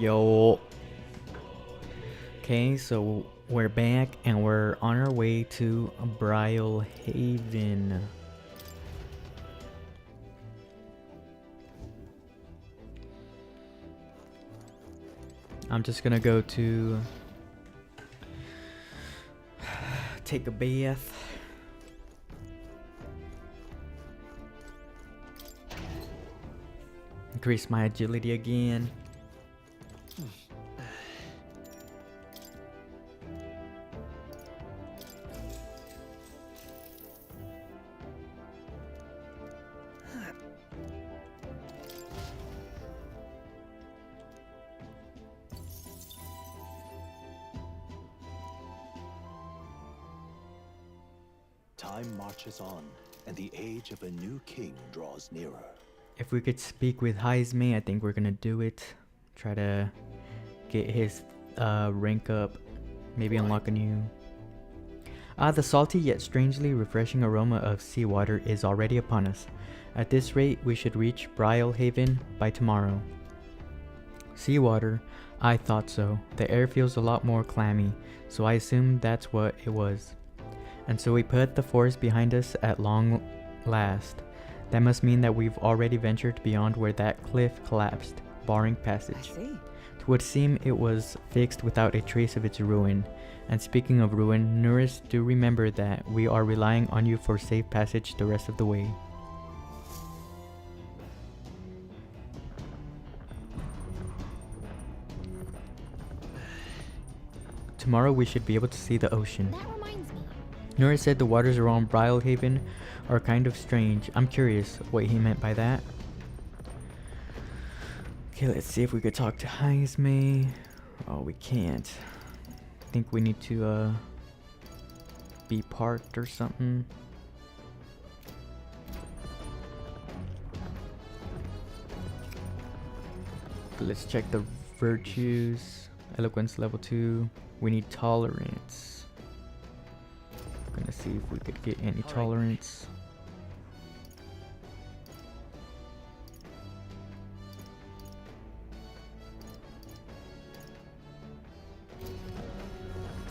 Yo. Okay, so we're back and we're on our way to Brile Haven. I'm just gonna go to take a bath. Increase my agility again. Time marches on, and the age of a new king draws nearer. If we could speak with Heisme, I think we're gonna do it. Try to get his rank up. Maybe unlock a new. The salty yet strangely refreshing aroma of seawater is already upon us. At this rate, we should reach Brile Haven by tomorrow. Seawater? I thought so. The air feels a lot more clammy, so I assumed that's what it was. And so we put the forest behind us at long last. That must mean that we've already ventured beyond where that cliff collapsed, barring passage. It would seem it was fixed without a trace of its ruin. And speaking of ruin, Nuris, do remember that we are relying on you for safe passage the rest of the way. Tomorrow we should be able to see the ocean. That reminds me. Nuris said the waters around Brile Haven are kind of strange. I'm curious what he meant by that. Okay, let's see if we could talk to Heisme. Oh, we can't. I think we need to be parked or something. Let's check the virtues. Eloquence level 2. We need tolerance. Gonna see if we could get any tolerance.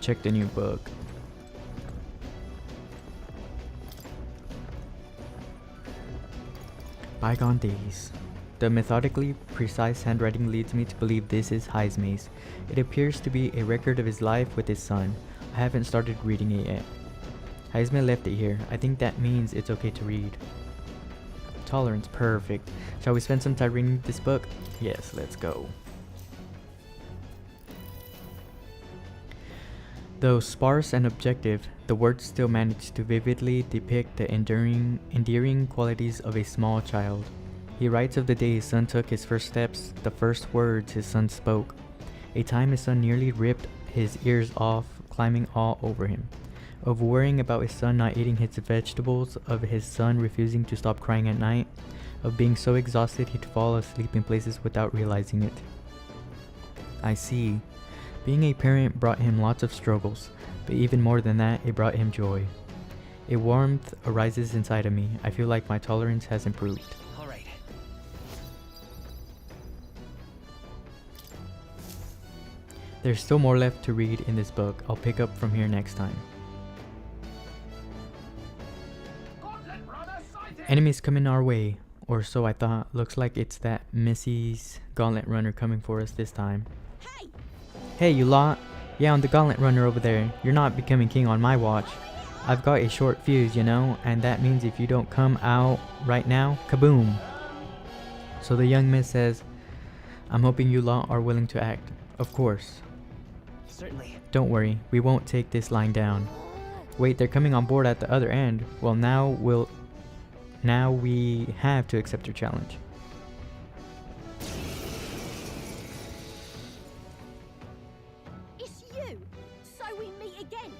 Check the new book. Bygone days. The methodically precise handwriting leads me to believe this is Heisme's. It appears to be a record of his life with his son. I haven't started reading it yet. Heisme left it here. I think that means it's okay to read. Tolerance, perfect. Shall we spend some time reading this book? Yes, let's go. Though sparse and objective, the words still manage to vividly depict the endearing qualities of a small child. He writes of the day his son took his first steps, the first words his son spoke. A time his son nearly ripped his ears off, climbing all over him. Of worrying about his son not eating his vegetables, of his son refusing to stop crying at night, of being so exhausted he'd fall asleep in places without realizing it. I see. Being a parent brought him lots of struggles, but even more than that, it brought him joy. A warmth arises inside of me. I feel like my tolerance has improved. All right. There's still more left to read in this book. I'll pick up from here next time. Enemies coming our way, or so I thought. Looks like it's that Missy's Gauntlet Runner coming for us this time. Hey, you lot! Yeah, I'm the Gauntlet Runner over there. You're not becoming king on my watch. I've got a short fuse, you know, and that means if you don't come out right now, kaboom! So the young miss says, I'm hoping you lot are willing to act. Of course. Certainly. Don't worry, we won't take this lying down. Wait, they're coming on board at the other end. Well, now we have to accept your challenge. It's you! So we meet again!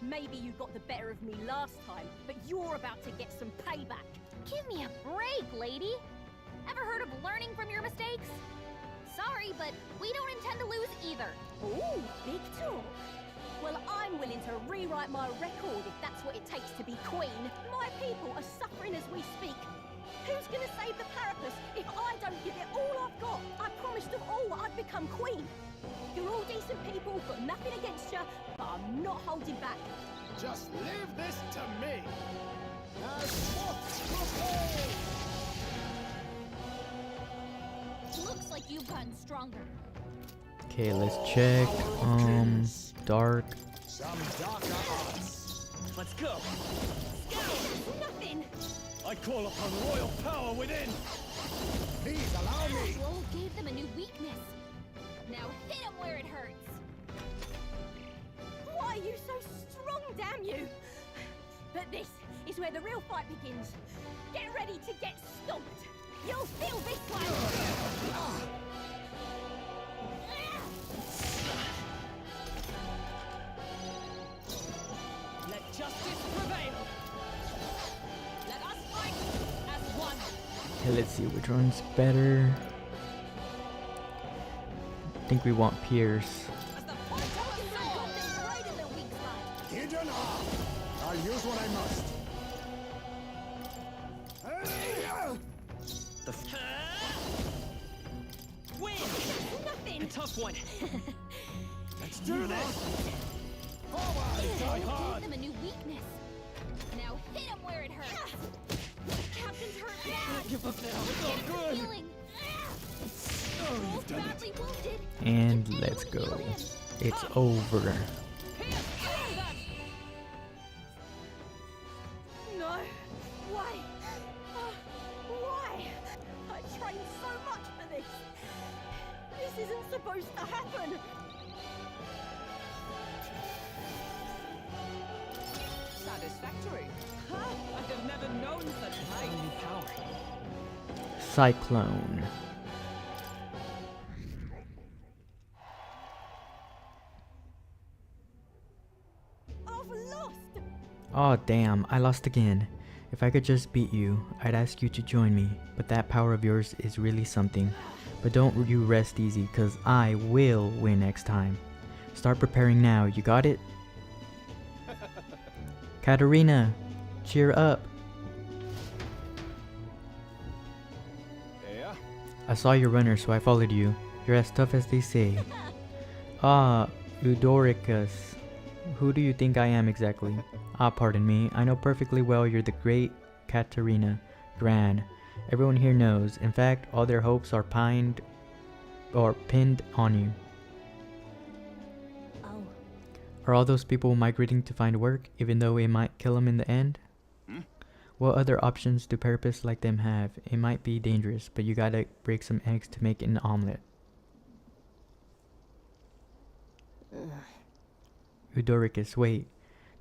Maybe you got the better of me last time, but you're about to get some payback. Give me a break, lady. Ever heard of learning from your mistakes? Sorry, but we don't intend to lose either. Ooh, big talk. Well, I'm willing to rewrite my record if that's what it takes to be queen. My people are suffering as we speak. Who's gonna save the Parapus if I don't give it all I've got? I promised them all I'd become queen. You're all decent people, got nothing against you, but I'm not holding back. Just leave this to me. Looks like you've gotten stronger. Okay, let's check. Dark. Some darker arts. Let's go. Nothing. I call upon royal power within. Please allow me. Roll gave them a new weakness. Now hit them where it hurts. Why are you so strong, damn you? But this is where the real fight begins. Get ready to get stomped. You'll feel this one. Let justice prevail. Let us fight as one. Okay, let's see which one's better. I think we want Pierce. As the point of the sword, they're right in their weak spot. Hidden arm. I'll use what I must. The win. Nothing. A tough one. Let's do this. Forward. Die Roll hard. gave them a new weakness. Now hit them where it hurts. Captain's hurt bad. Give up now. It's all Get good. healing. Oh, Roll's you've done it. badly wounded. And Can let's anyone go. heal him? It's over. No. Why? Why? I trained so much for this. This isn't supposed to happen. Satisfactory. I have never known such New height. power. Cyclone. I've lost. Oh damn, I lost again. If I could just beat you, I'd ask you to join me, but that power of yours is really something. But don't you rest easy, cause I will win next time. Start preparing now, you got it? Katarina, cheer up. Yeah. I saw your runner, so I followed you. You're as tough as they say. Ah, Eudoricus. Who do you think I am exactly? Ah, pardon me. I know perfectly well you're the great Katarina. Gran. Everyone here knows. In fact, all their hopes are pinned on you. Oh. Are all those people migrating to find work, even though it might kill them in the end? What other options do purpose like them have? It might be dangerous, but you gotta break some eggs to make an omelet. Eudoricus, wait.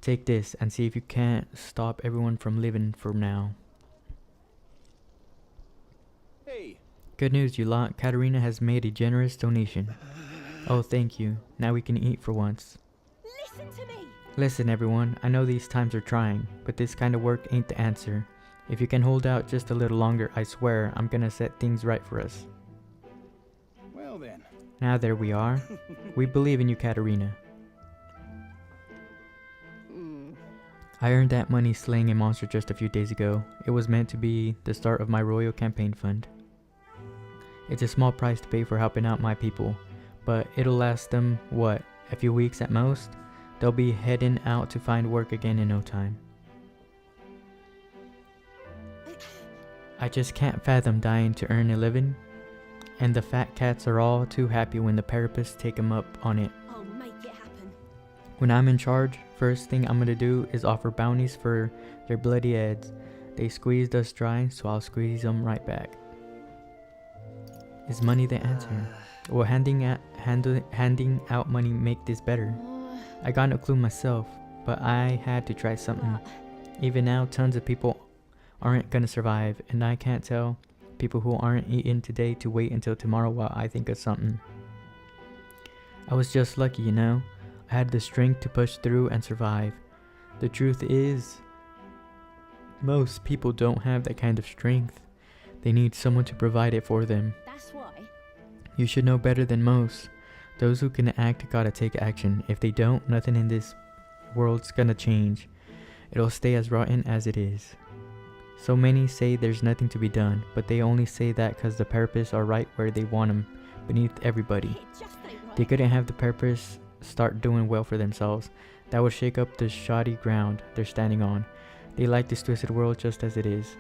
Take this and see if you can't stop everyone from living for now. Hey, Good news, you lot. Katarina has made a generous donation. Oh, thank you. Now we can eat for once. Listen to me. Listen, everyone. I know these times are trying, but this kind of work ain't the answer. If you can hold out just a little longer, I swear I'm gonna set things right for us. Well then. Now there we are. We believe in you, Katarina. I earned that money slaying a monster just a few days ago. It was meant to be the start of my royal campaign fund. It's a small price to pay for helping out my people, but it'll last them, what, a few weeks at most? They'll be heading out to find work again in no time. I just can't fathom dying to earn a living, and the fat cats are all too happy when the Parapus take 'em up on it. I'll make it happen. When I'm in charge, first thing I'm gonna do is offer bounties for their bloody heads. They squeezed us dry, so I'll squeeze them right back. Is money the answer? Will handing out money make this better? I got no clue myself, but I had to try something. Even now, tons of people aren't gonna survive, and I can't tell people who aren't eating today to wait until tomorrow while I think of something. I was just lucky, you know? I had the strength to push through and survive. The truth is, most people don't have that kind of strength. They need someone to provide it for them. That's why. You should know better than most. Those who can act gotta take action. If they don't, nothing in this world's gonna change. It'll stay as rotten as it is. So many say there's nothing to be done, but they only say that because the purpose are right where they want them, beneath everybody. It just ain't right. They couldn't have the purpose start doing well for themselves. That would shake up the shoddy ground they're standing on. They like this twisted world just as it is.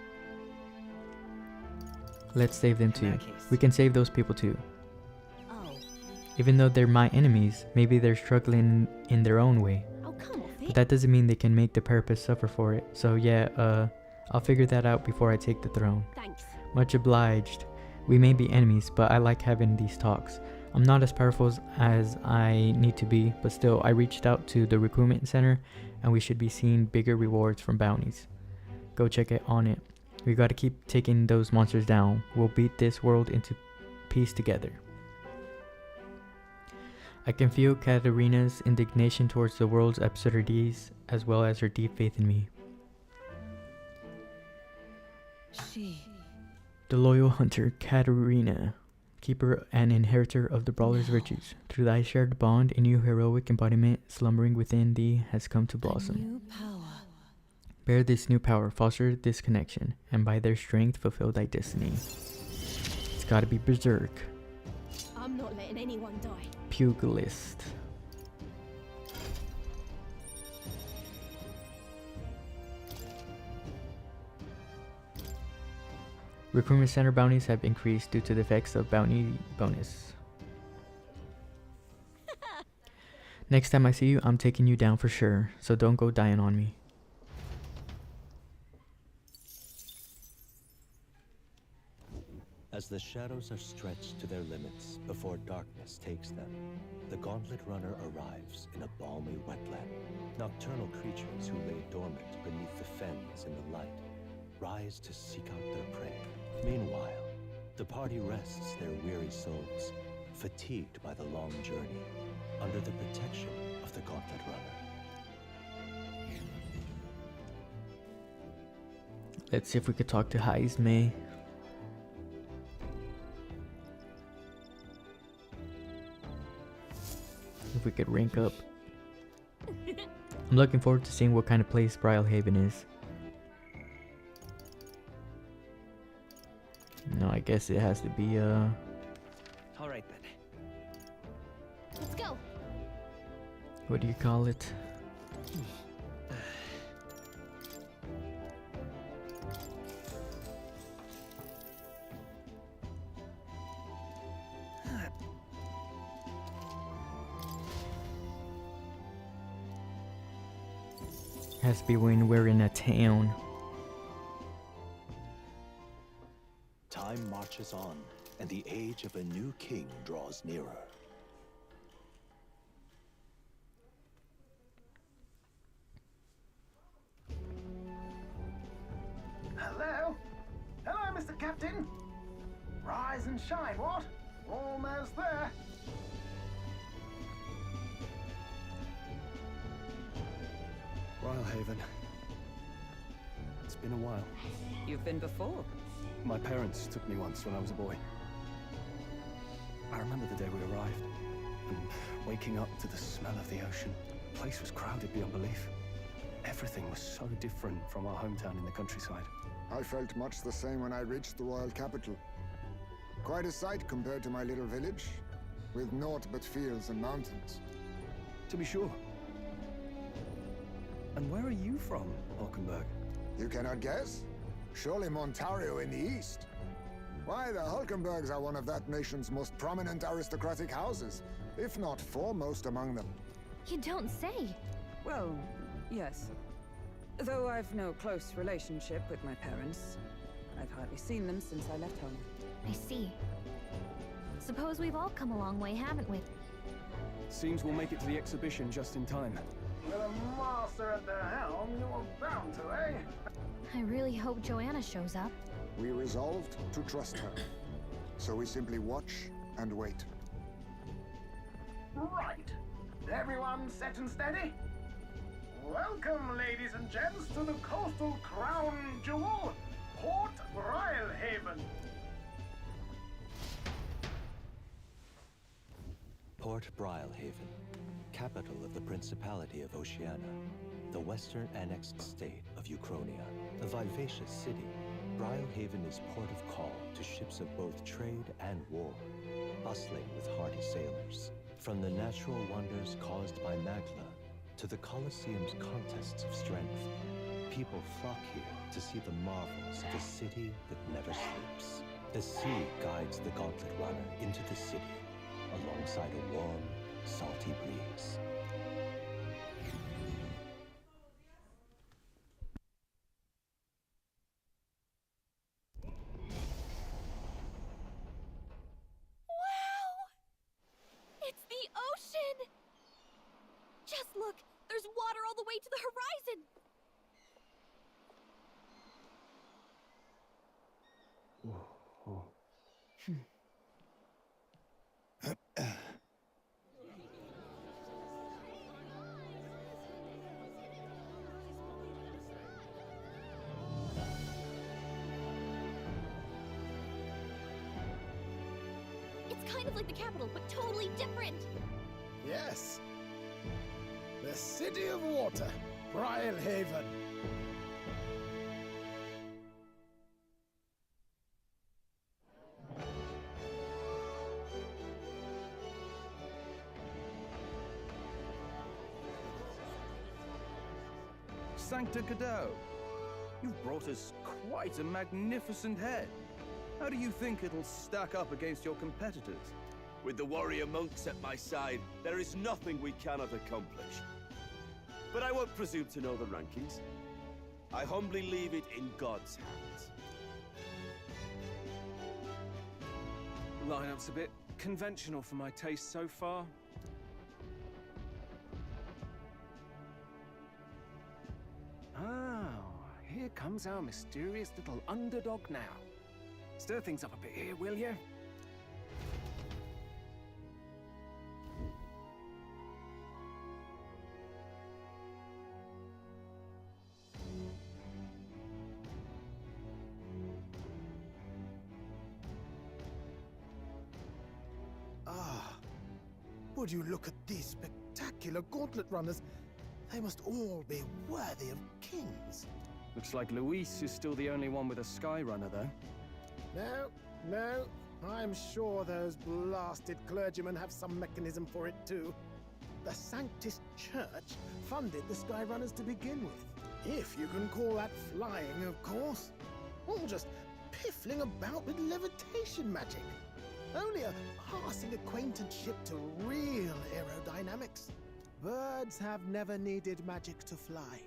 Let's save them too. We can save those people too. Oh, Even though they're my enemies, maybe they're struggling in their own way. oh, come off But it. that doesn't mean they can make the purpose suffer for it. So yeah, I'll figure that out before I take the throne. Thanks. Much obliged. We may be enemies, but I like having these talks. I'm not as powerful as I need to be, but still, I reached out to the recruitment center, and we should be seeing bigger rewards from bounties. Go check it on it. We gotta keep taking those monsters down. We'll beat this world into peace together. I can feel Katarina's indignation towards the world's absurdities, as well as her deep faith in me. She. The loyal hunter, Katarina, keeper and inheritor of the brawler's virtues. Through thy shared bond, a new heroic embodiment slumbering within thee has come to blossom. New power. Bear this new power, foster this connection, and by their strength fulfill thy destiny. It's gotta be berserk. I'm not letting anyone die. Pugilist. Recruitment center bounties have increased due to the effects of bounty bonus. Next time I see you, I'm taking you down for sure, so don't go dying on me. As the shadows are stretched to their limits before darkness takes them, the Gauntlet Runner arrives in a balmy wetland. Nocturnal creatures who lay dormant beneath the fens in the light rise to seek out their prey. Meanwhile, the party rests their weary souls, fatigued by the long journey, under the protection of the Gauntlet Runner. Let's see if we could talk to Heisme. If we could rank up. I'm looking forward to seeing what kind of place Brylehaven is. No, I guess it has to be All right then. Let's go. what do you call it? Has to be when we're in a town. Time marches on, and the age of a new king draws nearer. Hello? Hello, Mr. Captain. Rise and shine, what? Almost there. Brylehaven. It's been a while. You've been before. My parents took me once when I was a boy. I remember the day we arrived, and waking up to the smell of the ocean. The place was crowded beyond belief. Everything was so different from our hometown in the countryside. I felt much the same when I reached the royal capital. Quite a sight compared to my little village, with naught but fields and mountains. To be sure. And where are you from, Hulkenberg? You cannot guess? Surely Montario in the east. Why, the Hulkenbergs are one of that nation's most prominent aristocratic houses, if not foremost among them. You don't say. Well, yes. Though I've no close relationship with my parents. I've hardly seen them since I left home. I see. Suppose we've all come a long way, haven't we? Seems we'll make it to the exhibition just in time. With a master at the helm, you were bound to, eh? I really hope Joanna shows up. We resolved to trust her. So we simply watch and wait. Right. Everyone set and steady? Welcome, ladies and gents, to the coastal crown jewel, Port Brylehaven. Port Brilehaven, capital of the Principality of Oceania, the western annexed state of Uchronia. A vivacious city, Brilehaven is port of call to ships of both trade and war, bustling with hardy sailors. From the natural wonders caused by Magla to the Colosseum's contests of strength, people flock here to see the marvels of a city that never sleeps. The sea guides the Gauntlet Runner into the city, alongside a warm, salty breeze. Wow! It's the ocean! Just look! There's water all the way to the horizon! It's kind of like the capital, but totally different! Yes. The City of Water, Brilehaven. Sancta Cadeau, you've brought us quite a magnificent head. How do you think it'll stack up against your competitors? With the warrior monks at my side, there is nothing we cannot accomplish. But I won't presume to know the rankings. I humbly leave it in God's hands. Lineup's a bit conventional for my taste so far. Oh, here comes our mysterious little underdog now. Stir things up a bit here, will you? Would you look at these spectacular gauntlet runners? They must all be worthy of kings. Looks like Luis is still the only one with a sky runner, though. No. I'm sure those blasted clergymen have some mechanism for it too. The Sanctist Church funded the Skyrunners to begin with. If you can call that flying, of course. All just piffling about with levitation magic. Only a passing acquaintanceship to real aerodynamics. Birds have never needed magic to fly.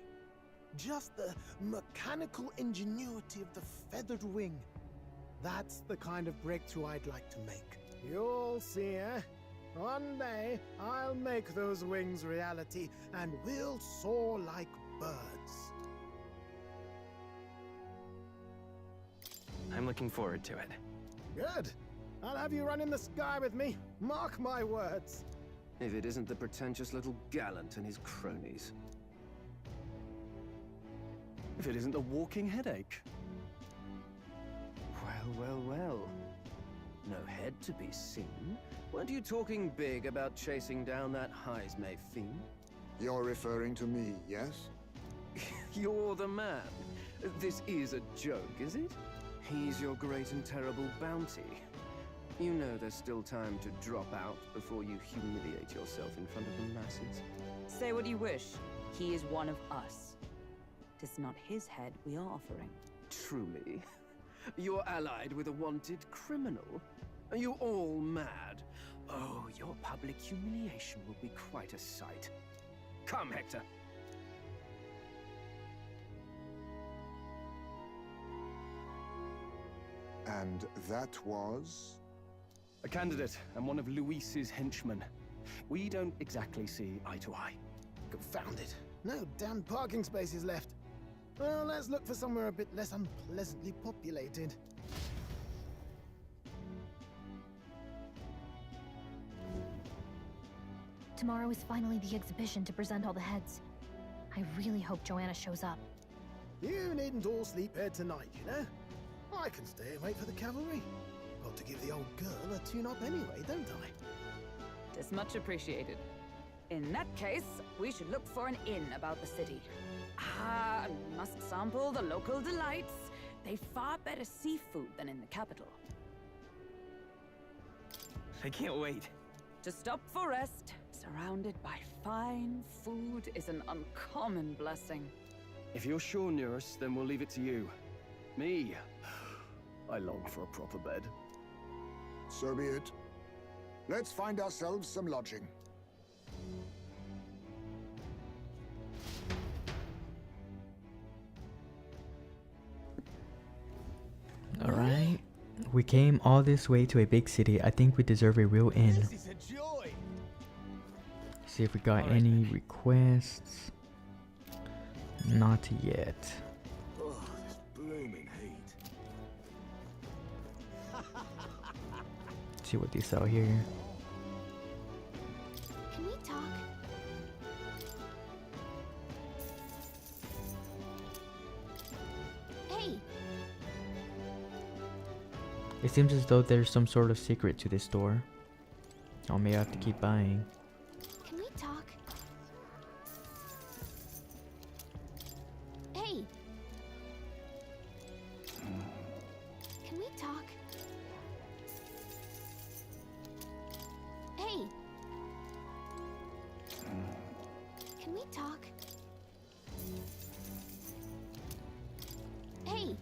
Just the mechanical ingenuity of the feathered wing. That's the kind of breakthrough I'd like to make. You'll see, eh? One day, I'll make those wings reality, and we'll soar like birds. I'm looking forward to it. Good. I'll have you run in the sky with me. Mark my words. If it isn't the pretentious little gallant and his cronies. If it isn't the walking headache. Well. No head to be seen. Weren't you talking big about chasing down that Heisme fiend? You're referring to me, yes? You're the man. This is a joke, is it? He's your great and terrible bounty. You know there's still time to drop out before you humiliate yourself in front of the masses. Say what you wish. He is one of us. Tis not his head we are offering. Truly? You're allied with a wanted criminal? Are you all mad? Oh, your public humiliation will be quite a sight. Come, Hector. And that was? A candidate and one of Luis's henchmen. We don't exactly see eye to eye. Confound it. No damn parking spaces left. Well, let's look for somewhere a bit less unpleasantly populated. Tomorrow is finally the exhibition to present all the heads. I really hope Joanna shows up. You needn't all sleep here tonight, you know? I can stay and wait for the cavalry. Got to give the old girl a tune-up anyway, don't I? is much appreciated. In that case, we should look for an inn about the city. Ah, must sample the local delights. They've far better seafood than in the capital. I can't wait. To stop for rest, surrounded by fine food, is an uncommon blessing. If you're sure, Nearest, then we'll leave it to you. Me, I long for a proper bed. So be it. Let's find ourselves some lodging. Alright. We came all this way to a big city. I think we deserve a real inn. This is a joy. See if we got any requests. Not yet. Oh, this blooming heat. See what they sell here. Can we talk? Hey, It seems as though there's some sort of secret to this store. I may have to keep buying. can we talk? Hey! Can we talk? Hey! Can we talk? Hey!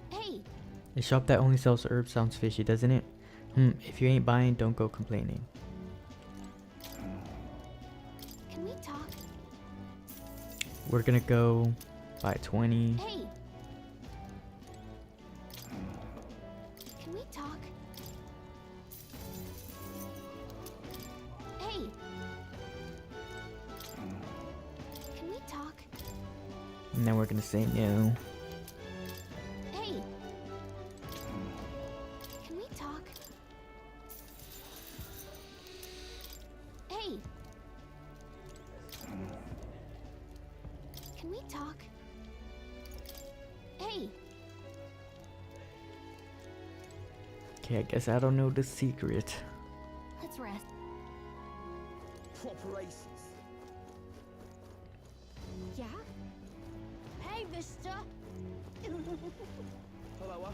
Hey! A shop that only sells herbs sounds fishy, doesn't it? If you ain't buying, don't go complaining. Can we talk? We're gonna go buy 20. Hey! Can we talk? Hey! Can we talk? And then we're gonna say no. Hey! Can we talk? Hey! Can we talk? Hey! Okay, I guess I don't know the secret. Let's rest. Proper aces. Yeah? Hey, Vista. Hello,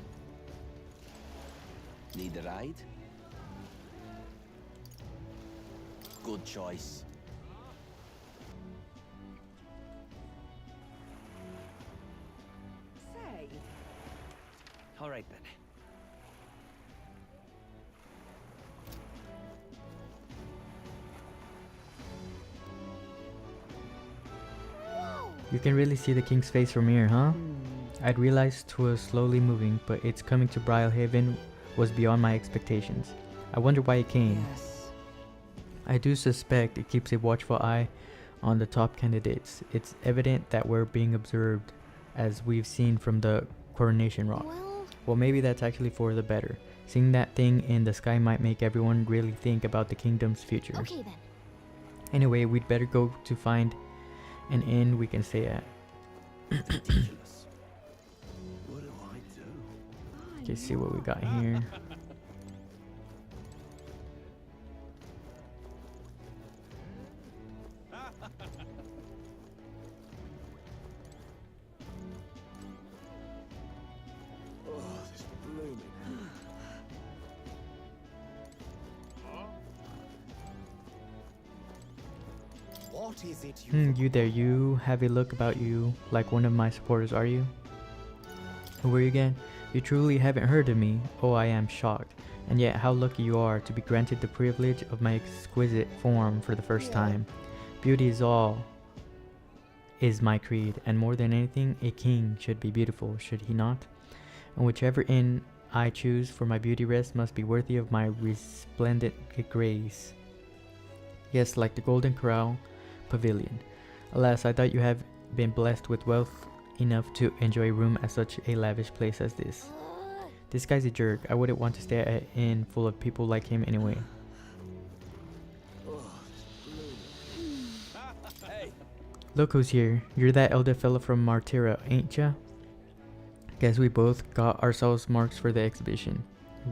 Need a ride? Good choice. Say, All right then. You can really see the king's face from here, huh? I'd realized 'twas slowly moving, but its coming to Brilhaven was beyond my expectations. I wonder why it came. yes. I do suspect it keeps a watchful eye on the top candidates. It's evident that we're being observed, as we've seen from the coronation rock. Well, maybe that's actually for the better. Seeing that thing in the sky might make everyone really think about the kingdom's future. Okay then. Anyway, we'd better go to find an inn we can stay at. ridiculous. What do I do? Okay, see what we got here. Oh, this blooming heat. What is it you You there, you. Have a look about you, like one of my supporters, are you? Who are you again? You truly haven't heard of me. Oh, I am shocked. And yet, how lucky you are to be granted the privilege of my exquisite form for the first time. Beauty is my creed, and more than anything, a king should be beautiful, should he not? And whichever inn I choose for my beauty rest must be worthy of my resplendent grace. Yes, like the Golden Corral Pavilion. Alas, I thought you have been blessed with wealth enough to enjoy a room at such a lavish place as this. This guy's a jerk. I wouldn't want to stay at an inn full of people like him anyway. Hey, Look who's here. You're that elder fella from Martira, ain't ya? Guess we both got ourselves marks for the exhibition.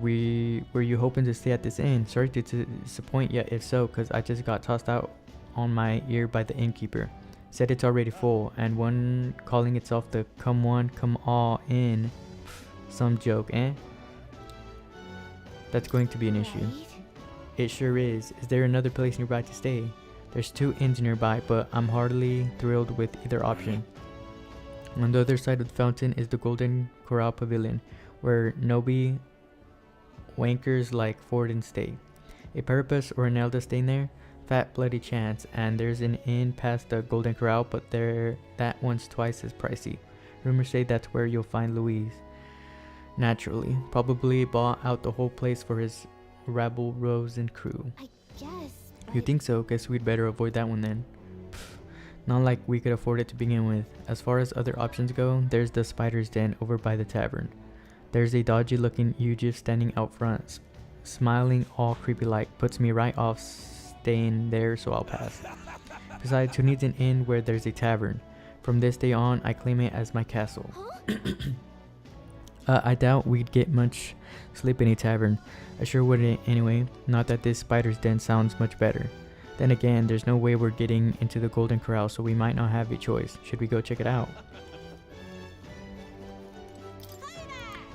Were you hoping to stay at this inn? Sorry to disappoint you if so, cause I just got tossed out on my ear by the innkeeper. Said it's already full, and one calling itself the Come One Come All Inn. Some joke, eh? That's going to be an issue. It sure is. Is there another place nearby to stay? There's 2 inns nearby, but I'm hardly thrilled with either option. On the other side of the fountain is the Golden Corral Pavilion, where Nobi wankers like Forden stay. A Parapus or an Elda staying there? Fat bloody chance. And there's an inn past the Golden Corral, but that one's twice as pricey. Rumors say that's where you'll find Louise. Naturally, probably bought out the whole place for his rabble rose and crew. I guess. You think so? Guess we'd better avoid that one then. Pff, not like we could afford it to begin with. As far as other options go, there's the Spider's Den over by the tavern. There's a dodgy looking Ujif standing out front, smiling all creepy like. Puts me right off staying there, so I'll pass. Besides, who needs an inn where there's a tavern? From this day on, I claim it as my castle. I doubt we'd get much sleep in a tavern. I sure wouldn't anyway. Not that this Spider's Den sounds much better. Then again, there's no way we're getting into the Golden Corral, so we might not have a choice. Should we go check it out?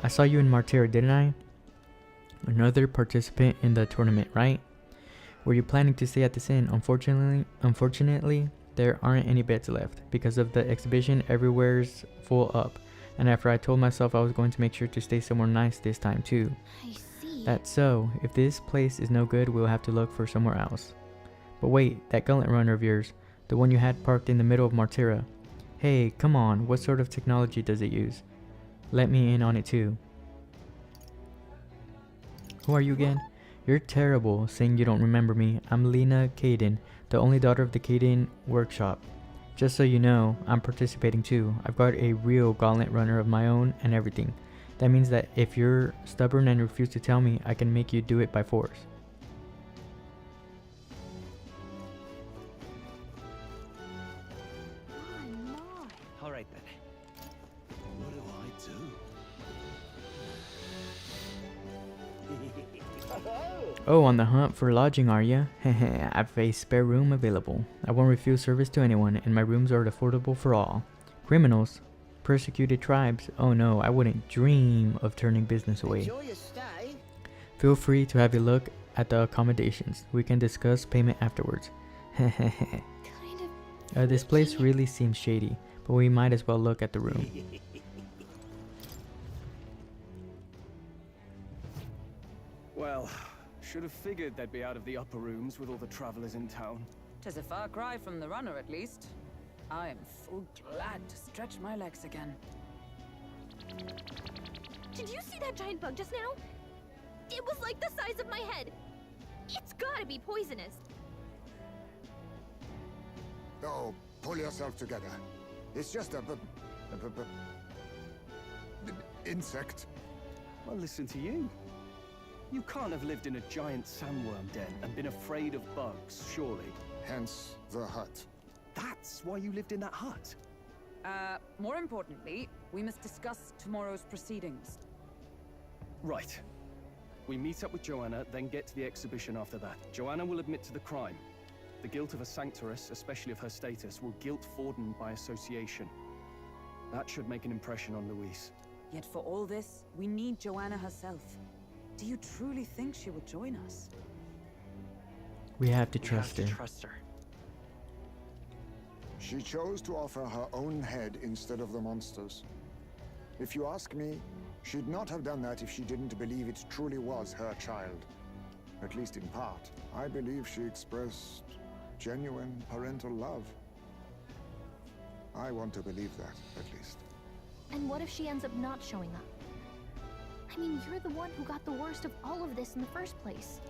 I saw you in Martyr, didn't I? Another participant in the tournament, right? Were you planning to stay at this inn? Unfortunately, there aren't any beds left. Because of the exhibition, everywhere's full up. And after I told myself I was going to make sure to stay somewhere nice this time too. I see. That's so. If this place is no good, we'll have to look for somewhere else. But wait, that gauntlet runner of yours, the one you had parked in the middle of Martyra. Hey, come on, what sort of technology does it use? Let me in on it too. Who are you again? You're terrible, saying you don't remember me. I'm Lena Caden, the only daughter of the Caden workshop. Just so you know, I'm participating too. I've got a real gauntlet runner of my own and everything. That means that if you're stubborn and refuse to tell me, I can make you do it by force. All right then. What do I do? Oh, on the hunt for lodging, are ya? Heh, I've a spare room available. I won't refuse service to anyone, and my rooms are affordable for all. Criminals? Persecuted tribes? Oh no, I wouldn't dream of turning business away. Enjoy your stay. Feel free to have a look at the accommodations. We can discuss payment afterwards. Kind of. This place really seems shady, but we might as well look at the room. Well, should have figured they'd be out of the upper rooms with all the travelers in town. 'Tis a far cry from the runner, at least. I am full glad to stretch my legs again. Did you see that giant bug just now? It was like the size of my head. It's gotta be poisonous. Oh, pull yourself together. It's just a insect. Well, listen to you. You can't have lived in a giant sandworm den and been afraid of bugs, surely. Hence the hut. That's why you lived in that hut. More importantly, we must discuss tomorrow's proceedings. Right. We meet up with Joanna, then get to the exhibition after that. Joanna will admit to the crime. The guilt of a sanctoress, especially of her status, will guilt Forden by association. That should make an impression on Louise. Yet for all this, we need Joanna herself. Do you truly think she would join us? We have to trust her. Trust her. She chose to offer her own head instead of the monster's. If you ask me, she'd not have done that if she didn't believe it truly was her child. At least in part. I believe she expressed genuine parental love. I want to believe that, at least. And what if she ends up not showing up? I mean, you're the one who got the worst of all of this in the first place.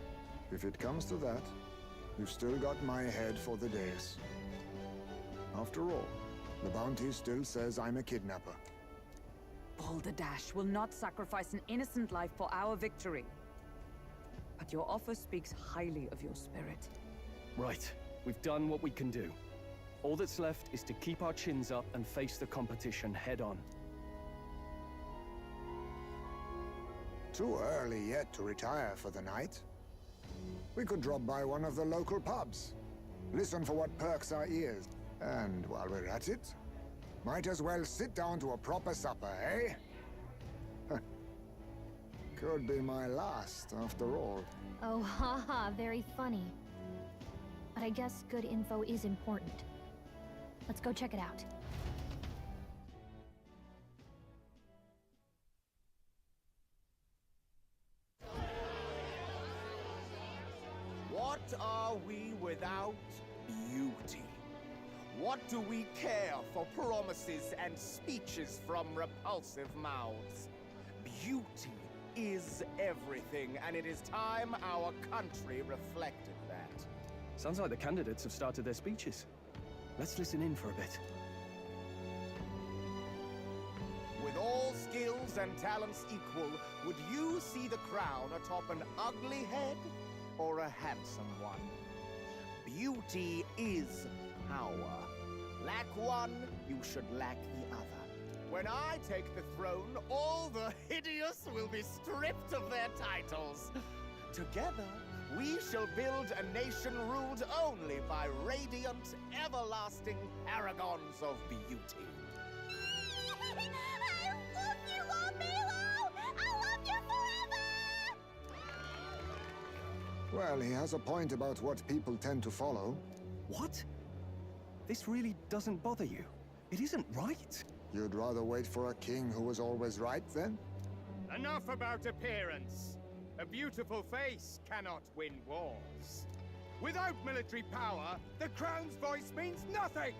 If it comes to that, you've still got my head for the days. After all, the bounty still says I'm a kidnapper. Balderdash will not sacrifice an innocent life for our victory. But your offer speaks highly of your spirit. Right. We've done what we can do. All that's left is to keep our chins up and face the competition head on. Too early yet to retire for the night. We could drop by one of the local pubs. Listen for what perks our ears. And while we're at it, might as well sit down to a proper supper, eh? Could be my last, after all. Oh, haha, very funny. But I guess good info is important. Let's go check it out. What are we without beauty? What do we care for promises and speeches from repulsive mouths? Beauty is everything, and it is time our country reflected that. Sounds like the candidates have started their speeches. Let's listen in for a bit. With all skills and talents equal, would you see the crown atop an ugly head or a handsome one? Beauty is power. Lack one, you should lack the other. When I take the throne, all the hideous will be stripped of their titles. Together, we shall build a nation ruled only by radiant, everlasting paragons of beauty. I love you, Lord Milo! I love you forever! Well, he has a point about what people tend to follow. What? This really doesn't bother you? It isn't right. You'd rather wait for a king who was always right, then? Enough about appearance. A beautiful face cannot win wars. Without military power, the crown's voice means nothing!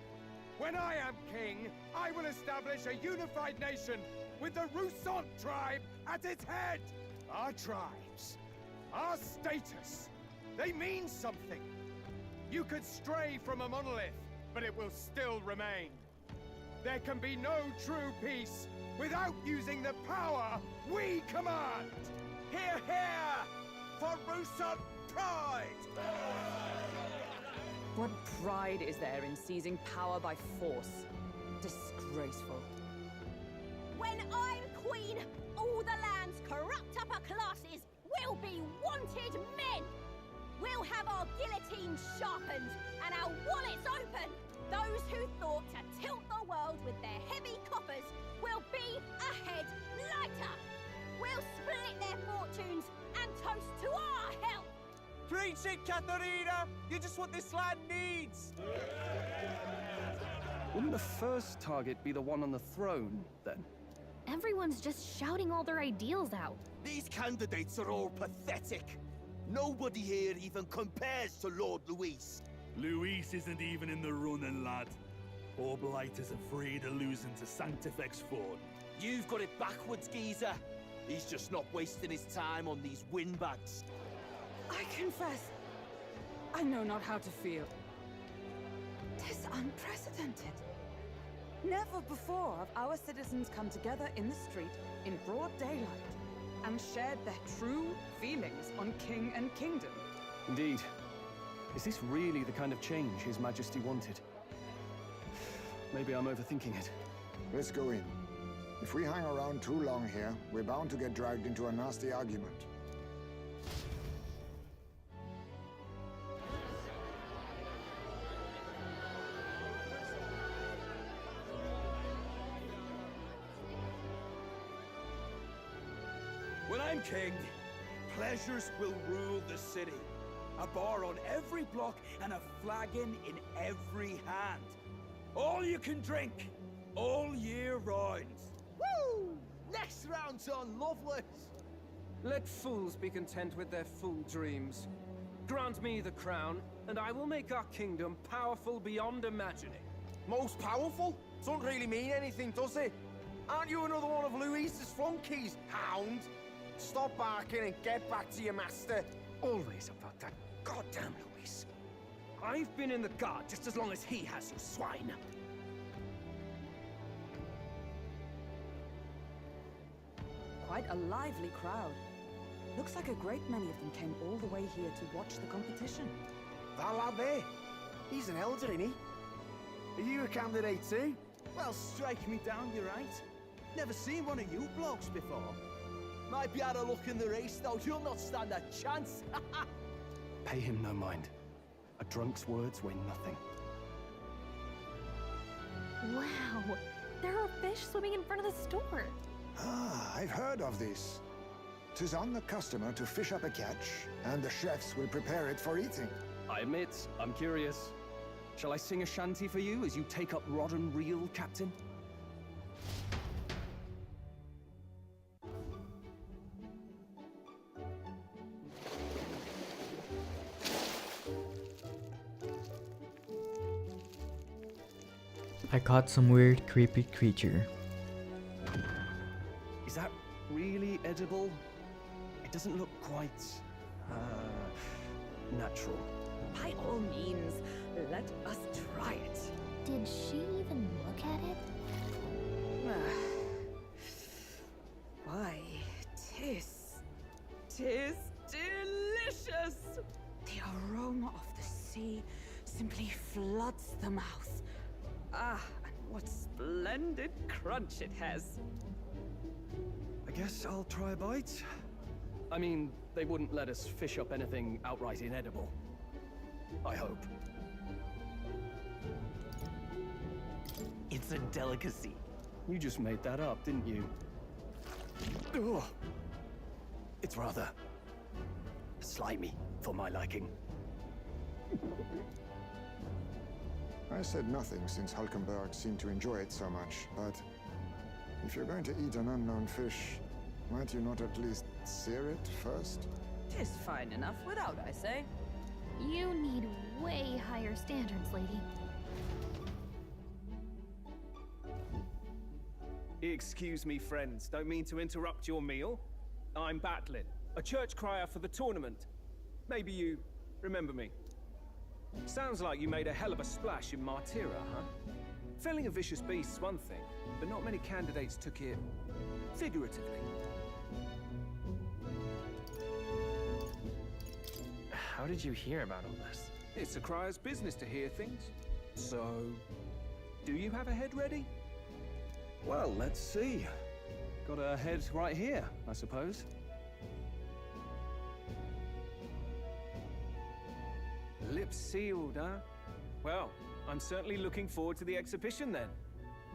When I am king, I will establish a unified nation with the Rousant tribe at its head! Our tribes, our status, they mean something. You could stray from a monolith, but it will still remain. There can be no true peace without using the power we command! Hear, hear! For Rousant pride! What pride is there in seizing power by force? Disgraceful. When I'm queen, all the land's corrupt upper classes will be wanted men! We'll have our guillotines sharpened and our wallets open! Those who thought to tilt the world with their heavy coffers will be a head lighter! We'll split their fortunes and toast to our help! Preach it, Katharina! You're just what this land needs! Wouldn't the first target be the one on the throne, then? Everyone's just shouting all their ideals out. These candidates are all pathetic. Nobody here even compares to Lord Luis. Luis isn't even in the running, lad. Poor Blight is afraid of losing to Sanctifex Ford. You've got it backwards, geezer. He's just not wasting his time on these windbags. I confess, I know not how to feel. 'Tis unprecedented. Never before have our citizens come together in the street in broad daylight and shared their true feelings on king and kingdom. Indeed. Is this really the kind of change His Majesty wanted? Maybe I'm overthinking it. Let's go in. If we hang around too long here, we're bound to get dragged into a nasty argument. When I'm king, pleasures will rule the city. A bar on every block and a flagon in every hand. All you can drink, all year round. Woo! Next round's on Loveless! Let fools be content with their fool dreams. Grant me the crown, and I will make our kingdom powerful beyond imagining. Most powerful? Doesn't really mean anything, does it? Aren't you another one of Luis's flunkies, hound? Stop barking and get back to your master. Always about that goddamn Luis. I've been in the guard just as long as he has, you swine. Quite a lively crowd. Looks like a great many of them came all the way here to watch the competition. That lad there, he's an elder, isn't he? Are you a candidate too? Well, strike me down, you're right. Never seen one of you blokes before. Might be out of luck in the race, though. You'll not stand a chance. Pay him no mind. A drunk's words weigh nothing. Wow, there are fish swimming in front of the store. Ah, I've heard of this. 'Tis on the customer to fish up a catch, and the chefs will prepare it for eating. I admit, I'm curious. Shall I sing a shanty for you as you take up rod and reel, Captain? I caught some weird, creepy creature. Is that really edible? It doesn't look quite, natural. By all means, let us try it. Did she even look at it? Why, tis delicious! The aroma of the sea simply floods the mouth. Ah, and what splendid crunch it has. I guess I'll try a bite. I mean, they wouldn't let us fish up anything outright inedible. I hope. It's a delicacy. You just made that up, didn't you? Ugh. It's rather slimy for my liking. I said nothing since Hulkenberg seemed to enjoy it so much, but if you're going to eat an unknown fish, might you not at least sear it first? Tis fine enough without, I say. You need way higher standards, lady. Excuse me, friends. Don't mean to interrupt your meal. I'm Batlin, a church crier for the tournament. Maybe you remember me. Sounds like you made a hell of a splash in Martyra, huh? Felling a vicious beast's one thing, but not many candidates took it figuratively. How did you hear about all this? It's a crier's business to hear things. So, do you have a head ready? Well, let's see. Got a head right here, I suppose. Lips sealed, huh? Well, I'm certainly looking forward to the exhibition then.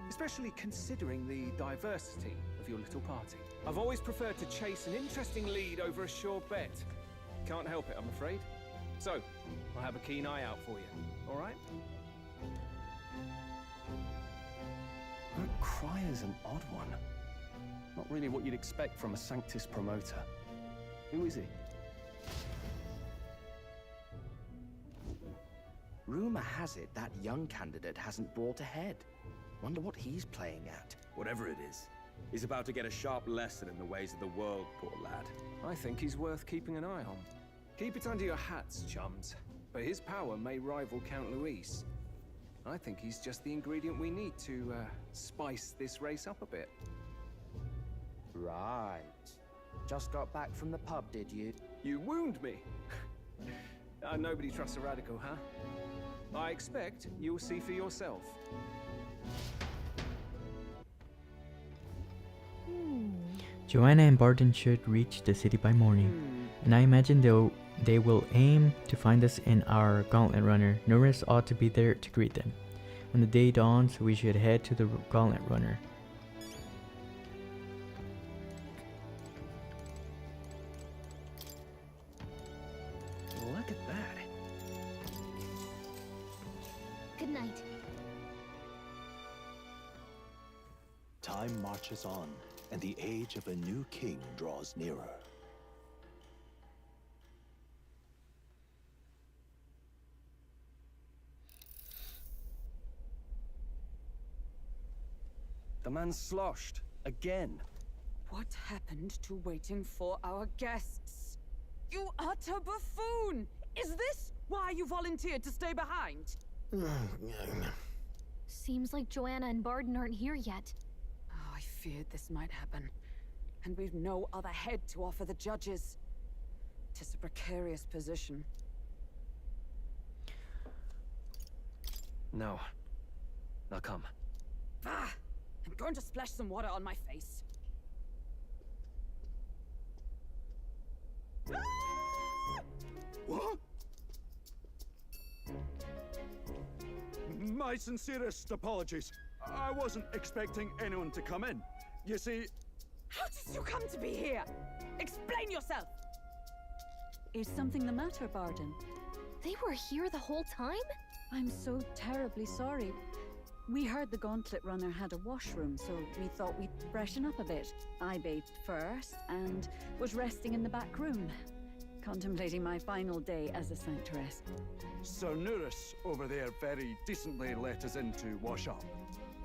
Especially considering the diversity of your little party. I've always preferred to chase an interesting lead over a sure bet. Can't help it, I'm afraid. So, I'll have a keen eye out for you, all right? That crier's an odd one. Not really what you'd expect from a Sanctus promoter. Who is he? Rumor has it that young candidate hasn't brought ahead. Wonder what he's playing at. Whatever it is, he's about to get a sharp lesson in the ways of the world, poor lad. I think he's worth keeping an eye on. Keep it under your hats, chums. But his power may rival Count Luis. I think he's just the ingredient we need to, spice this race up a bit. Right. Just got back from the pub, did you? You wound me! Nobody trusts a radical, huh? I expect you'll see for yourself. Joanna and Barton should reach the city by morning, and I imagine they will aim to find us in our Gauntlet Runner. Norris ought to be there to greet them. When the day dawns, we should head to the Gauntlet Runner. Look at that. Good night. Time marches on, and the age of a new king draws nearer. The man's sloshed. Again. What happened to waiting for our guests? You utter buffoon! Is this why you volunteered to stay behind? Seems like Joanna and Barton aren't here yet. Oh, I feared this might happen. And we've no other head to offer the judges. 'Tis a precarious position. No. Now come. Ah! I'm going to splash some water on my face. What? My sincerest apologies. I wasn't expecting anyone to come in. You see... How did you come to be here? Explain yourself! Is something the matter, Barden? They were here the whole time? I'm so terribly sorry. We heard the Gauntlet Runner had a washroom, so we thought we'd freshen up a bit. I bathed first and was resting in the back room, contemplating my final day as a sanctuaress. Sir Nuris over there very decently let us in to wash up.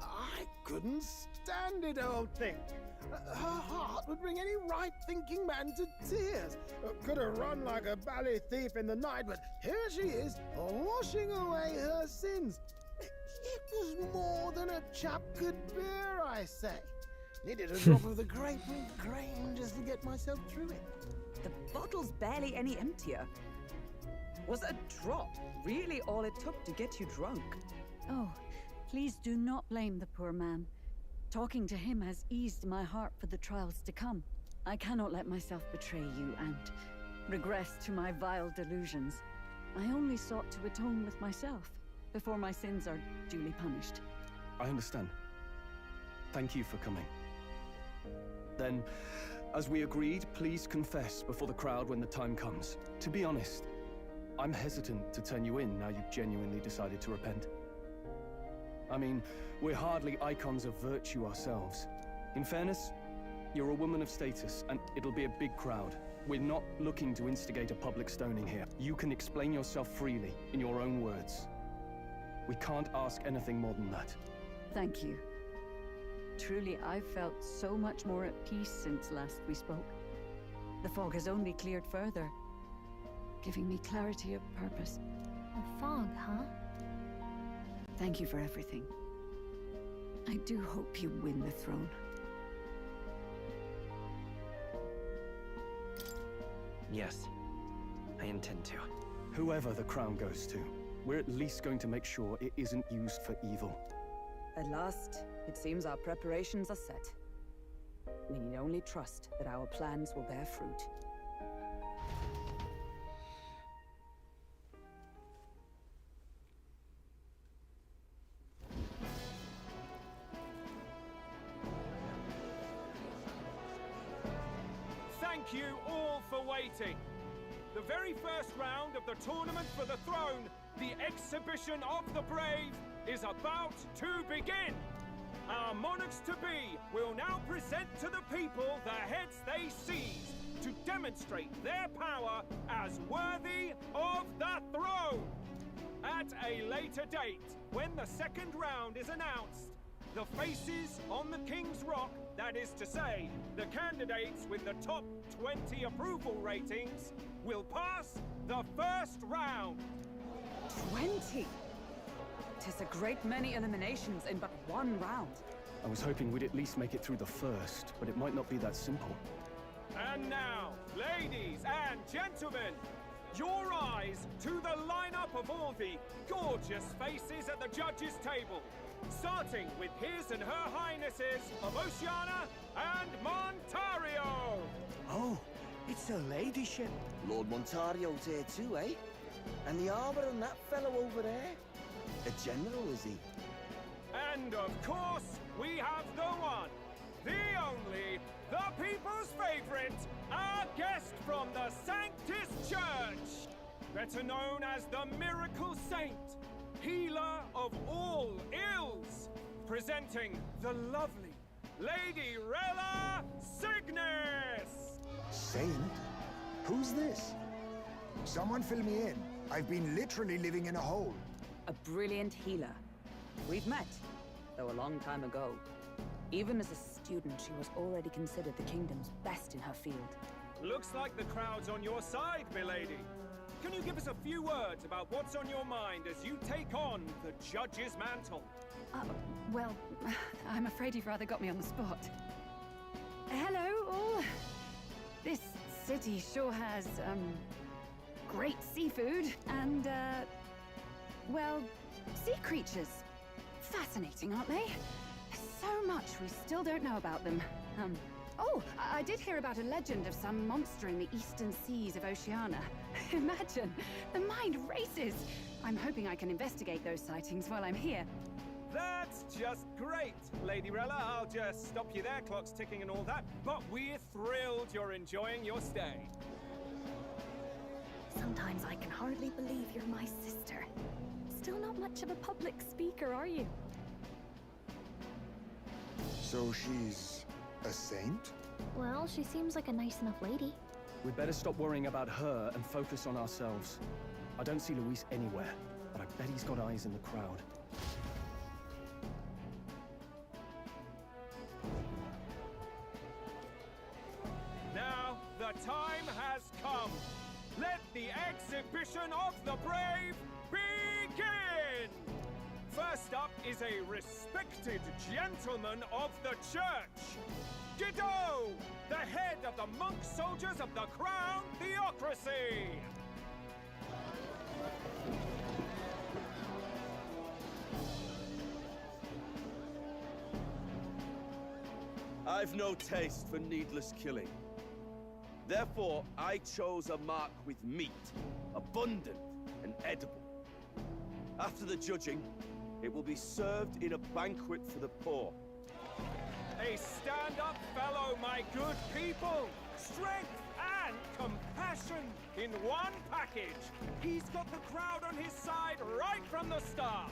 I couldn't stand it, old thing. Her heart would bring any right-thinking man to tears. Could have run like a ballet thief in the night, but here she is, washing away her sins. It was more than a chap could bear, I say. Needed a drop of the grapefruit grain just to get myself through it. The bottle's barely any emptier. Was a drop really all it took to get you drunk? Oh, please do not blame the poor man. Talking to him has eased my heart for the trials to come. I cannot let myself betray you and regress to my vile delusions. I only sought to atone with myself before my sins are duly punished. I understand. Thank you for coming. Then, as we agreed, please confess before the crowd when the time comes. To be honest, I'm hesitant to turn you in now you've genuinely decided to repent. I mean, we're hardly icons of virtue ourselves. In fairness, you're a woman of status, and it'll be a big crowd. We're not looking to instigate a public stoning here. You can explain yourself freely, in your own words. We can't ask anything more than that. Thank you. Truly, I've felt so much more at peace since last we spoke. The fog has only cleared further, giving me clarity of purpose. A fog, huh? Thank you for everything. I do hope you win the throne. Yes, I intend to. Whoever the crown goes to, we're at least going to make sure it isn't used for evil. At last, it seems our preparations are set. We need only trust that our plans will bear fruit. Thank you all for waiting. The very first round of the tournament for the throne, the exhibition of the brave, is about to begin. Our monarchs-to-be will now present to the people the heads they seized to demonstrate their power as worthy of the throne. At a later date, when the second round is announced, the faces on the King's Rock, that is to say, the candidates with the top 20 approval ratings, will pass the first round. 20? 'Tis a great many eliminations in but one round. I was hoping we'd at least make it through the first, but it might not be that simple. And now, ladies and gentlemen, your eyes to the lineup of all the gorgeous faces at the judges' table, starting with His and Her Highnesses of Oceania and Montario. Oh, it's her ladyship. Lord Montario's here too, eh? And the Arbor and that fellow over there? A general, is he? And of course, we have the one, the only, the people's favorite, our guest from the Sanctus Church, better known as the Miracle Saint, healer of all ills, presenting the lovely Lady Rella Cygnus! Saint? Who's this? Someone fill me in. I've been literally living in a hole. A brilliant healer. We've met, though a long time ago. Even as a student, she was already considered the kingdom's best in her field. Looks like the crowd's on your side, milady. Can you give us a few words about what's on your mind as you take on the judge's mantle? Well, I'm afraid you've rather got me on the spot. Hello, all. This city sure has, great seafood and, well, sea creatures. Fascinating, aren't they? There's so much we still don't know about them. Oh, I did hear about a legend of some monster in the eastern seas of Oceania. Imagine, the mind races. I'm hoping I can investigate those sightings while I'm here. That's just great, Lady Rella. I'll just stop you there, clock's ticking and all that. But we're thrilled you're enjoying your stay. Sometimes I can hardly believe you're my sister. Still not much of a public speaker, are you? So she's a saint? Well, she seems like a nice enough lady. We'd better stop worrying about her and focus on ourselves. I don't see Luis anywhere, but I bet he's got eyes in the crowd. Now, the time has come. Let the exhibition of the brave begin! First up is a respected gentleman of the church. Godot, the head of the monk soldiers of the Crown Theocracy! I've no taste for needless killing. Therefore, I chose a mark with meat, abundant and edible. After the judging, it will be served in a banquet for the poor. A stand-up fellow, my good people! Strength and compassion in one package! He's got the crowd on his side right from the start!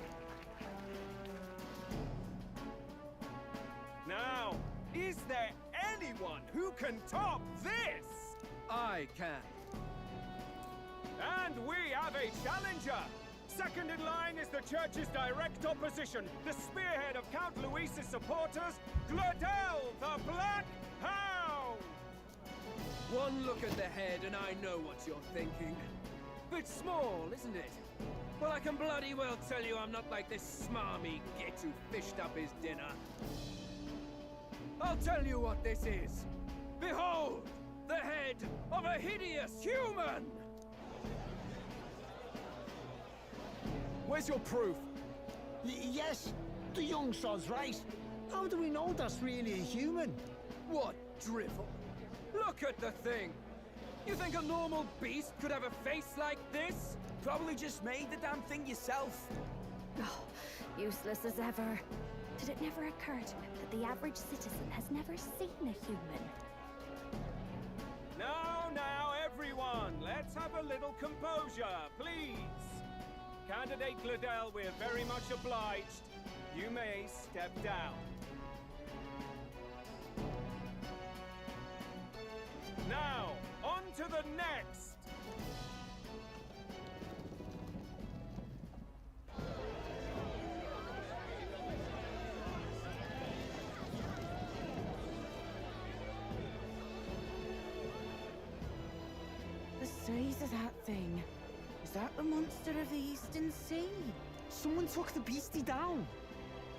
Now, is there anyone who can top this? I can. And we have a challenger! Second in line is the church's direct opposition, the spearhead of Count Luis's supporters, Glodell the Black Hound! One look at the head and I know what you're thinking. Bit small, isn't it? Well, I can bloody well tell you I'm not like this smarmy git who fished up his dinner. I'll tell you what this is. Behold, the head of a hideous human! Where's your proof? Yes, the young sod's right. How do we know that's really a human? What drivel? Look at the thing! You think a normal beast could have a face like this? Probably just made the damn thing yourself. Oh, useless as ever. Did it never occur to him that the average citizen has never seen a human? Now, everyone, let's have a little composure, please. Candidate Glodell, we're very much obliged. You may step down. Now, on to the next! The size of that thing. Is that the monster of the Eastern Sea? Someone took the beastie down.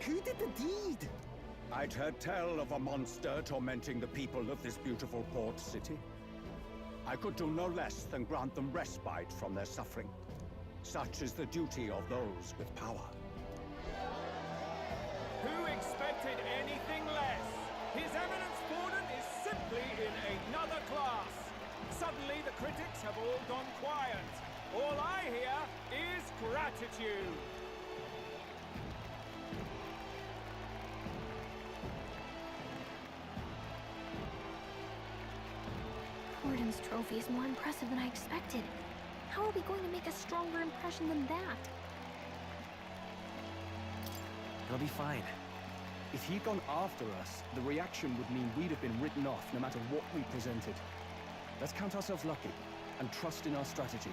Who did the deed? I'd heard tell of a monster tormenting the people of this beautiful port city. I could do no less than grant them respite from their suffering. Such is the duty of those with power. Who expected anything less? His Eminence Borden is simply in another class. Suddenly the critics have all gone quiet. All I hear is gratitude. Borden's trophy is more impressive than I expected. How are we going to make a stronger impression than that? It'll be fine. If he'd gone after us, the reaction would mean we'd have been written off no matter what we presented. Let's count ourselves lucky and trust in our strategy.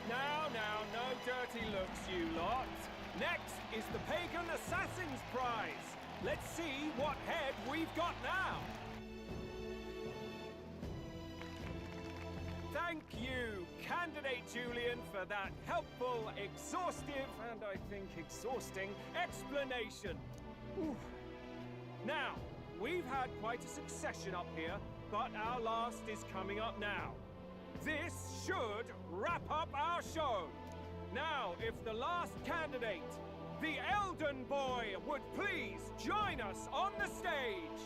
Now, no dirty looks, you lot. Next is the Pagan Assassin's Prize. Let's see what head we've got now. Thank you, Candidate Julian, for that helpful, exhaustive, and I think exhausting explanation. Ooh. Now, we've had quite a succession up here, but our last is coming up now. This should wrap up our show. Now, if the last candidate, the Elden Boy, would please join us on the stage.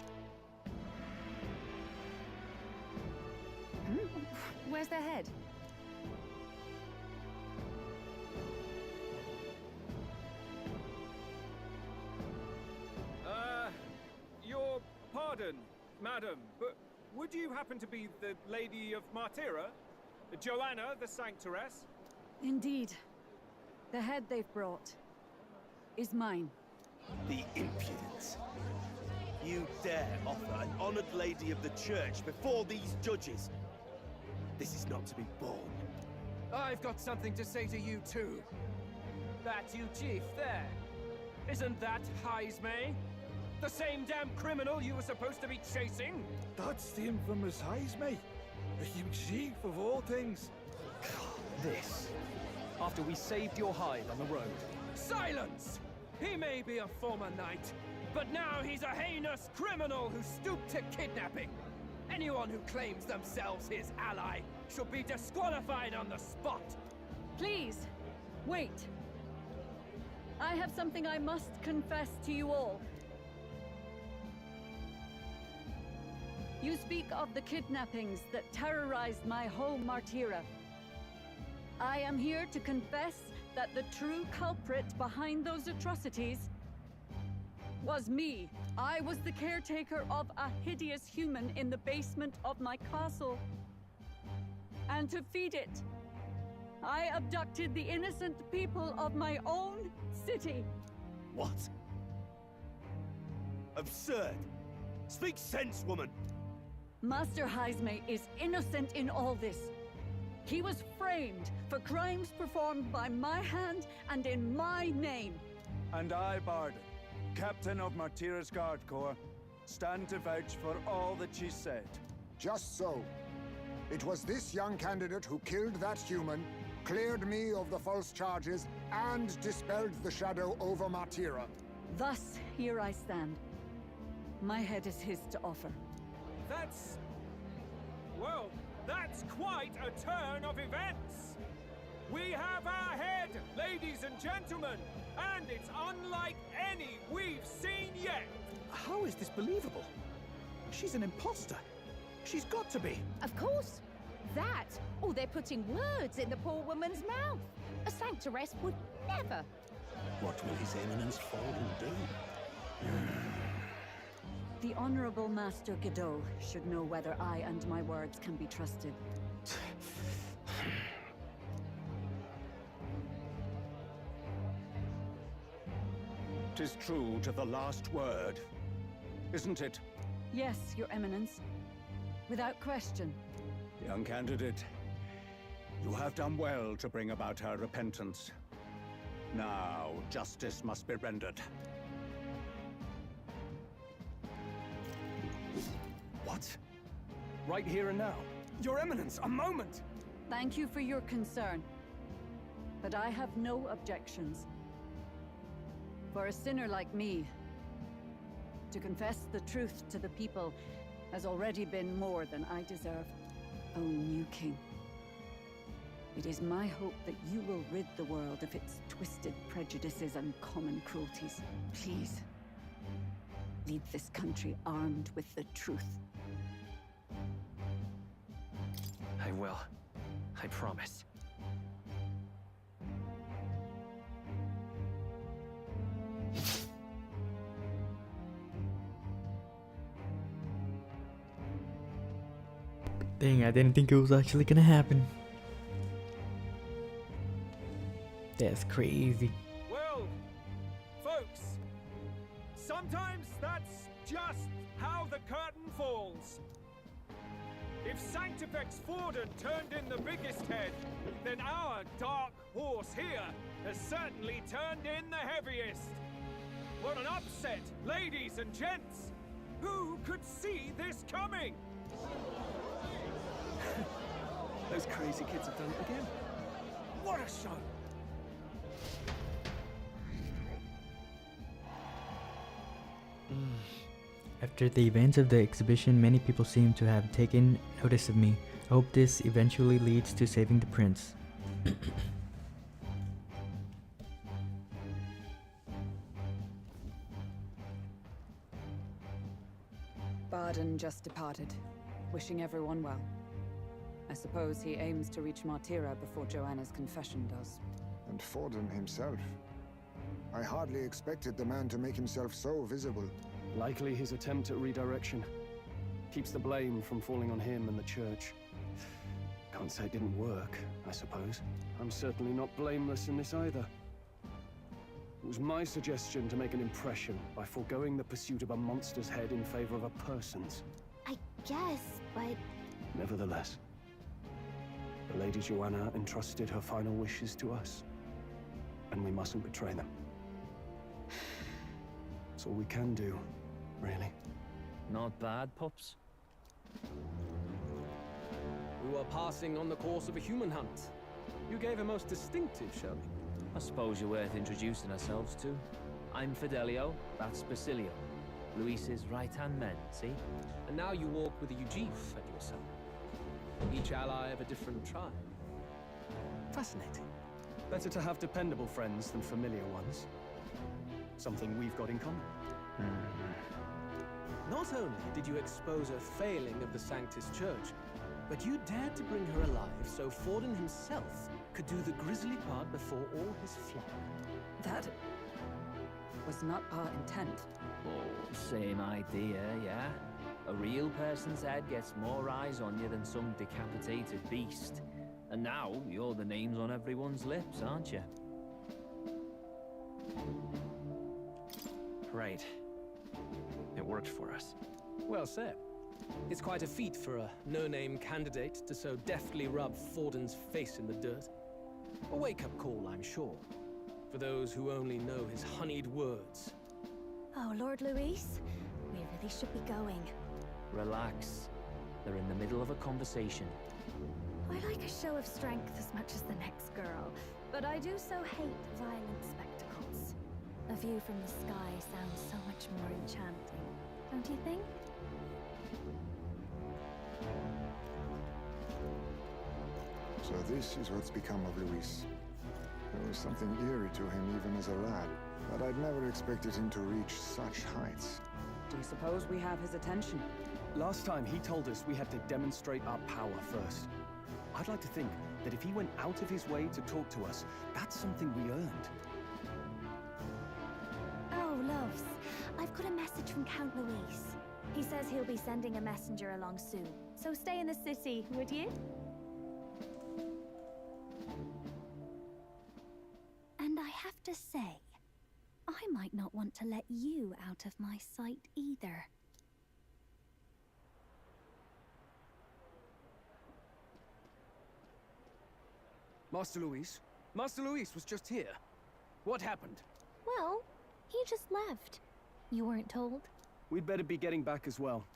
Where's their head? Your pardon, madam, but would you happen to be the Lady of Martira? Joanna, the Sanctoress? Indeed. The head they've brought is mine. The impudence. You dare offer an honored lady of the church before these judges? This is not to be borne. I've got something to say to you too. That you chief there. Isn't that Heismay? The same damn criminal you were supposed to be chasing? That's the infamous Heismay. You chief of all things. This. After we saved your hide on the road. Silence! He may be a former knight, but now he's a heinous criminal who stooped to kidnapping. Anyone who claims themselves his ally should be disqualified on the spot. Please, wait. I have something I must confess to you all. You speak of the kidnappings that terrorized my home, Martira. I am here to confess that the true culprit behind those atrocities was me. I was the caretaker of a hideous human in the basement of my castle. And to feed it, I abducted the innocent people of my own city. What? Absurd! Speak sense, woman! Master Heismay is innocent in all this. He was framed for crimes performed by my hand and in my name. And I, Barden, Captain of Martira's Guard Corps, stand to vouch for all that she said. Just so. It was this young candidate who killed that human, cleared me of the false charges, and dispelled the shadow over Martira. Thus, here I stand. My head is his to offer. That's... well, that's quite a turn of events! We have our head, ladies and gentlemen, and it's unlike any we've seen yet! How is this believable? She's an imposter. She's got to be. Of course. That, or they're putting words in the poor woman's mouth. A sanctoress would never. What will His Eminence Fallen do? The Honorable Master Godot should know whether I and my words can be trusted. 'Tis true to the last word, isn't it? Yes, Your Eminence. Without question. Young candidate, you have done well to bring about her repentance. Now, justice must be rendered. What? Right here and now? Your Eminence, a moment! Thank you for your concern. But I have no objections. For a sinner like me, to confess the truth to the people has already been more than I deserve. O new king, it is my hope that you will rid the world of its twisted prejudices and common cruelties. Please, lead this country armed with the truth. I will. I promise. Dang, I didn't think it was actually gonna happen. That's crazy. Well, folks, sometimes that's just how the curtain falls. If Sanctifex Forden turned in the biggest head, then our dark horse here has certainly turned in the heaviest. What an upset, ladies and gents! Who could see this coming? Those crazy kids have done it again. What a show! After the events of the exhibition, many people seem to have taken notice of me. I hope this eventually leads to saving the prince. Barden just departed, wishing everyone well. I suppose he aims to reach Martira before Joanna's confession does. And Forden himself. I hardly expected the man to make himself so visible. Likely his attempt at redirection. Keeps the blame from falling on him and the church. Can't say it didn't work, I suppose. I'm certainly not blameless in this either. It was my suggestion to make an impression by foregoing the pursuit of a monster's head in favor of a person's. I guess, but... Nevertheless, the Lady Joanna entrusted her final wishes to us, and we mustn't betray them. That's all we can do, really. Not bad, pups. We were passing on the course of a human hunt. You gave a most distinctive showing. I suppose you're worth introducing ourselves to. I'm Fidelio, that's Basilio. Luis's right-hand men, see? And now you walk with a Ujif at your side. Each ally of a different tribe. Fascinating. Better to have dependable friends than familiar ones. Something we've got in common. Not only did you expose a failing of the Sanctus Church, but you dared to bring her alive so Forden himself could do the grisly part before all his flock. That was not our intent. Oh, same idea, yeah? A real person's head gets more eyes on you than some decapitated beast. And now, you're the names on everyone's lips, aren't you? Right. It worked for us. Well said. It's quite a feat for a no-name candidate to so deftly rub Forden's face in the dirt. A wake-up call, I'm sure, for those who only know his honeyed words. Oh, Lord Luis, we really should be going. Relax. They're in the middle of a conversation. I like a show of strength as much as the next girl, but I do so hate violent spectacles. A view from the sky sounds so much more enchanting, don't you think? So this is what's become of Luis. There was something eerie to him even as a lad, but I'd never expected him to reach such heights. Do you suppose we have his attention? Last time he told us we had to demonstrate our power first. I'd like to think that if he went out of his way to talk to us, that's something we earned. Oh, loves, I've got a message from Count Luis. He says he'll be sending a messenger along soon, so stay in the city, would you? And I have to say, I might not want to let you out of my sight either. Master Luis? Master Luis was just here. What happened? Well, he just left. You weren't told? We'd better be getting back as well.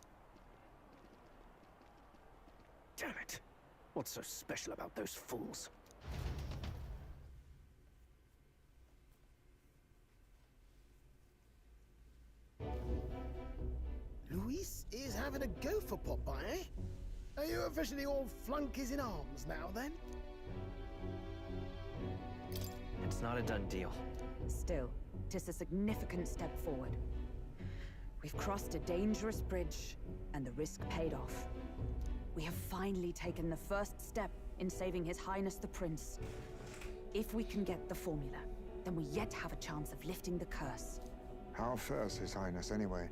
Damn it. What's so special about those fools? Luis is having a go for Popeye, eh? Are you officially all flunkies in arms now, then? It's not a done deal. Still, tis a significant step forward. We've crossed a dangerous bridge, and the risk paid off. We have finally taken the first step in saving His Highness the Prince. If we can get the formula, then we yet have a chance of lifting the curse. How fares His Highness, anyway?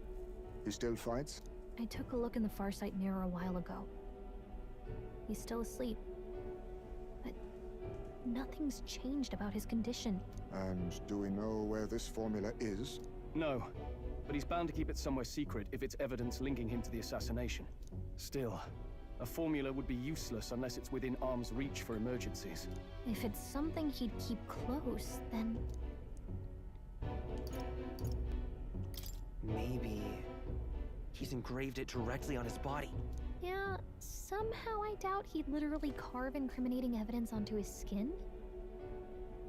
He still fights? I took a look in the Farsight mirror a while ago. He's still asleep. But nothing's changed about his condition. And do we know where this formula is? No, but he's bound to keep it somewhere secret if it's evidence linking him to the assassination. Still, a formula would be useless unless it's within arm's reach for emergencies. If it's something he'd keep close, then... Maybe he's engraved it directly on his body. Yeah, somehow I doubt he'd literally carve incriminating evidence onto his skin.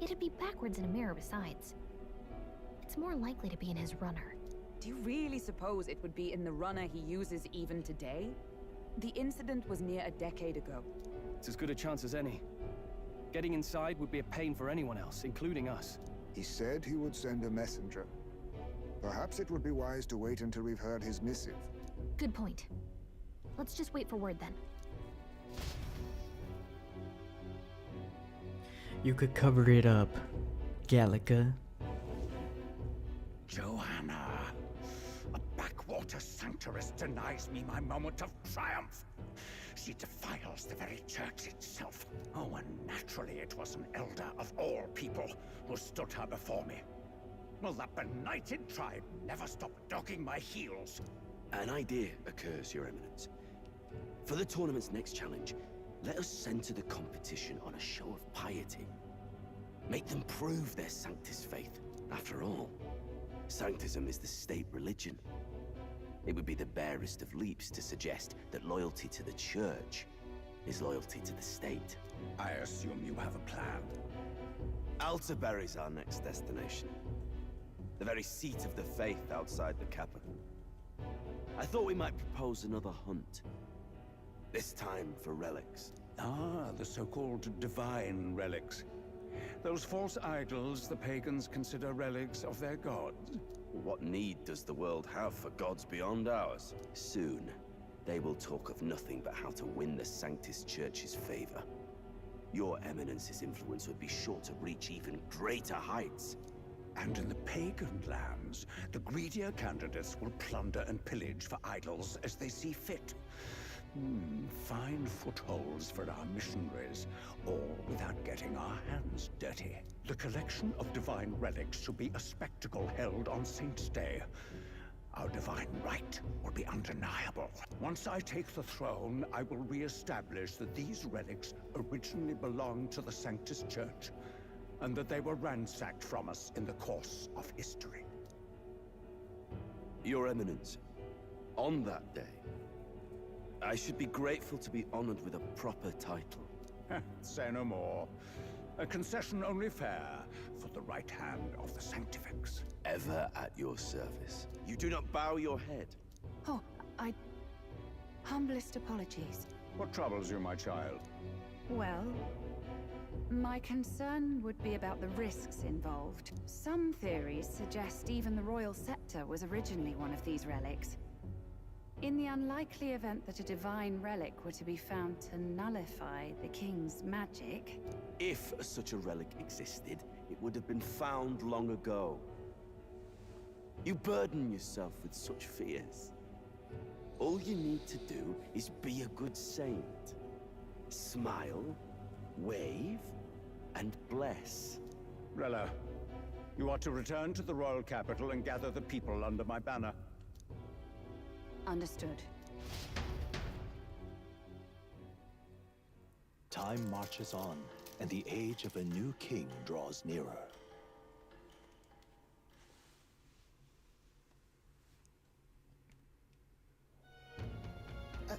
It'd be backwards in a mirror besides. It's more likely to be in his runner. Do you really suppose it would be in the runner he uses even today? The incident was near a decade ago. It's as good a chance as any. Getting inside would be a pain for anyone else, including us. He said he would send a messenger. Perhaps it would be wise to wait until we've heard his missive. Good point. Let's just wait for word then. You could cover it up, Gallica. Joanna, a backwater sanctuarist denies me my moment of triumph. She defiles the very church itself. Oh, and naturally it was an elder of all people who stood her before me. Will that benighted tribe never stop dogging my heels? An idea occurs, Your Eminence. For the tournament's next challenge, let us center the competition on a show of piety. Make them prove their Sanctus faith. After all, Sanctism is the state religion. It would be the barest of leaps to suggest that loyalty to the church is loyalty to the state. I assume you have a plan. Altaberry's our next destination. The very seat of the faith outside the capital. I thought we might propose another hunt. This time for relics. Ah, the so-called divine relics. Those false idols the pagans consider relics of their gods. What need does the world have for gods beyond ours? Soon, they will talk of nothing but how to win the Sanctus Church's favor. Your Eminence's influence would be sure to reach even greater heights. And in the pagan lands, the greedier candidates will plunder and pillage for idols as they see fit. Fine footholds for our missionaries, all without getting our hands dirty. The collection of divine relics should be a spectacle held on Saint's Day. Our divine right will be undeniable. Once I take the throne, I will re-establish that these relics originally belonged to the Sanctus Church, and that they were ransacked from us in the course of history. Your Eminence, on that day, I should be grateful to be honored with a proper title. Say no more. A concession only fair for the right hand of the Sanctifex. Ever at your service. You do not bow your head. Oh, humblest apologies. What troubles you, my child? Well, my concern would be about the risks involved. Some theories suggest even the royal scepter was originally one of these relics. In the unlikely event that a divine relic were to be found to nullify the king's magic... If such a relic existed, it would have been found long ago. You burden yourself with such fears. All you need to do is be a good saint. Smile, wave, and bless. Rella, you are to return to the royal capital and gather the people under my banner. Understood. Time marches on, and the age of a new king draws nearer.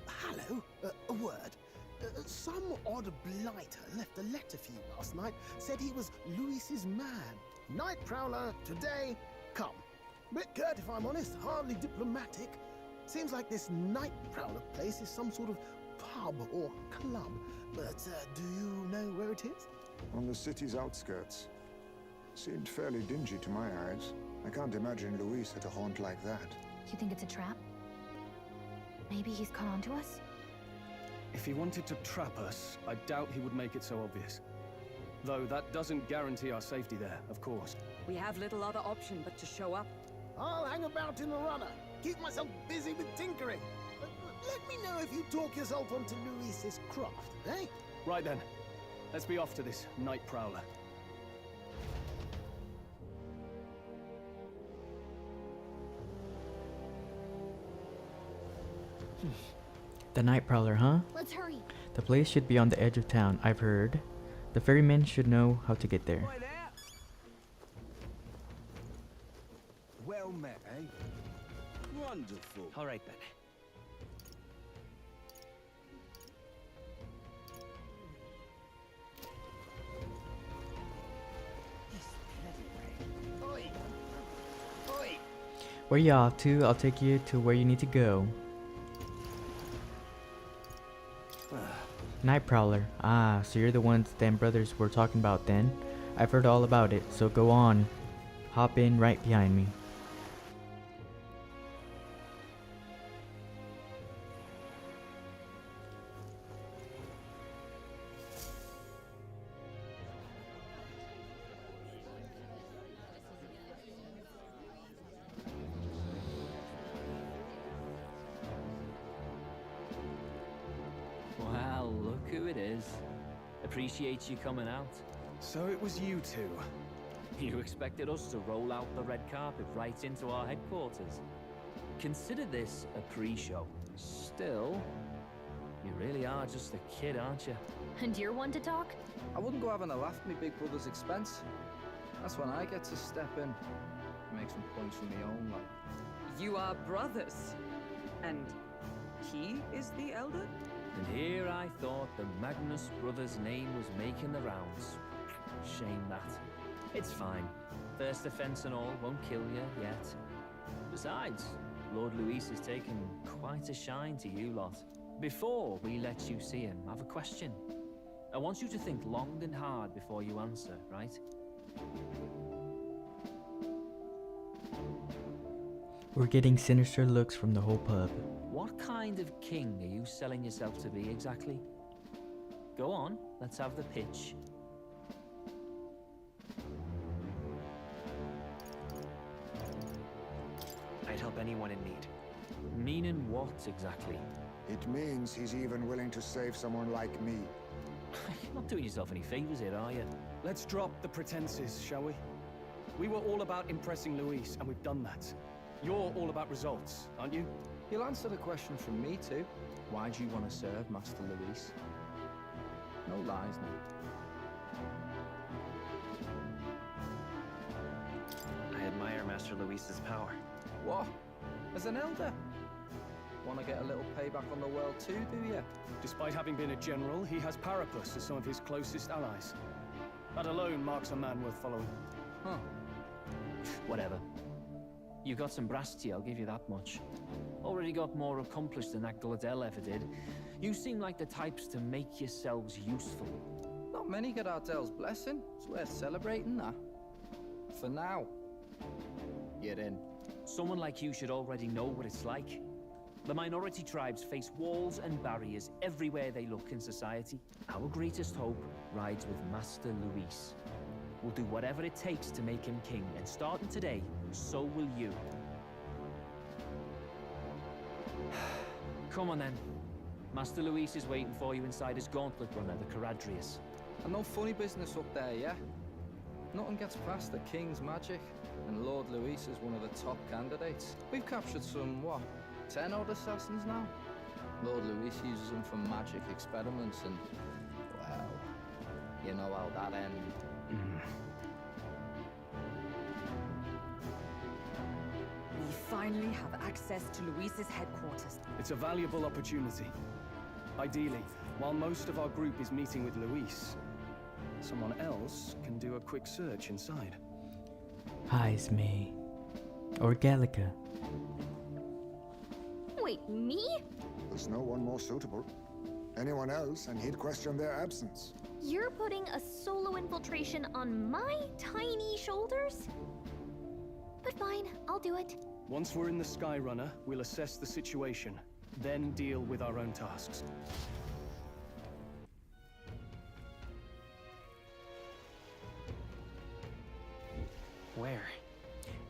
Hello, a word. Some odd blighter left a letter for you last night. Said he was Louis's man. Night Prowler, today, come. Bit curt if I'm honest, hardly diplomatic. Seems like this Night Prowler place is some sort of pub or club. But do you know where it is? On the city's outskirts. Seemed fairly dingy to my eyes. I can't imagine Luis had a haunt like that. You think it's a trap? Maybe he's caught on to us? If he wanted to trap us, I doubt he would make it so obvious. Though that doesn't guarantee our safety there, of course. We have little other option but to show up. I'll hang about in the runner. Keep myself busy with tinkering. Let me know if you talk yourself onto Luis's craft, eh? Right then. Let's be off to this Night Prowler. The Night Prowler, huh? Let's hurry. The place should be on the edge of town, I've heard. The ferrymen should know how to get there. Well met, eh? Wonderful. All right, then. Oi! Oi! Where you off to? I'll take you to where you need to go. Night Prowler. Ah, so you're the ones them brothers were talking about then? I've heard all about it, so go on. Hop in right behind me. you it is. Appreciate you coming out. So it was you two. You expected us to roll out the red carpet right into our headquarters. Consider this a pre-show. Still, you really are just a kid, aren't you? And you're one to talk? I wouldn't go having a laugh at my big brother's expense. That's when I get to step in. Make some points from my own life. You are brothers. And he is the elder? And here I thought the Magnus brothers' name was making the rounds. Shame that. It's fine. First offense and all won't kill you yet. Besides, Lord Luis has taken quite a shine to you lot. Before we let you see him, I have a question. I want you to think long and hard before you answer, right? We're getting sinister looks from the whole pub. What kind of king are you selling yourself to be exactly? Go on, let's have the pitch. I'd help anyone in need. Meaning what exactly? It means he's even willing to save someone like me. You're not doing yourself any favors here, are you? Let's drop the pretenses, shall we? We were all about impressing Luis, and we've done that. You're all about results, aren't you? You'll answer the question from me too. Why do you want to serve Master Luis? No lies now. I admire Master Luis's power. What? As an elder? Want to get a little payback on the world too, do you? Despite having been a general, he has Parapus as some of his closest allies. That alone marks a man worth following. Huh. Whatever. You got some brass to you, I'll give you that much. Already got more accomplished than that Gladel ever did. You seem like the types to make yourselves useful. Not many get Ardel's blessing. It's worth celebrating that. For now. You're in. Someone like you should already know what it's like. The minority tribes face walls and barriers everywhere they look in society. Our greatest hope rides with Master Luis. We'll do whatever it takes to make him king, and starting today, so will you. Come on then. Master Luis is waiting for you inside his gauntlet runner, the Caradrius. And no funny business up there, yeah? Nothing gets past the King's magic, and Lord Luis is one of the top candidates. We've captured some, what, 10 odd assassins now? Lord Luis uses them for magic experiments and, well, you know how that ends. We finally have access to Luis's headquarters. It's a valuable opportunity. Ideally, while most of our group is meeting with Luis, someone else can do a quick search inside. Heisme. Or Gallica. Wait, me? There's no one more suitable. Anyone else, and he'd question their absence. You're putting a solo infiltration on my tiny shoulders? But fine, I'll do it. Once we're in the Skyrunner, we'll assess the situation, then deal with our own tasks. Where?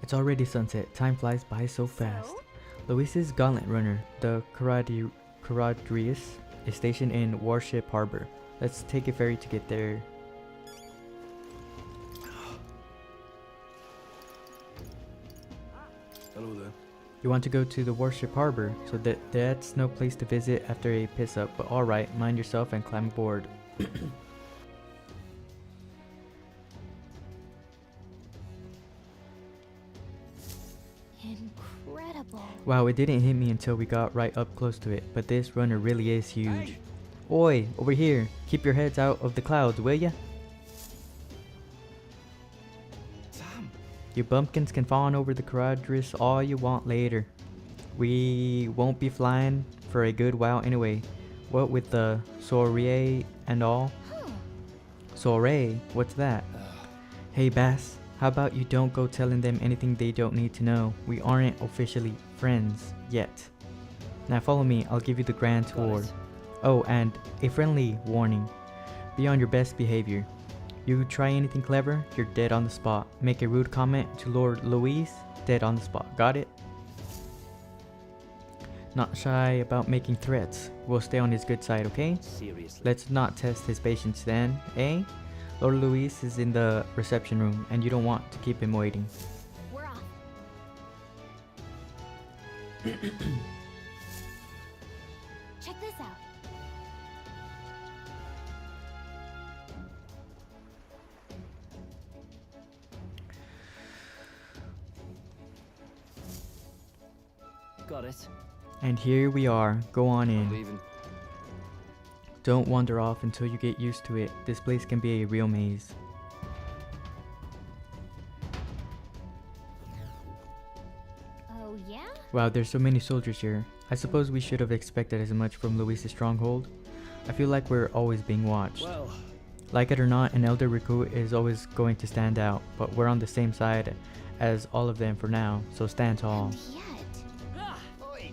It's already sunset. Time flies by so fast. Luis's gauntlet runner, the Caradrius, is stationed in Warship Harbor. Let's take a ferry to get there. Hello there. You want to go to the Warship Harbor, so that's no place to visit after a piss up, but alright, mind yourself and climb aboard. Incredible. Wow, it didn't hit me until we got right up close to it, but this runner really is huge. Oi, over here, keep your heads out of the clouds, will ya? Sam! You bumpkins can fawn over the Caradrius all you want later. We won't be flying for a good while anyway. What with the soiree and all? Soiree? What's that? Hey Bass, how about you don't go telling them anything they don't need to know. We aren't officially friends yet. Now follow me, I'll give you the grand tour. Oh, and a friendly warning. Be on your best behavior. You try anything clever, you're dead on the spot. Make a rude comment to Lord Luis, dead on the spot. Got it? Not shy about making threats. We'll stay on his good side, okay? Seriously. Let's not test his patience then, eh? Lord Luis is in the reception room, and you don't want to keep him waiting. We're off. Check this out. Got it. And here we are. Go on in. Leaving. Don't wander off until you get used to it. This place can be a real maze. Oh, yeah? Wow, there's so many soldiers here. I suppose we should have expected as much from Luis's stronghold. I feel like we're always being watched. Well, like it or not, an elder recruit is always going to stand out, but we're on the same side as all of them for now, so stand tall. And yet... Oi!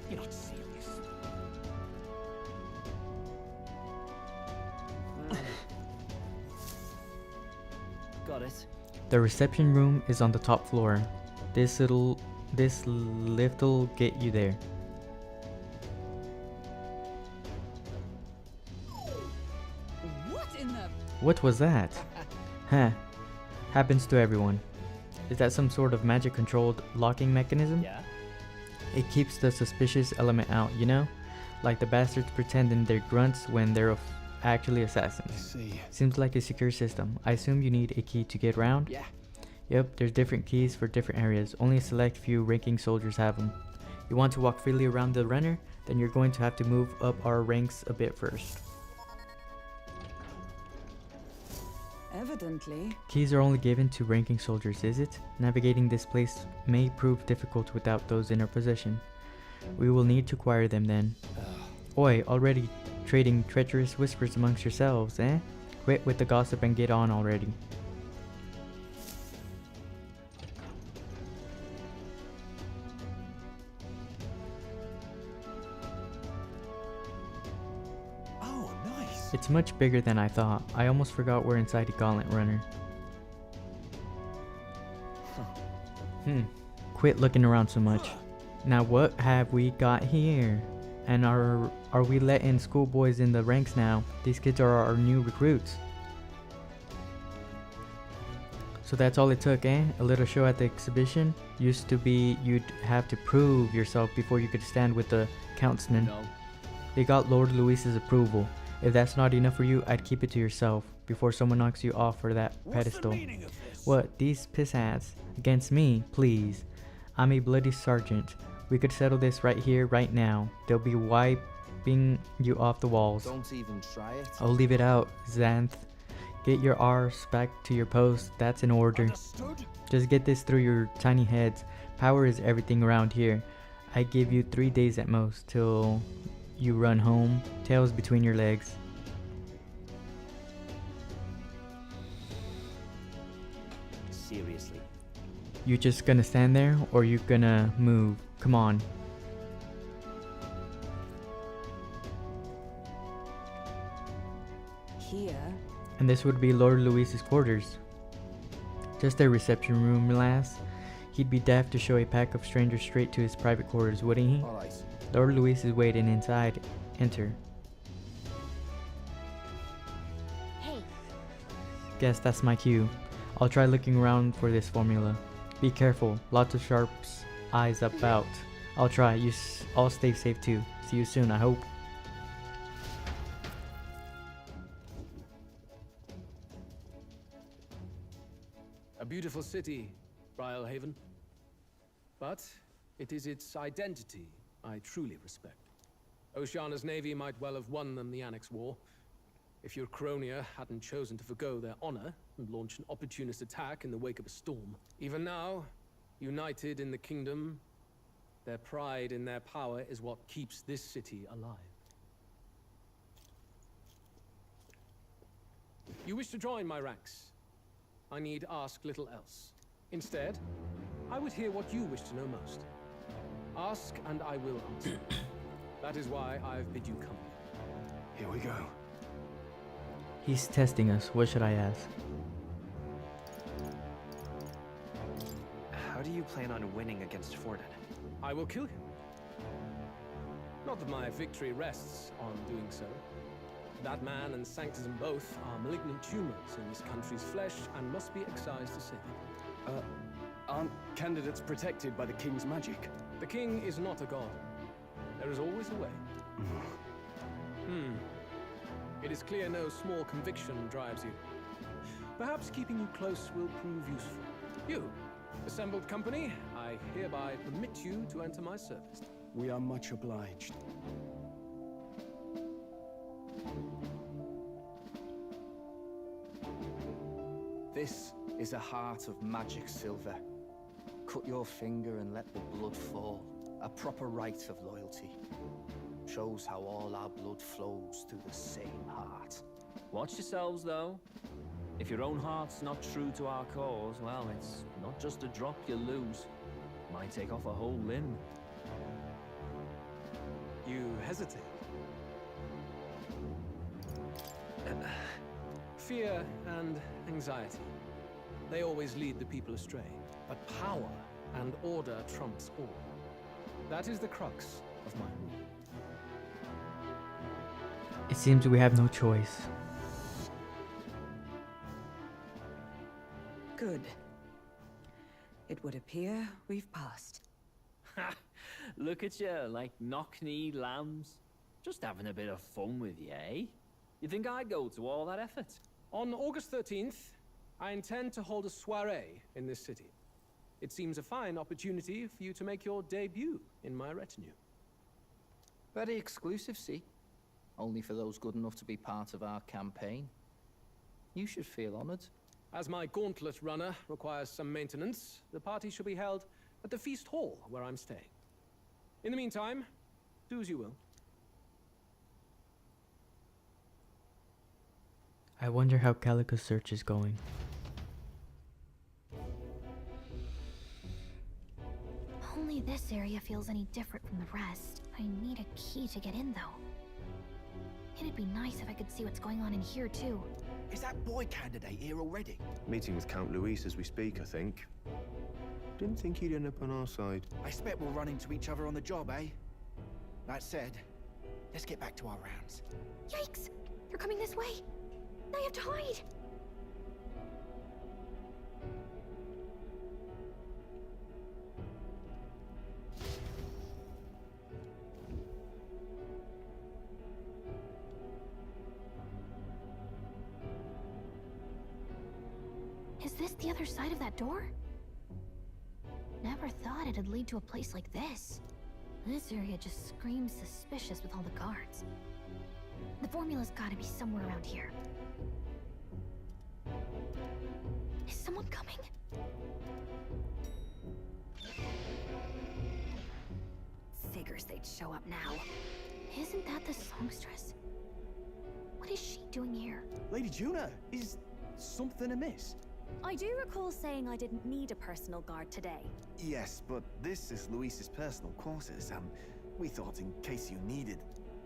You're not serious. Got it. The reception room is on the top floor. This lift'll get you there. What in the... What was that? Huh. Happens to everyone. Is that some sort of magic controlled locking mechanism? Yeah. It keeps the suspicious element out, you know? Like the bastards pretending they're grunts when they're actually assassins. I see. Seems like a secure system. I assume you need a key to get around? Yeah. Yep, there's different keys for different areas. Only a select few ranking soldiers have them. You want to walk freely around the runner? Then you're going to have to move up our ranks a bit first. Evidently. Keys are only given to ranking soldiers, is it? Navigating this place may prove difficult without those in our possession. We will need to acquire them then. Oi, already trading treacherous whispers amongst yourselves, eh? Quit with the gossip and get on already. Oh, nice. It's much bigger than I thought. I almost forgot we're inside a gauntlet runner. Quit looking around so much. Now what have we got here? And are we letting schoolboys in the ranks now? These kids are our new recruits. So that's all it took, eh? A little show at the exhibition? Used to be you'd have to prove yourself before you could stand with the countsman. No. They got Lord Luis's approval. If that's not enough for you, I'd keep it to yourself before someone knocks you off for that pedestal. What, these pissants? Against me, please. I'm a bloody sergeant. We could settle this right here, right now. They'll be wiping you off the walls. Don't even try it. I'll leave it out, Xanth. Get your arse back to your post. That's in order. Understood? Just get this through your tiny heads. Power is everything around here. I give you 3 days at most till you run home, tails between your legs. Seriously. You just gonna stand there or you gonna move? Come on. Here. And this would be Lord Luis's quarters. Just a reception room, lass. He'd be daft to show a pack of strangers straight to his private quarters, wouldn't he? All right. Lord Luis is waiting inside. Enter. Hey, Guess that's my cue. I'll try looking around for this formula. Be careful. Lots of sharp eyes about. I'll try. All stay safe too. See you soon, I hope. A beautiful city, Brialhaven. But it is its identity I truly respect. Oceana's navy might well have won them the Annex War, if your Cronia hadn't chosen to forgo their honor and launch an opportunist attack in the wake of a storm. Even now, united in the kingdom, their pride in their power is what keeps this city alive. You wish to join my ranks. I need ask little else. Instead, I would hear what you wish to know most. Ask and I will answer. That is why I've bid you come. Here we go. He's testing us. What should I ask? How do you plan on winning against Forden? I will kill him. Not that my victory rests on doing so. That man and Sanctism both are malignant tumors in this country's flesh and must be excised to save it. Aren't candidates protected by the king's magic? The king is not a god. There is always a way. It is clear no small conviction drives you. Perhaps keeping you close will prove useful. You, assembled company, I hereby permit you to enter my service. We are much obliged. This is a heart of magic silver. Cut your finger and let the blood fall. A proper rite of loyalty. Shows how all our blood flows through the same heart. Watch yourselves, though. If your own heart's not true to our cause, well, it's not just a drop you lose. Might take off a whole limb. You hesitate. Fear and anxiety. They always lead the people astray. But power and order trumps all. That is the crux of my rule. It seems we have no choice. Good. It would appear we've passed. Ha! Look at you, like knock-kneed lambs. Just having a bit of fun with you, eh? You think I'd go to all that effort? On August 13th, I intend to hold a soiree in this city. It seems a fine opportunity for you to make your debut in my retinue. Very exclusive, see? Only for those good enough to be part of our campaign. You should feel honored. As my gauntlet runner requires some maintenance, the party shall be held at the feast hall where I'm staying. In the meantime, do as you will. I wonder how Calico's search is going. Only this area feels any different from the rest. I need a key to get in, though. It'd be nice if I could see what's going on in here, too. Is that boy candidate here already? Meeting with Count Luis as we speak, I think. Didn't think he'd end up on our side. I expect we'll run into each other on the job, eh? That said, let's get back to our rounds. Yikes! They're coming this way! I have to hide! Is this the other side of that door? Never thought it'd lead to a place like this. This area just screams suspicious with all the guards. The formula's gotta be somewhere around here. Is someone coming? Figures they'd show up now. Isn't that the songstress? What is she doing here? Lady Juna, is something amiss? I do recall saying I didn't need a personal guard today. Yes, but this is Luis's personal quarters, and we thought in case you needed...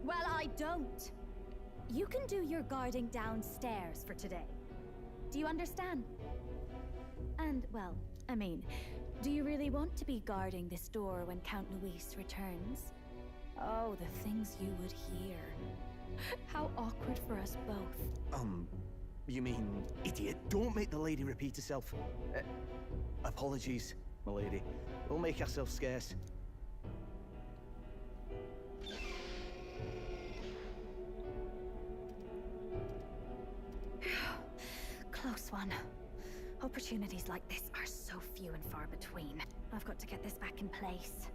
Well, I don't. You can do your guarding downstairs for today. Do you understand? And, well, I mean, do you really want to be guarding this door when Count Luis returns? Oh, the things you would hear. How awkward for us both. You mean, idiot, don't make the lady repeat herself. Apologies, my lady. We'll make ourselves scarce. Close one. Opportunities like this are so few and far between. I've got to get this back in place.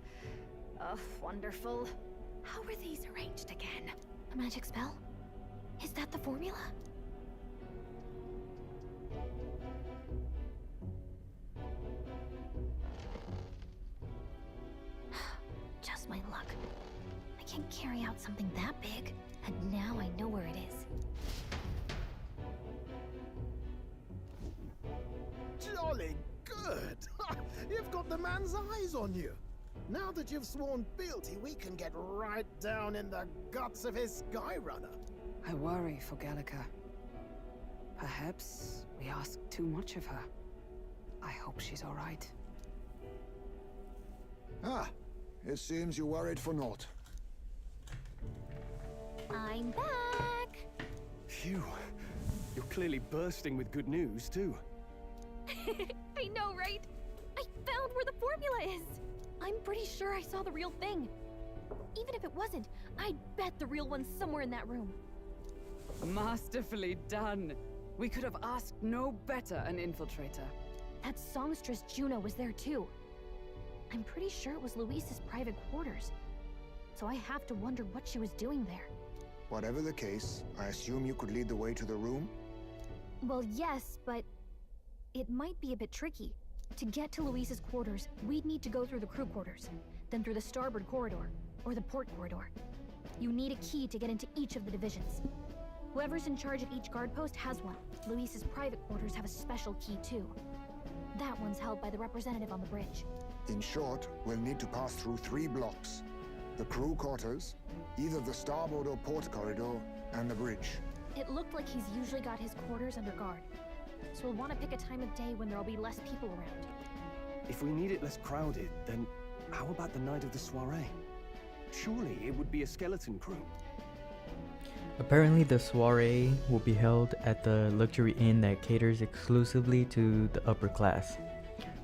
Oh, wonderful. How were these arranged again? A magic spell? Is that the formula? Just my luck. I can't carry out something that big, and now I know where it is. Jolly good! You've got the man's eyes on you. Now that you've sworn fealty, we can get right down in the guts of his Skyrunner. I worry for Gallica. Perhaps we ask too much of her. I hope she's all right. Ah, it seems you worried for naught. I'm back! Phew. You're clearly bursting with good news, too. I know, right? I found where the formula is! I'm pretty sure I saw the real thing. Even if it wasn't, I'd bet the real one's somewhere in that room. Masterfully done. We could have asked no better an infiltrator. That songstress Juno was there too. I'm pretty sure it was Luis's private quarters. So I have to wonder what she was doing there. Whatever the case, I assume you could lead the way to the room? Well, yes, but it might be a bit tricky. To get to Luis's quarters, we'd need to go through the crew quarters, then through the starboard corridor, or the port corridor. You need a key to get into each of the divisions. Whoever's in charge of each guard post has one. Luis's private quarters have a special key too. That one's held by the representative on the bridge. In short, we'll need to pass through 3 blocks. The crew quarters, either the starboard or port corridor, and the bridge. It looked like he's usually got his quarters under guard. So we'll want to pick a time of day when there'll be less people around. If we need it less crowded, then how about the night of the soiree? Surely it would be a skeleton crew. Apparently the soiree will be held at the luxury inn that caters exclusively to the upper class.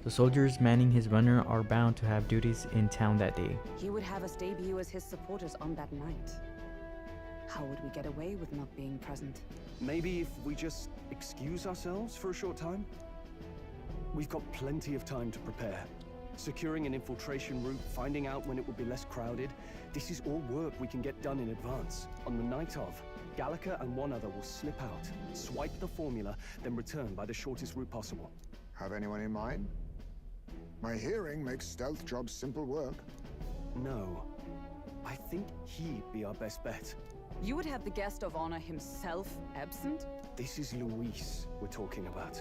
The soldiers manning his runner are bound to have duties in town that day. He would have us debut as his supporters on that night. How would we get away with not being present? Maybe if we just excuse ourselves for a short time? We've got plenty of time to prepare. Securing an infiltration route, finding out when it would be less crowded. This is all work we can get done in advance. On the night of, Gallica and one other will slip out, swipe the formula, then return by the shortest route possible. Have anyone in mind? My hearing makes stealth jobs simple work. No. I think he'd be our best bet. You would have the guest of honor himself absent? This is Luis we're talking about.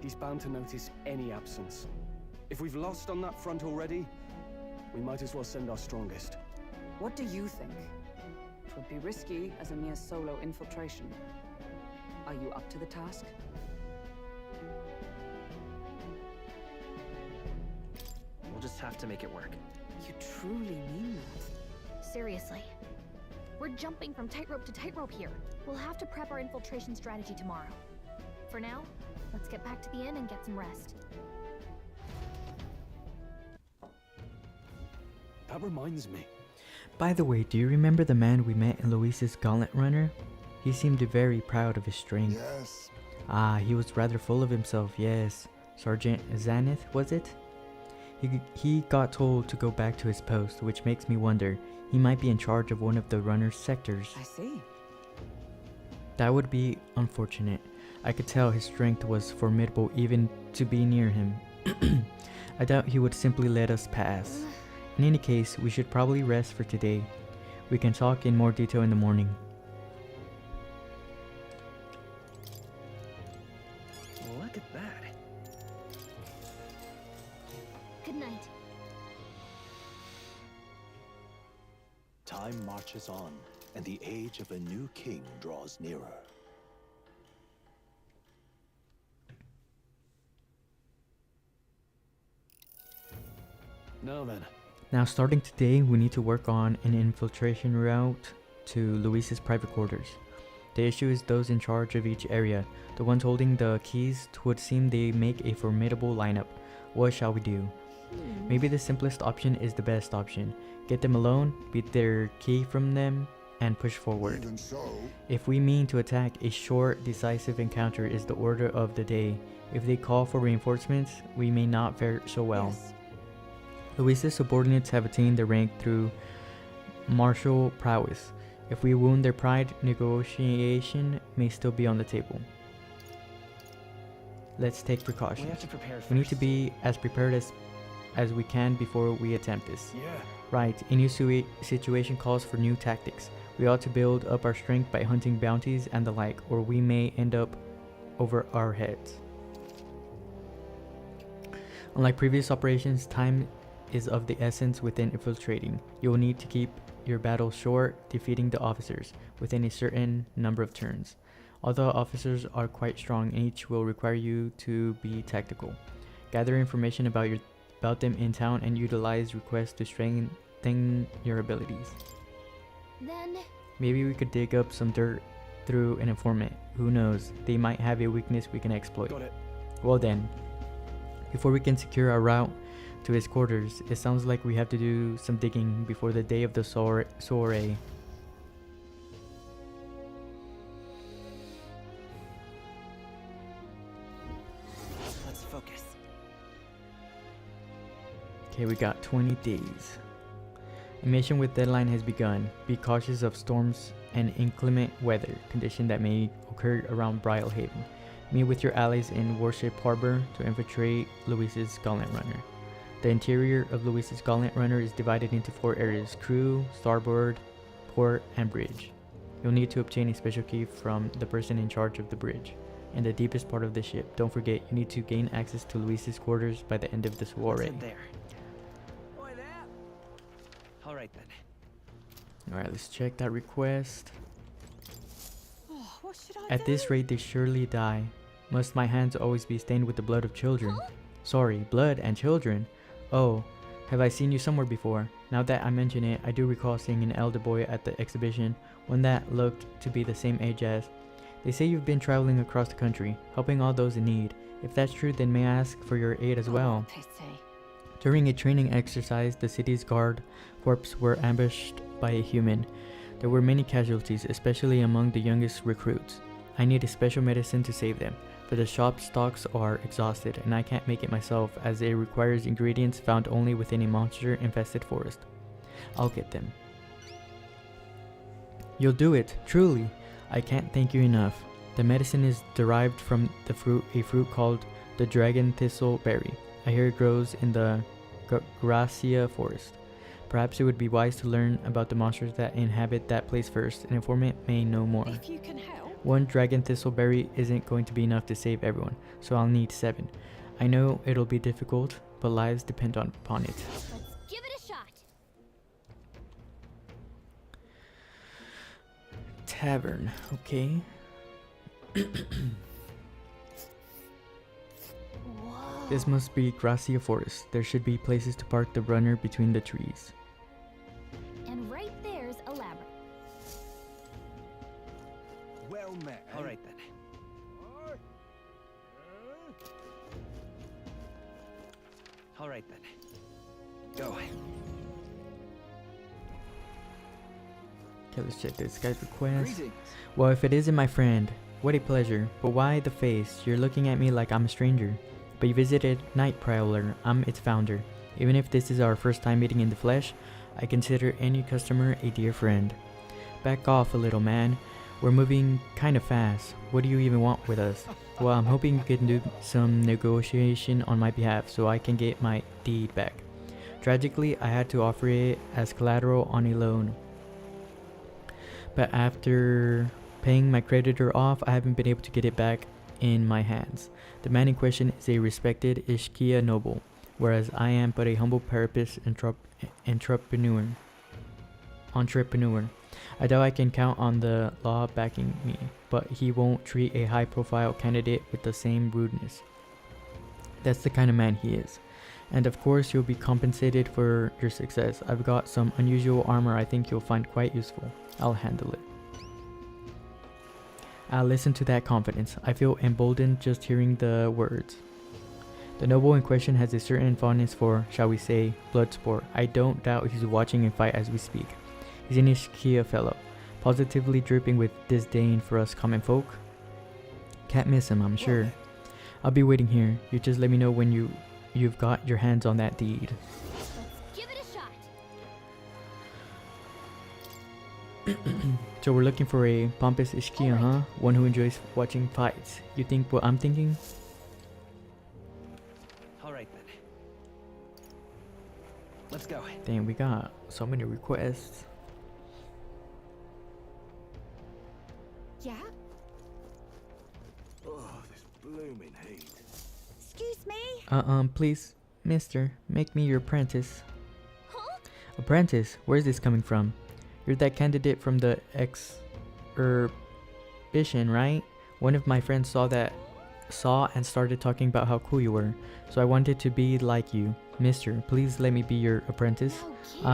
He's bound to notice any absence. If we've lost on that front already, we might as well send our strongest. What do you think? It would be risky as a mere solo infiltration. Are you up to the task? We'll just have to make it work. You truly mean that? Seriously. We're jumping from tightrope to tightrope here. We'll have to prep our infiltration strategy tomorrow. For now, let's get back to the inn and get some rest. That reminds me. By the way, do you remember the man we met in Luis's gauntlet runner? He seemed very proud of his strength. Yes. Ah, he was rather full of himself, yes. Sergeant Zaneth, was it? He got told to go back to his post, which makes me wonder. He might be in charge of one of the runner's sectors. I see. That would be unfortunate. I could tell his strength was formidable even to be near him. I doubt he would simply let us pass. In any case, we should probably rest for today. We can talk in more detail in the morning. Look at that. Good night. Time marches on, and the age of a new king draws nearer. Now then. Now starting today, we need to work on an infiltration route to Luis's private quarters. The issue is those in charge of each area. The ones holding the keys would seem they make a formidable lineup. What shall we do? Maybe the simplest option is the best option. Get them alone, beat their key from them, and push forward. Even so, if we mean to attack, a short, decisive encounter is the order of the day. If they call for reinforcements, we may not fare so well. Yes. Luis's subordinates have attained their rank through martial prowess. If we wound their pride, negotiation may still be on the table. Let's take precautions. We have to prepare first. We need to be as prepared as we can before we attempt this. Yeah. Right, a new situation calls for new tactics. We ought to build up our strength by hunting bounties and the like, or we may end up over our heads. Unlike previous operations, time is of the essence within infiltrating. You will need to keep your battle short, defeating the officers within a certain number of turns. Although officers are quite strong, each will require you to be tactical. Gather information about them in town and utilize requests to strengthen your abilities. Then, Maybe we could dig up some dirt through an informant. Who knows? They might have a weakness we can exploit. Got it. Well then, before we can secure our route to his quarters, it sounds like we have to do some digging before the day of the soiree. Let's focus. Okay, we got 20 days. A mission with deadline has begun. Be cautious of storms and inclement weather conditions that may occur around Bridlehaven. Meet with your allies in Warship Harbor to infiltrate Luis's Gauntlet Runner. The interior of Luis's Gauntlet Runner is divided into 4 areas: crew, starboard, port, and bridge. You'll need to obtain a special key from the person in charge of the bridge and the deepest part of the ship. Don't forget, you need to gain access to Luis's quarters by the end of the soiree. There. All right then. Alright, let's check that request. Oh, what should I At this rate, they surely die. Must my hands always be stained with the blood of children? Sorry, blood and children? Oh, have I seen you somewhere before? Now that I mention it, I do recall seeing an elder boy at the exhibition, one that looked to be the same age as. They say you've been traveling across the country, helping all those in need. If that's true, then may I ask for your aid as well? During a training exercise, the city's guard corps were ambushed by a human. There were many casualties, especially among the youngest recruits. I need a special medicine to save them, for the shop stocks are exhausted and I can't make it myself as it requires ingredients found only within a monster-infested forest. I'll get them. You'll do it, truly. I can't thank you enough. The medicine is derived from a fruit called the dragon thistle berry. I hear it grows in the Gracia forest. Perhaps it would be wise to learn about the monsters that inhabit that place first. An informant may know more. If you can help. One dragon thistleberry isn't going to be enough to save everyone, so I'll need 7. I know it'll be difficult, but lives depend upon it. Let's give it a shot. Tavern, okay. This must be Gracia Forest. There should be places to park the runner between the trees. And right there's a labyrinth. Well met. All right then. All right then. Go. Okay, let's check this guy's request. Greetings. Well, if it isn't my friend, what a pleasure. But why the face? You're looking at me like I'm a stranger. But you visited Night Prowler. I'm its founder. Even if this is our first time meeting in the flesh, I consider any customer a dear friend. Back off a little, man. We're moving kind of fast. What do you even want with us? Well, I'm hoping you can do some negotiation on my behalf so I can get my deed back. Tragically, I had to offer it as collateral on a loan. But after paying my creditor off, I haven't been able to get it back in my hands. The man in question is a respected Ishkia noble, whereas I am but a humble parapet entrepreneur. I doubt I can count on the law backing me, but he won't treat a high-profile candidate with the same rudeness. That's the kind of man he is. And of course, you'll be compensated for your success. I've got some unusual armor I think you'll find quite useful. I'll handle it. I'll listen to that confidence. I feel emboldened just hearing the words. The noble in question has a certain fondness for, shall we say, blood sport. I don't doubt he's watching a fight as we speak. He's an Ishkia fellow, positively dripping with disdain for us common folk. Can't miss him, I'm sure. I'll be waiting here. You just let me know when you've got your hands on that deed. Let's give it a shot. So we're looking for a pompous Ishkia, huh? One who enjoys watching fights. You think what I'm thinking? All right then. Let's go. Damn, we got so many requests. Yeah? Oh, this blooming heat. Excuse me? Please, mister, make me your apprentice. Huh? Apprentice? Where's this coming from? You're that candidate from the exhibition, right? One of my friends saw that saw and started talking about how cool you were. So I wanted to be like you. Mister, please let me be your apprentice.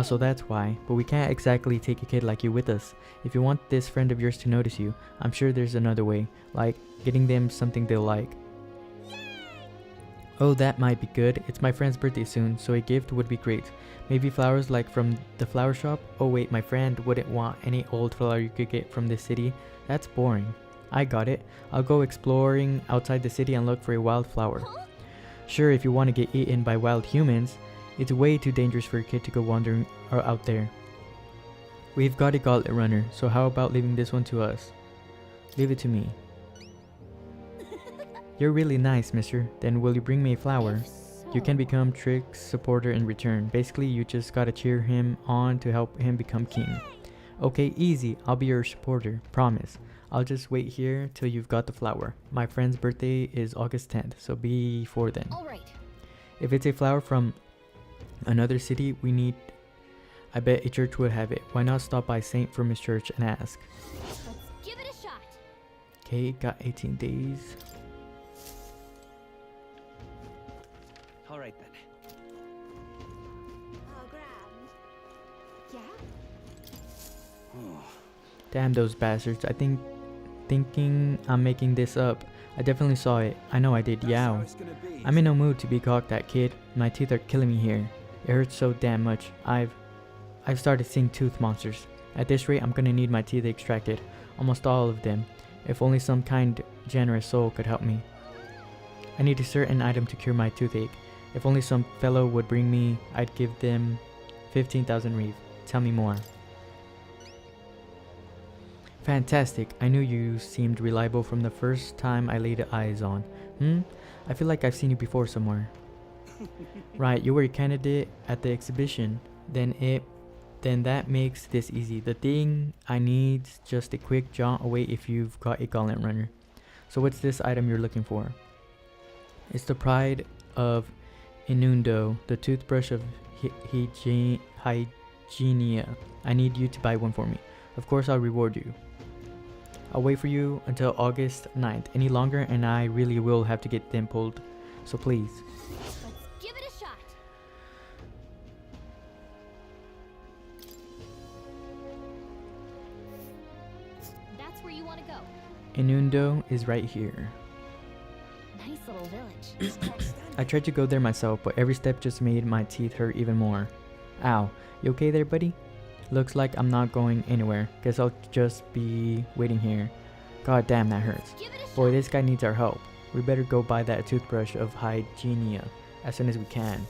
So that's why. But we can't exactly take a kid like you with us. If you want this friend of yours to notice you, I'm sure there's another way. Like getting them something they'll like. Oh, that might be good. It's my friend's birthday soon, so a gift would be great. Maybe flowers like from the flower shop? Oh wait, my friend wouldn't want any old flower you could get from the city. That's boring. I got it. I'll go exploring outside the city and look for a wildflower. Sure, if you want to get eaten by wild humans, it's way too dangerous for a kid to go wandering out there. We've got a gauntlet runner, so how about leaving this one to us? Leave it to me. You're really nice, mister. Then will you bring me a flower? You can become Trick's supporter in return. Basically, you just gotta cheer him on to help him become king. Okay, easy. I'll be your supporter. Promise. I'll just wait here till you've got the flower. My friend's birthday is August 10th, so before then. Alright. If it's a flower from another city, I bet a church would have it. Why not stop by Saint from his church and ask? Let's give it a shot. Okay, got 18 days. Alright then. Damn those bastards. Thinking I'm making this up. I definitely saw it. I know I did, yow. I'm in no mood to be cocked at, kid. My teeth are killing me here. It hurts so damn much. I've started seeing tooth monsters. At this rate, I'm gonna need my teeth extracted. Almost all of them. If only some kind, generous soul could help me. I need a certain item to cure my toothache. If only some fellow would bring me, I'd give them 15,000 reeve. Tell me more. Fantastic. I knew you seemed reliable from the first time I laid eyes on. I feel like I've seen you before somewhere. Right, you were a candidate at the exhibition. Then that makes this easy. The thing I need's just a quick jaunt away if you've got a gauntlet runner. So what's this item you're looking for? It's the pride of Inundo, the toothbrush of Hygienia. I need you to buy one for me. Of course, I'll reward you. I'll wait for you until August 9th. Any longer and I really will have to get them pulled. So please. Let's give it a shot. That's where you want to go. Inundo is right here. Nice little village. I tried to go there myself, but every step just made my teeth hurt even more. Ow. You okay there, buddy? Looks like I'm not going anywhere. Guess I'll just be waiting here. God damn, that hurts. Boy, this guy needs our help. We better go buy that toothbrush of Hygienia as soon as we can.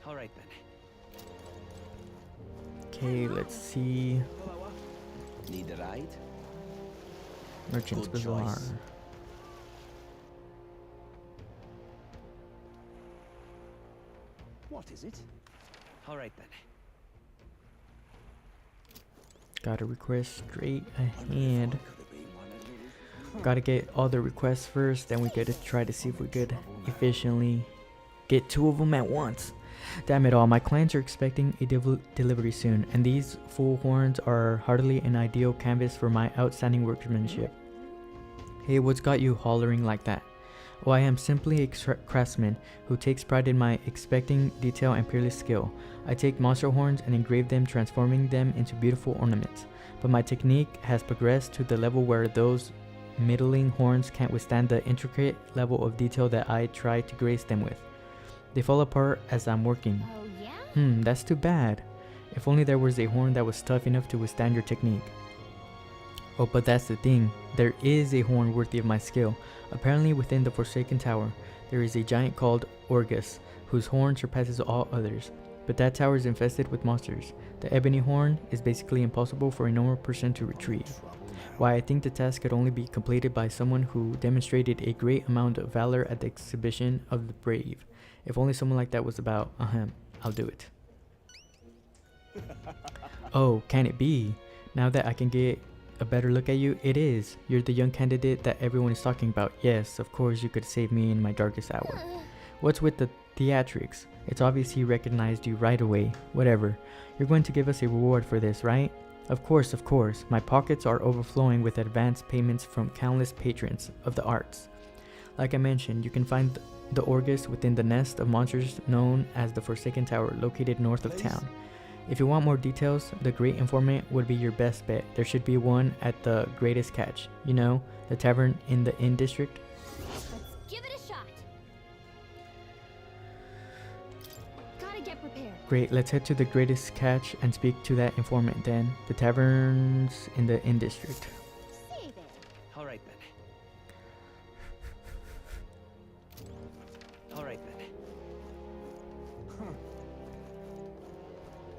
Alright then. Okay, let's see. Need a ride? Merchant's Good Bazaar. choice. What is it? Alright then. Gotta request straight ahead. Gotta get all the requests first, then we gotta try to see if we could efficiently get 2 of them at once. Damn it all, my clients are expecting a delivery soon, and these full horns are hardly an ideal canvas for my outstanding workmanship. Hey, what's got you hollering like that? Oh, I am simply a craftsman who takes pride in my expecting detail and peerless skill. I take monster horns and engrave them, transforming them into beautiful ornaments. But my technique has progressed to the level where those middling horns can't withstand the intricate level of detail that I try to grace them with. They fall apart as I'm working. Oh yeah? That's too bad. If only there was a horn that was tough enough to withstand your technique. Oh, but that's the thing. There is a horn worthy of my skill. Apparently within the Forsaken Tower, there is a giant called Orgus, whose horn surpasses all others. But that tower is infested with monsters. The ebony horn is basically impossible for a normal person to retrieve. Why, I think the task could only be completed by someone who demonstrated a great amount of valor at the exhibition of the brave. If only someone like that was about, I'll do it. Oh, can it be? Now that I can get a better look at you, it is. You're the young candidate that everyone is talking about. Yes, of course you could save me in my darkest hour. What's with the theatrics? It's obvious he recognized you right away. Whatever. You're going to give us a reward for this, right? Of course, my pockets are overflowing with advance payments from countless patrons of the arts. Like I mentioned, you can find the Orgus within the nest of monsters known as the Forsaken Tower, located north of town. If you want more details, the Great Informant would be your best bet. There should be one at the Greatest Catch. You know, the tavern in the Inn District. Let's give it a shot. Gotta get prepared. Great, let's head to the Greatest Catch and speak to that informant then. The taverns in the Inn District. See there. All right then. All right then.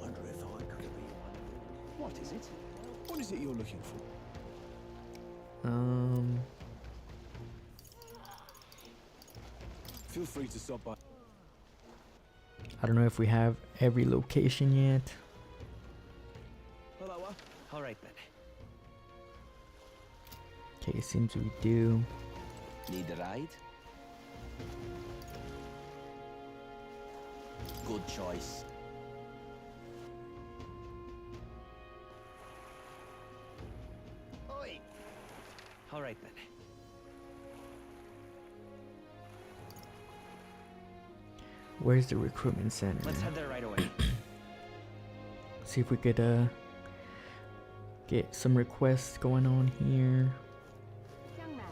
Wonder if I could be one. What is it? What is it you're looking for? Feel free to stop by. I don't know if we have every location yet. Hello. All right then. Okay, seems we do. Need a ride? Good choice. Oi. All right then. Where's the recruitment center? Let's head there right away. See if we could get some requests going on here. Young man.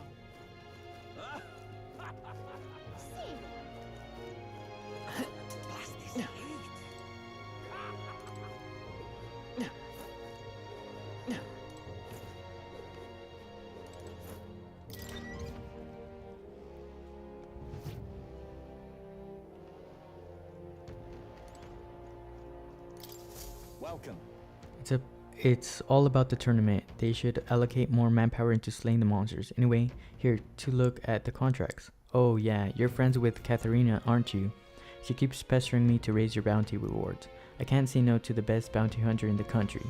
Welcome. It's all about the tournament. They should allocate more manpower into slaying the monsters. Anyway, here to look at the contracts. Oh yeah, you're friends with Katharina, aren't you? She keeps pestering me to raise your bounty rewards. I can't say no to the best bounty hunter in the country.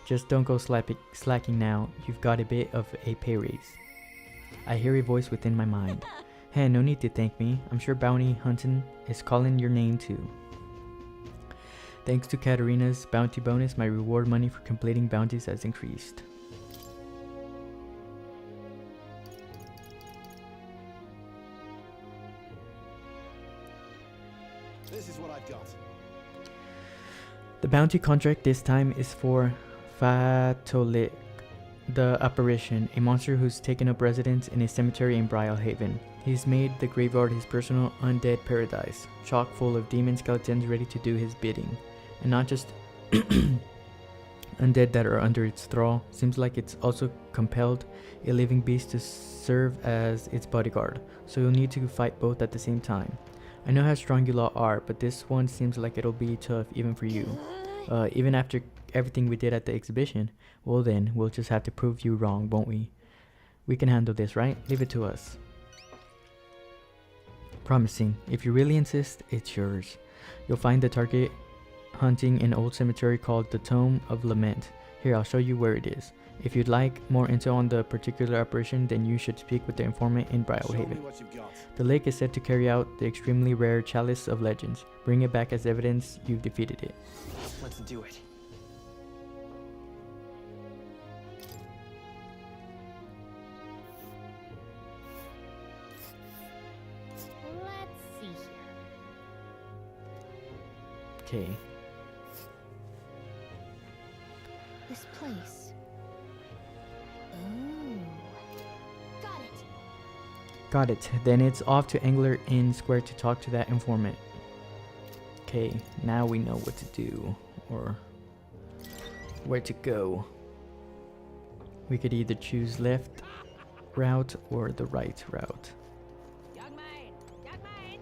Just don't go slacking now. You've got a bit of a pay raise. I hear a voice within my mind. Hey, no need to thank me. I'm sure bounty hunting is calling your name too. Thanks to Katarina's bounty bonus, my reward money for completing bounties has increased. This is what I've got. The bounty contract this time is for Fatolik, the apparition, a monster who's taken up residence in a cemetery in Brylehaven. He's made the graveyard his personal undead paradise, chock full of demon skeletons ready to do his bidding. And not just undead that are under its thrall. Seems like it's also compelled a living beast to serve as its bodyguard, so you'll need to fight both at the same time. I know how strong you lot are, but this one seems like it'll be tough even for you. Even after everything we did at the exhibition. Well then, we'll just have to prove you wrong, won't we? We can handle this, right? Leave it to us. Promising. If you really insist, it's yours. You'll find the target hunting an old cemetery called the Tome of Lament. Here, I'll show you where it is. If you'd like more intel on the particular operation, then you should speak with the informant in Brylehaven. The lake is said to carry out the extremely rare Chalice of Legends. Bring it back as evidence you've defeated it. Let's do it. Let's see here. Okay. This place. Oh. Got it. Got it. Then it's off to Angler Inn Square to talk to that informant. Okay, now we know what to do, or where to go. We could either choose left route or the right route. Young man. Young man.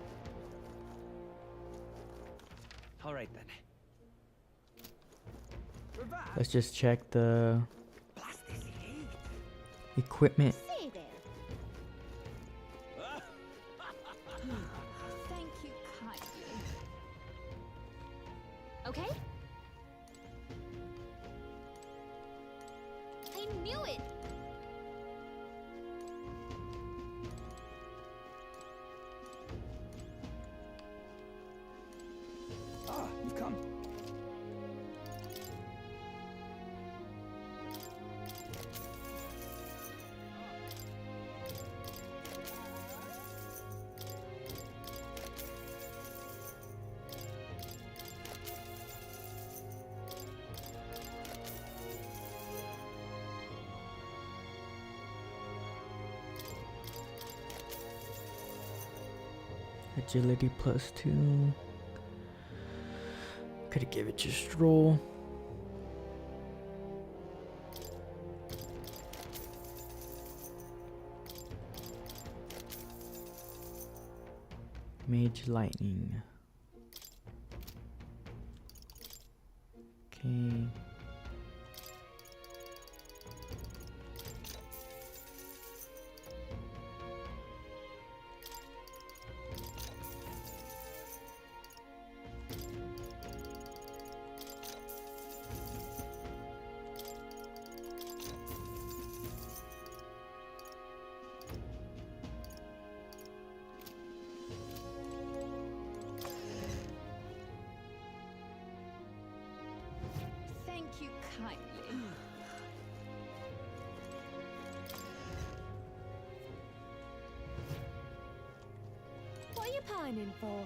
All right then. Let's just check the equipment. See there. Thank you kindly. Okay? I knew it! Ah, you've come. Agility +2. Could give it just stroll. Mage lightning. Okay. Thank you kindly. What are you pining for?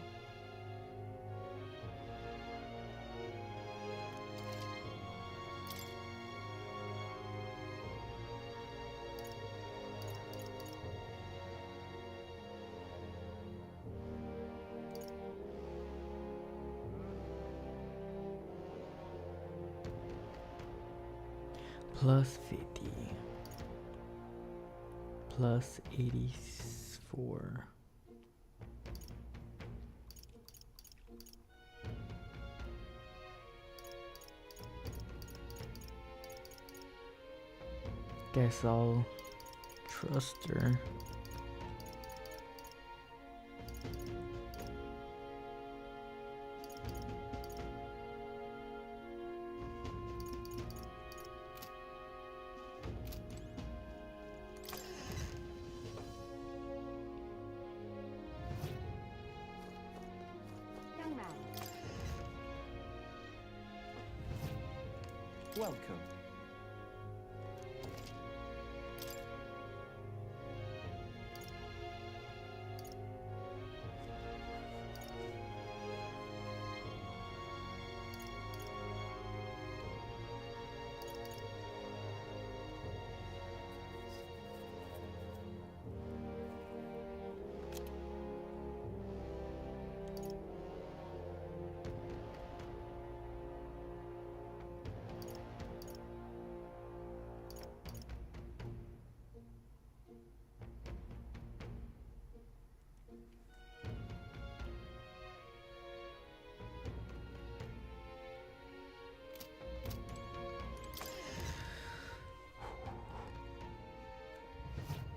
+50. +84. Guess I'll trust her. Young man. Welcome.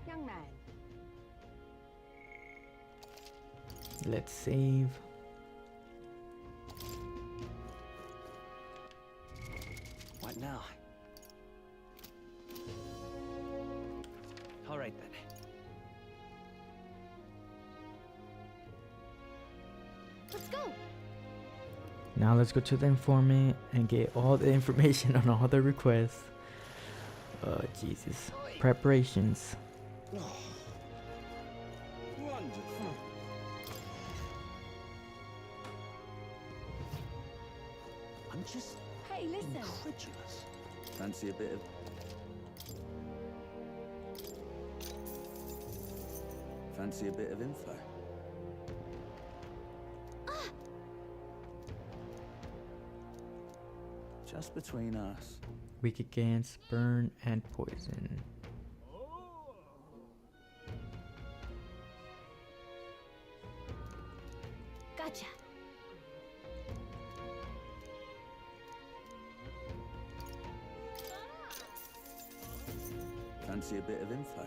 Young man. Let's save. What now? All right then. Let's go. Now let's go to the informant and get all the information on all the requests. Oh Jesus. Preparations. Wonderful. I'm just Hey, listen. incredulous. Fancy a bit of... Fancy a bit of info? Just between us. Weak against burn and poison. Gotcha. Fancy a bit of info?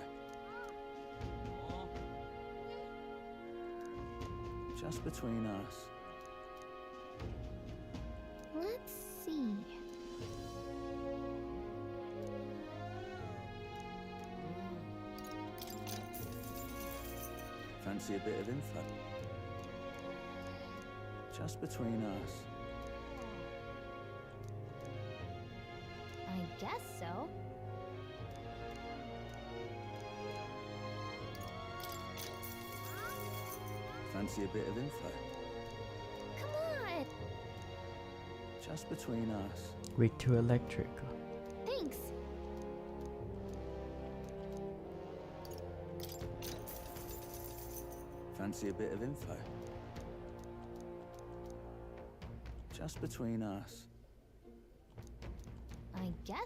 Just between us. Let's see. Fancy a bit of info? Just between us. I guess so. Fancy a bit of info? Come on. Just between us. Weak to electric. Thanks. Fancy a bit of info? Just between us. I guess.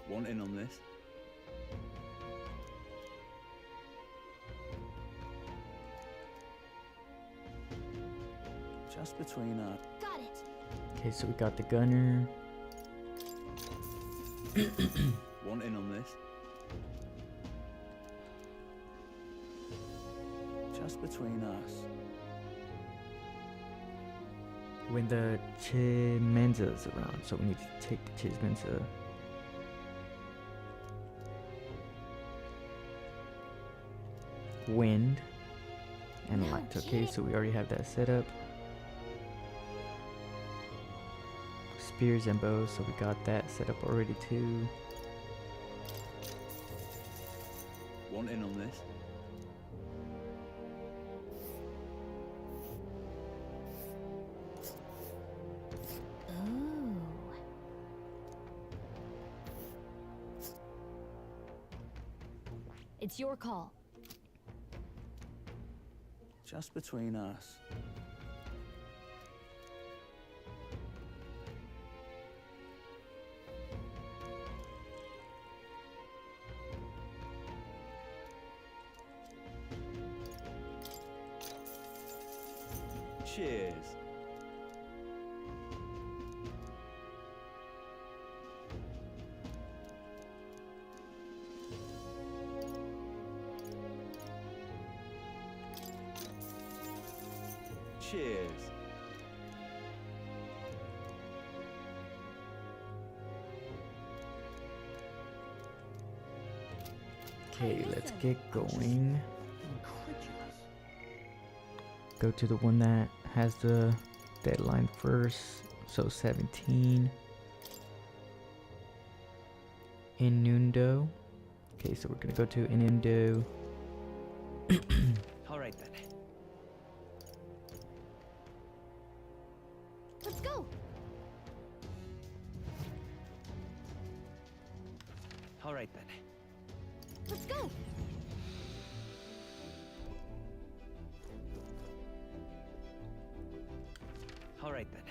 Want in on this? Just between us. Got it. Okay, so we got the gunner. Want in on this? Just between us. When the Chimenza's around, so we need to take the Chimenza. Wind and light. Okay, so we already have that set up. Spears and bows, so we got that set up already too. Want in on this? Ooh. It's your call. Just between us. Cheers. Cheers. Okay, let's get going. Go to the one that has the deadline first, so 17. Inundo. Okay, so we're gonna go to Inundo. All right then. Let's go. All right then. Let's go. All right then.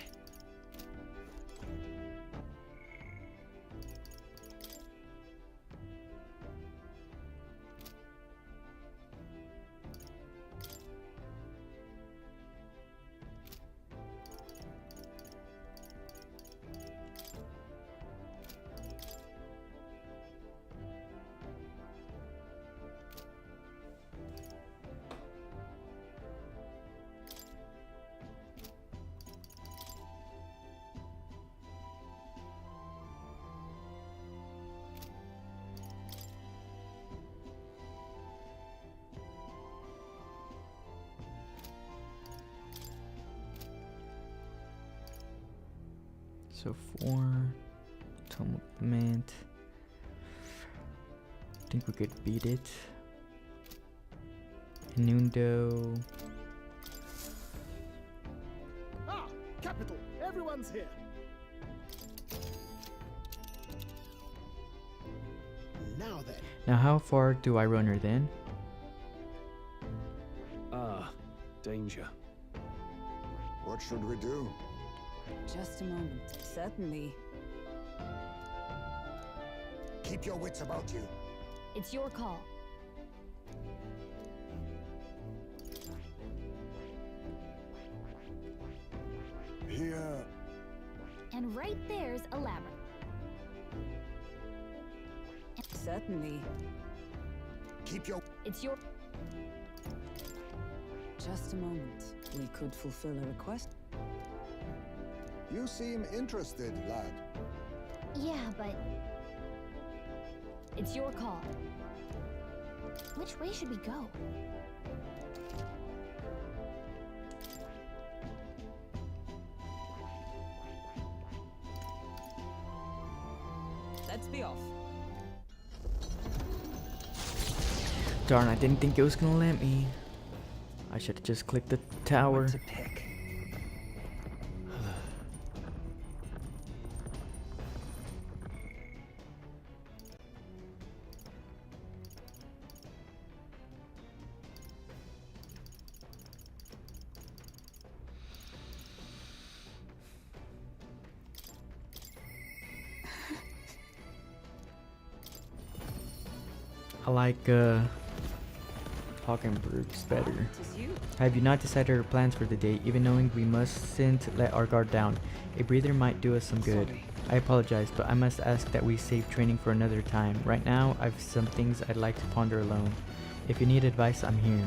So 4. Tome of Mint. I think we could beat it. Inundo. Ah, capital. Everyone's here. Now then. Now how far do I run her then? Ah, danger. What should we do? Just a moment. Certainly. Keep your wits about you. It's your call. Here. And right there's a labyrinth. Certainly. Keep your... It's your... Just a moment. We could fulfill a request. You seem interested, lad. Yeah, but... It's your call. Which way should we go? Let's be off. Darn, I didn't think it was gonna let me. I should have just clicked the tower. What to pick? I like Hockenberg's better. Have you not decided our plans for the day, even knowing we mustn't let our guard down? A breather might do us some good. I apologize, but I must ask that we save training for another time. Right now, I've some things I'd like to ponder alone. If you need advice, I'm here.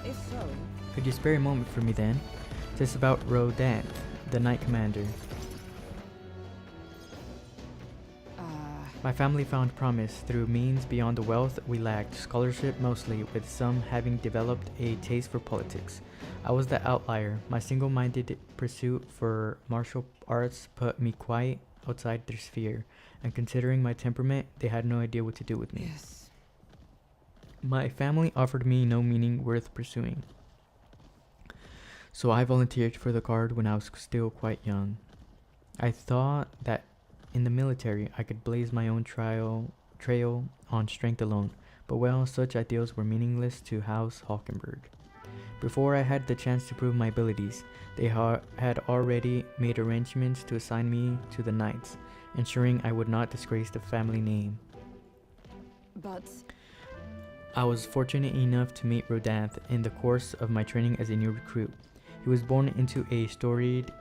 If so... Could you spare a moment for me then? Just about Rodant, the Knight Commander. My family found promise through means beyond the wealth we lacked, scholarship mostly, with some having developed a taste for politics. I was the outlier. My single-minded pursuit for martial arts put me quite outside their sphere, and considering my temperament, they had no idea what to do with me. Yes. My family offered me no meaning worth pursuing, so I volunteered for the guard when I was still quite young. I thought that in the military, I could blaze my own trail on strength alone, but well, such ideals were meaningless to House Hockenberg. Before I had the chance to prove my abilities, they had already made arrangements to assign me to the Knights, ensuring I would not disgrace the family name. But... I was fortunate enough to meet Rodant in the course of my training as a new recruit. He was born into a storied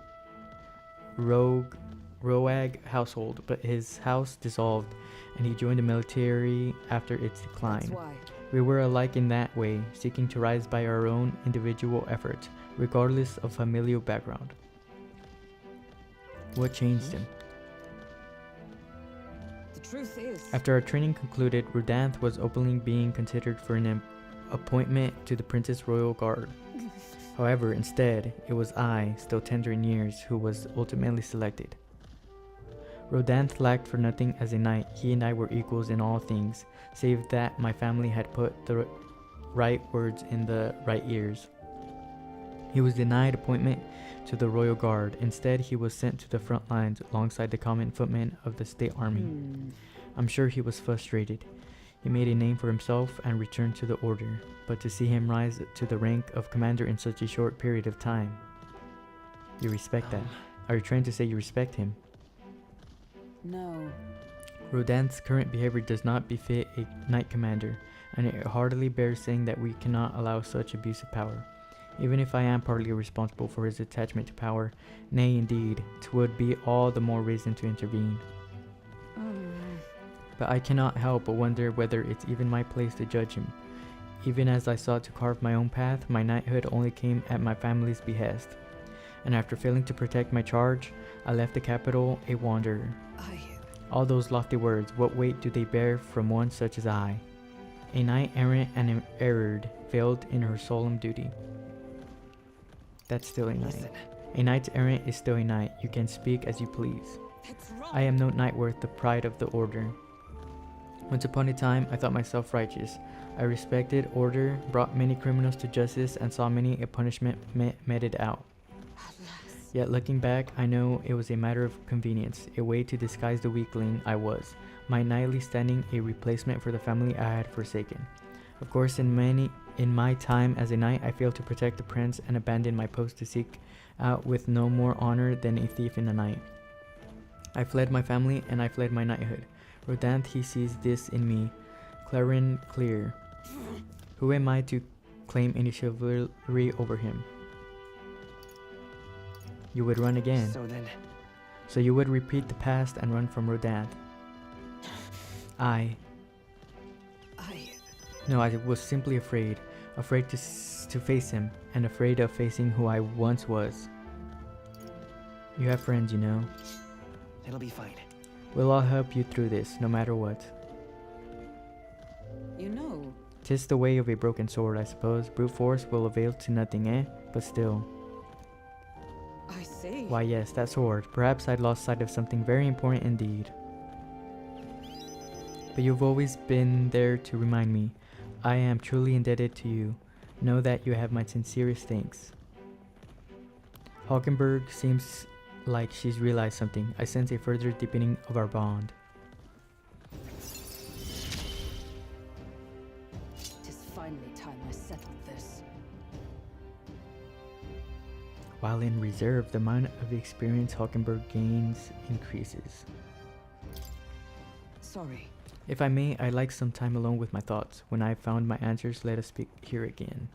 Roag household, but his house dissolved and he joined the military after its decline. That's why. We were alike in that way, seeking to rise by our own individual efforts, regardless of familial background. What changed him? The truth is... After our training concluded, Rodant was openly being considered for an appointment to the Princess Royal Guard. However, instead, it was I, still tender in years, who was ultimately selected. Rodant lacked for nothing as a knight. He and I were equals in all things, save that my family had put the right words in the right ears. He was denied appointment to the Royal Guard. Instead, he was sent to the front lines alongside the common footmen of the state army. I'm sure he was frustrated. He made a name for himself and returned to the order, but to see him rise to the rank of commander in such a short period of time... You respect that? Are you trying to say you respect him? No. Rodant's current behavior does not befit a knight commander, and it hardly bears saying that we cannot allow such abuse of power. Even if I am partly responsible for his attachment to power, nay indeed, 'twould be all the more reason to intervene. But I cannot help but wonder whether it's even my place to judge him. Even as I sought to carve my own path, my knighthood only came at my family's behest. And after failing to protect my charge, I left the capital a wanderer. All those lofty words, what weight do they bear from one such as I? A knight errant and erred, failed in her solemn duty. That's still a knight. A knight errant is still a knight. You can speak as you please. I am no knight worth the pride of the order. Once upon a time, I thought myself righteous. I respected order, brought many criminals to justice, and saw many a punishment meted out. Yet looking back, I know it was a matter of convenience, a way to disguise the weakling I was, my knightly standing a replacement for the family I had forsaken. Of course, in my time as a knight, I failed to protect the prince and abandoned my post to seek out with no more honor than a thief in the night. I fled my family and I fled my knighthood. Rodant, he sees this in me, clarion clear. Who am I to claim any chivalry over him? You would run again. So you would repeat the past and run from Rodant. No, I was simply afraid. Afraid to face him, and afraid of facing who I once was. You have friends, you know. It'll be fine. We'll all help you through this, no matter what. You know... 'Tis the way of a broken sword, I suppose. Brute force will avail to nothing, eh? But still... I see. Why yes, that sword. Perhaps I'd lost sight of something very important indeed. But you've always been there to remind me. I am truly indebted to you. Know that you have my sincerest thanks. Hockenberg seems like she's realized something. I sense a further deepening of our bond. Tis finally time I settled this. While in reserve, the amount of experience Hockenberg gains increases. Sorry. If I may, I'd like some time alone with my thoughts. When I've found my answers, let us speak here again.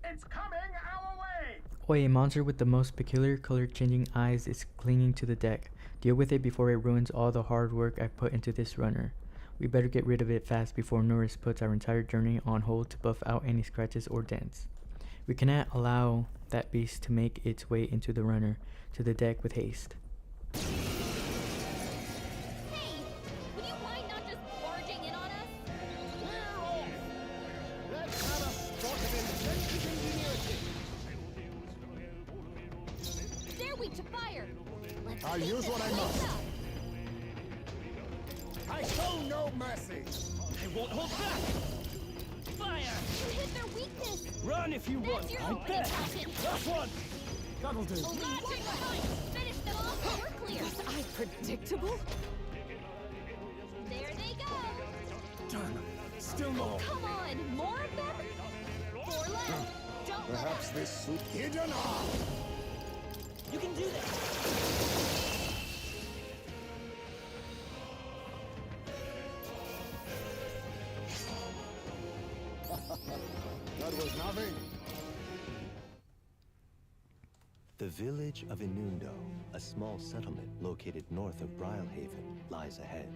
It's coming our way! Oi, a monster with the most peculiar color-changing eyes is clinging to the deck. Deal with it before it ruins all the hard work I've put into this runner. We better get rid of it fast before Norris puts our entire journey on hold to buff out any scratches or dents. We cannot allow that beast to make its way into the runner, to the deck with haste. Hey! Would you mind not just barging in on us? Let's have a spot of inventive ingenuity! They're weak to fire! Let's I'll fix use this what I place must. up. I show no mercy! I won't hold back! Fire! You hit their weakness! Run if you want! Your I only bet! passion. Last one! That'll do. Magic punch! Finish them off and we're clear! Was I predictable? There they go! Done. Still more. Come on! More of them? 4 left! Don't let Perhaps up! this suit hidden arm. You can do this! That was nothing. The village of Inundo, a small settlement located north of Brylehaven, lies ahead.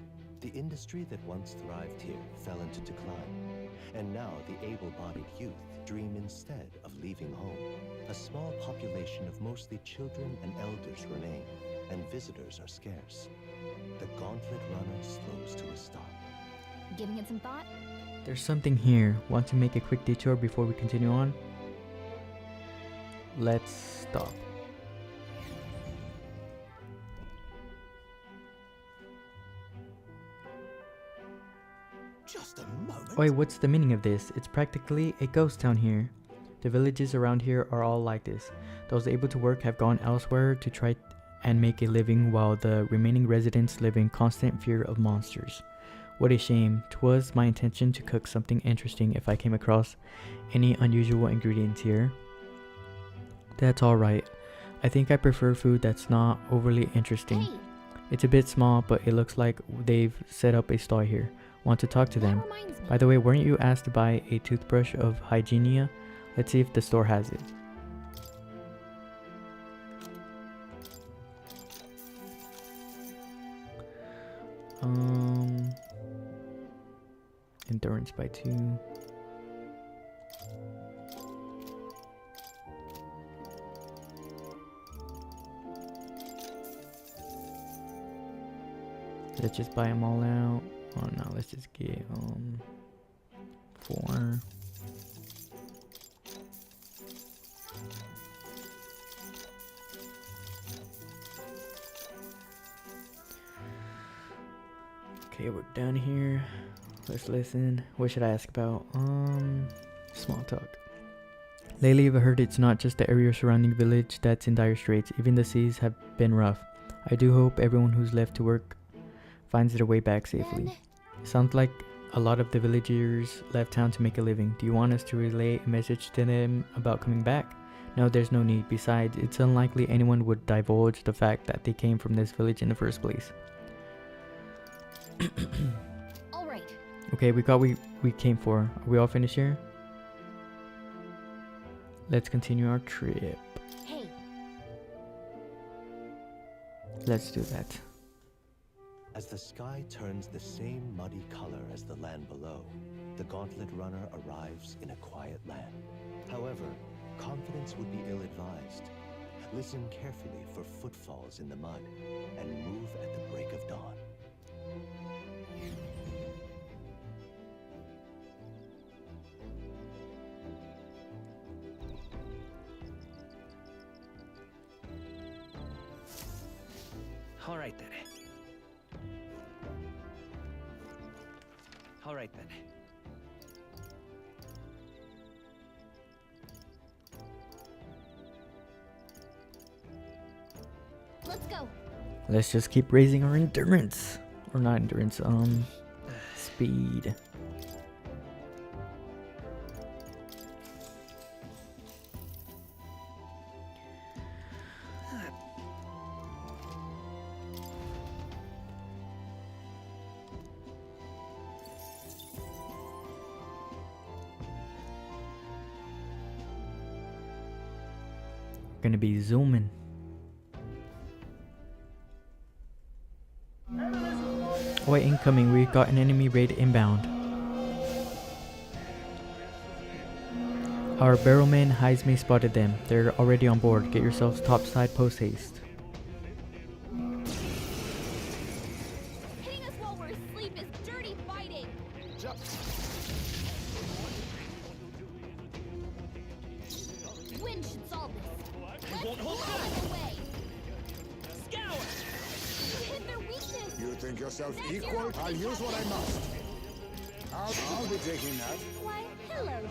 The industry that once thrived here fell into decline, and now the able-bodied youth dream instead of leaving home. A small population of mostly children and elders remain, and visitors are scarce. The Gauntlet Runner slows to a stop. Giving it some thought? There's something here. Want to make a quick detour before we continue on? Let's stop. Just a moment. Oi, what's the meaning of this? It's practically a ghost town here. The villages around here are all like this. Those able to work have gone elsewhere to try and make a living, while the remaining residents live in constant fear of monsters. What a shame. 'Twas my intention to cook something interesting if I came across any unusual ingredients here. That's alright. I think I prefer food that's not overly interesting. Hey! It's a bit small, but it looks like they've set up a stall here. Want to talk to them. Reminds me. By the way, weren't you asked to buy a toothbrush of Hygienia? Let's see if the store has it. Endurance by 2. Let's just buy them all out. Oh no, let's just get 4. Okay, we're done here. Let's listen. What should I ask about? Small talk. Lately, I've heard it's not just the area surrounding village that's in dire straits. Even the seas have been rough. I do hope everyone who's left to work finds their way back safely. Sounds like a lot of the villagers left town to make a living. Do you want us to relay a message to them about coming back? No, there's no need. Besides, it's unlikely anyone would divulge the fact that they came from this village in the first place. All right. Okay, we got what we came for. Are we all finished here? Let's continue our trip. Hey. Let's do that. As the sky turns the same muddy color as the land below, the Gauntlet Runner arrives in a quiet land. However, confidence would be ill-advised. Listen carefully for footfalls in the mud, and move at the break of dawn. All right then. All right then. Let's go. Let's just keep raising our endurance. Or not endurance, speed. Gonna be zooming. Oh wait, incoming. We got an enemy raid inbound. Our barrelman Heisme spotted them. They're already on board. Get yourselves topside post haste. Hitting us while we're asleep is dirty fighting. Wind should solve this. Let's blow them away. Scour. You hit their weakness. You think yourself equal? I'll use what I must. I'll be taking that. Why, hello there.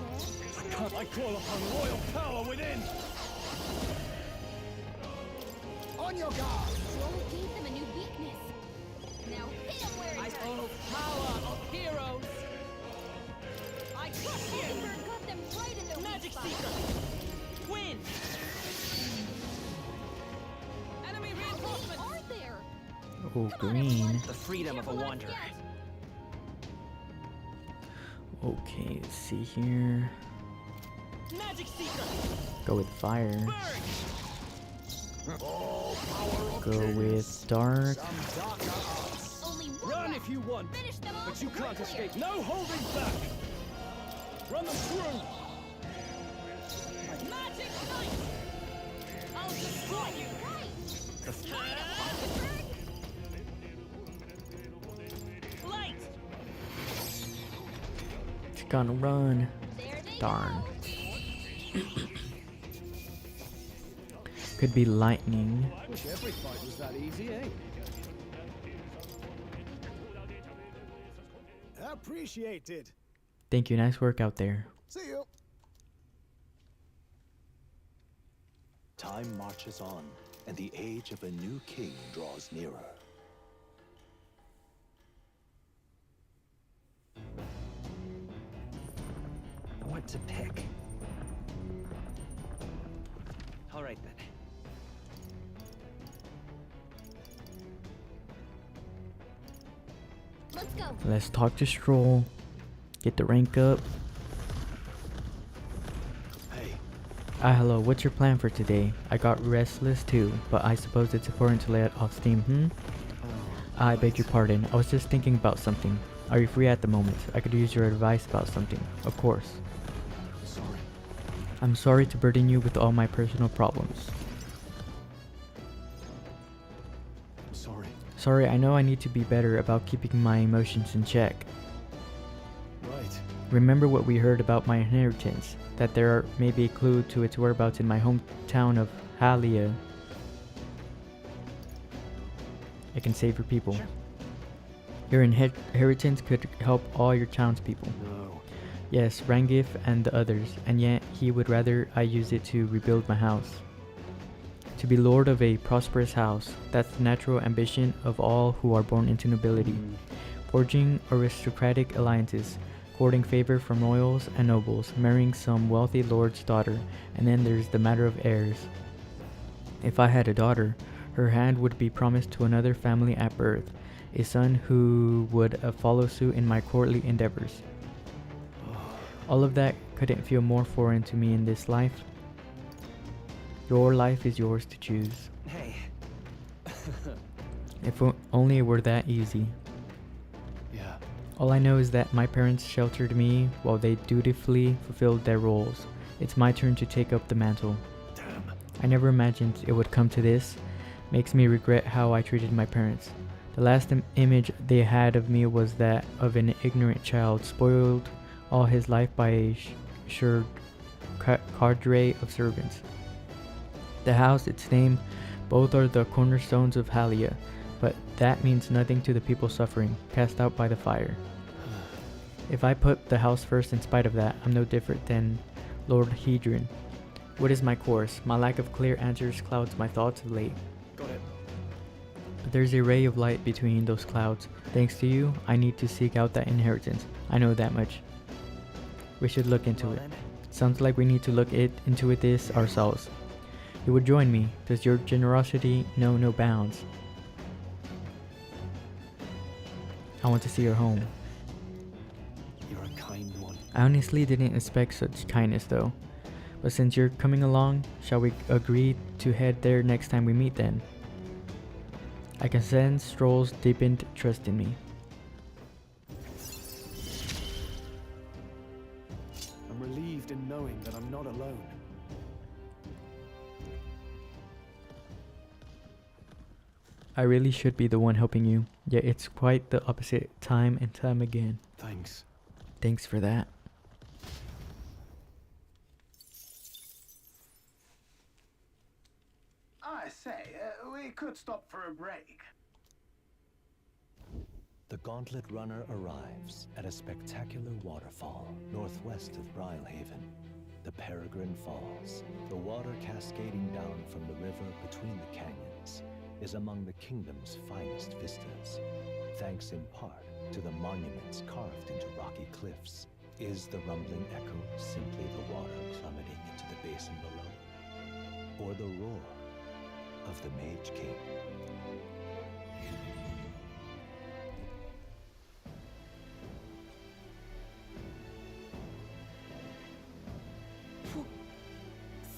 Can't I call upon royal power within? On your guard! Joel gave them a new weakness. Now hit them where it hurts. Power of heroes. I crush you. Bird got them right in their Magic weak spot. Seeker. Win. Enemy reinforcements. Are there? Oh, green. The freedom of a wanderer. Okay, let's see here. Magic Seeker. Go with fire. Go with dark. Run if you want, but you can't escape. No holding back. Run them through. Magic Knight. I'll destroy you. Light. It's gonna run. Darn. Could be lightning. Wish every fight was that easy, eh? Appreciated. Thank you. Nice work out there. See you. Time marches on, and the age of a new king draws nearer. What to pick? All right then. Let's go. Let's talk to Stroll. Get the rank up. Hey. Hello. What's your plan for today? I got restless too, but I suppose it's important to let off steam, I beg your pardon. I was just thinking about something. Are you free at the moment? I could use your advice about something. Of course. Sorry. I'm sorry to burden you with all my personal problems. I'm sorry. Sorry, I know I need to be better about keeping my emotions in check. Right. Remember what we heard about my inheritance, that there may be a clue to its whereabouts in my hometown of Halia. I can save your people. Sure. Your inheritance could help all your townspeople. No. Yes, Rangif and the others, and yet he would rather I use it to rebuild my house. To be lord of a prosperous house, that's the natural ambition of all who are born into nobility. Forging aristocratic alliances, courting favor from royals and nobles, marrying some wealthy lord's daughter, and then there's the matter of heirs. If I had a daughter, her hand would be promised to another family at birth, a son who would follow suit in my courtly endeavors. All of that couldn't feel more foreign to me in this life. Your life is yours to choose. Hey. If only it were that easy. Yeah. All I know is that my parents sheltered me while they dutifully fulfilled their roles. It's my turn to take up the mantle. Damn. I never imagined it would come to this. Makes me regret how I treated my parents. The last image they had of me was that of an ignorant child, spoiled all his life by a sure cadre of servants. The house, its name, both are the cornerstones of Halia, but that means nothing to the people suffering, cast out by the fire. If I put the house first in spite of that, I'm no different than Lord Hedron. What is my course? My lack of clear answers clouds my thoughts of late. Got it. But there's a ray of light between those clouds. Thanks to you, I need to seek out that inheritance. I know that much. We should look into it. Sounds like we need to look into this ourselves. You would join me. Does your generosity know no bounds? I want to see your home. You're a kind one. I honestly didn't expect such kindness though. But since you're coming along, shall we agree to head there next time we meet then? I can sense Stroll's deepened trust in me. I'm relieved in knowing that I'm not alone. I really should be the one helping you, yet it's quite the opposite time and time again. Thanks. Thanks for that. I say, we could stop for a break. The Gauntlet Runner arrives at a spectacular waterfall northwest of Brylehaven, the Peregrine Falls. The water cascading down from the river between the canyons is among the kingdom's finest vistas, thanks in part to the monuments carved into rocky cliffs. Is the rumbling echo simply the water plummeting into the basin below, or the roar of the Mage King?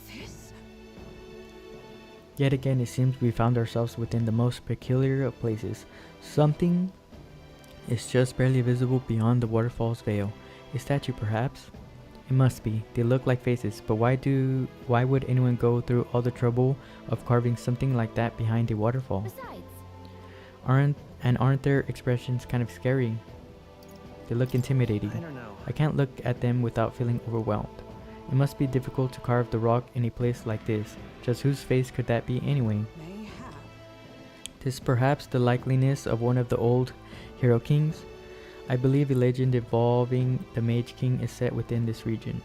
This? Yet again, it seems we found ourselves within the most peculiar of places. Something is just barely visible beyond the waterfall's veil. A statue, perhaps? It must be. They look like faces, but why would anyone go through all the trouble of carving something like that behind a waterfall? Besides, Aren't their expressions kind of scary? They look intimidating. I don't know. I can't look at them without feeling overwhelmed. It must be difficult to carve the rock in a place like this. Just whose face could that be anyway? Mayhap. This is perhaps the likeliness of one of the old hero kings. I believe a legend involving the Mage King is set within this region.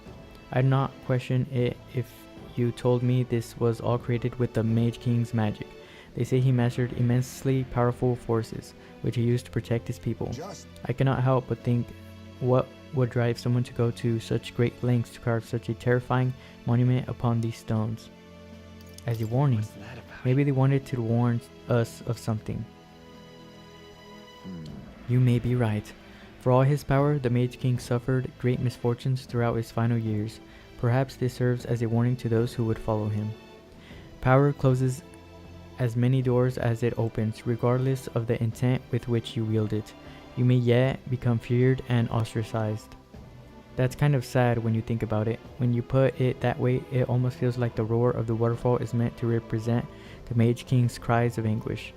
I'd not question it if you told me this was all created with the Mage King's magic. They say he mastered immensely powerful forces, which he used to protect his people. I cannot help but think what would drive someone to go to such great lengths to carve such a terrifying monument upon these stones. As a warning, maybe they wanted to warn us of something. You may be right. For all his power, the Mage King suffered great misfortunes throughout his final years. Perhaps this serves as a warning to those who would follow him. Power closes as many doors as it opens, regardless of the intent with which you wield it. You may yet become feared and ostracized. That's kind of sad when you think about it. When you put it that way, it almost feels like the roar of the waterfall is meant to represent the Mage King's cries of anguish.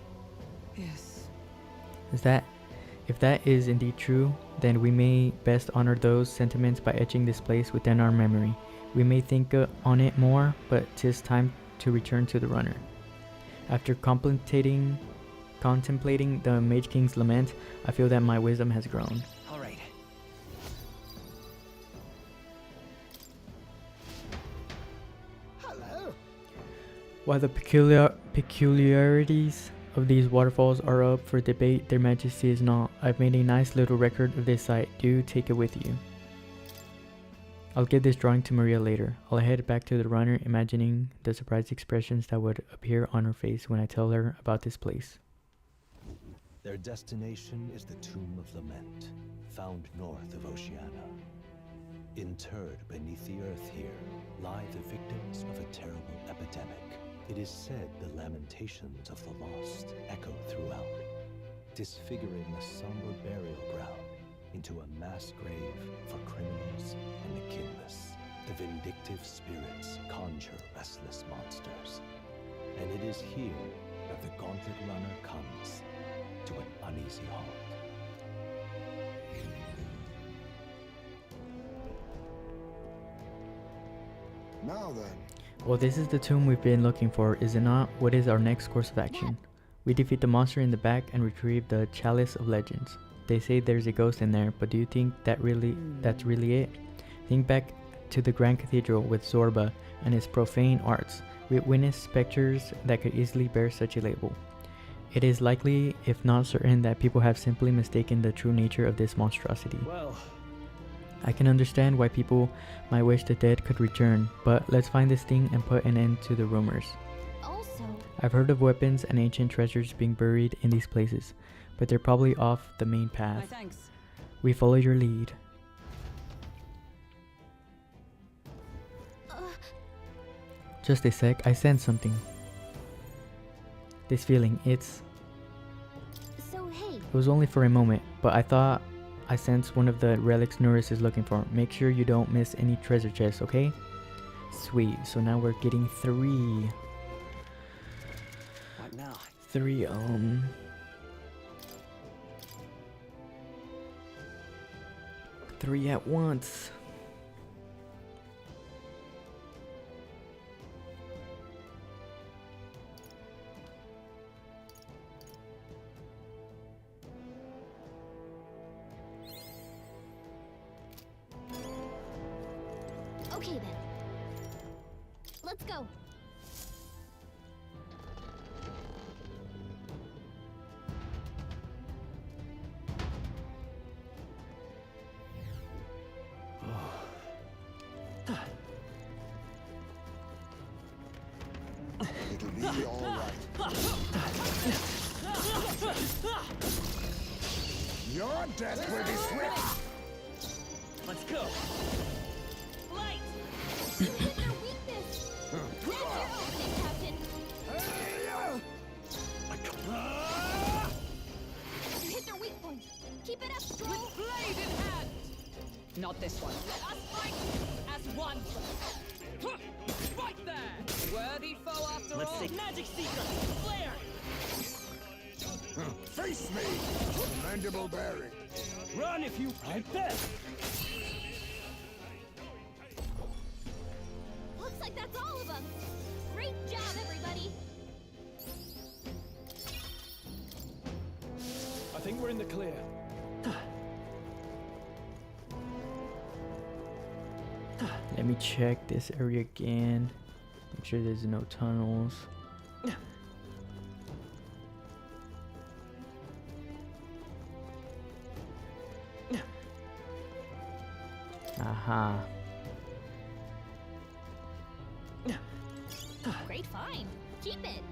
Yes. If that is indeed true, then we may best honor those sentiments by etching this place within our memory. We may think on it more, but 'tis time to return to the runner. After contemplating the Mage King's lament, I feel that my wisdom has grown. All right. Hello. While the peculiarities of these waterfalls are up for debate, their majesty is not. I've made a nice little record of this site. Do take it with you. I'll give this drawing to Maria later. I'll head back to the runner, imagining the surprised expressions that would appear on her face when I tell her about this place. Their destination is the Tomb of Lament, found north of Oceania. Interred beneath the earth here lie the victims of a terrible epidemic. It is said the lamentations of the lost echo throughout, disfiguring the somber burial ground into a mass grave for criminals and the kinless. The vindictive spirits conjure restless monsters, and it is here that the Gauntlet Runner comes to an uneasy halt. Now then. Well, this is the tomb we've been looking for, is it not? What is our next course of action? We defeat the monster in the back and retrieve the Chalice of Legends. They say there's a ghost in there, but do you think that's really it? Think back to the Grand Cathedral with Zorba and his profane arts. We witnessed specters that could easily bear such a label. It is likely, if not certain, that people have simply mistaken the true nature of this monstrosity. Well, I can understand why people might wish the dead could return, but let's find this thing and put an end to the rumors. Also, I've heard of weapons and ancient treasures being buried in these places, but they're probably off the main path. My thanks. We follow your lead. Just a sec, I sense something. This feeling, it's... So, hey. It was only for a moment, but I thought I sensed one of the relics Norris is looking for. Make sure you don't miss any treasure chests, okay? Sweet, so now we're getting 3. What now? 3, 3 at once. Okay then. Let's go. It'll be all right. Your death will be swift. Let's go. Light! Hit their weakness! That's your opening, Captain! You hit their weak point! Keep it up, Stroll! With blade in hand! Not this one. Let us fight as one! Right there! Worthy foe after Let's all. take Magic Seeker! Flare! Face me, commendable bearing. Run if you like that! Looks like that's all of them! Great job, everybody! I think we're in the clear. Let me check this area again. Make sure there's no tunnels. Aha. Great find! Keep it!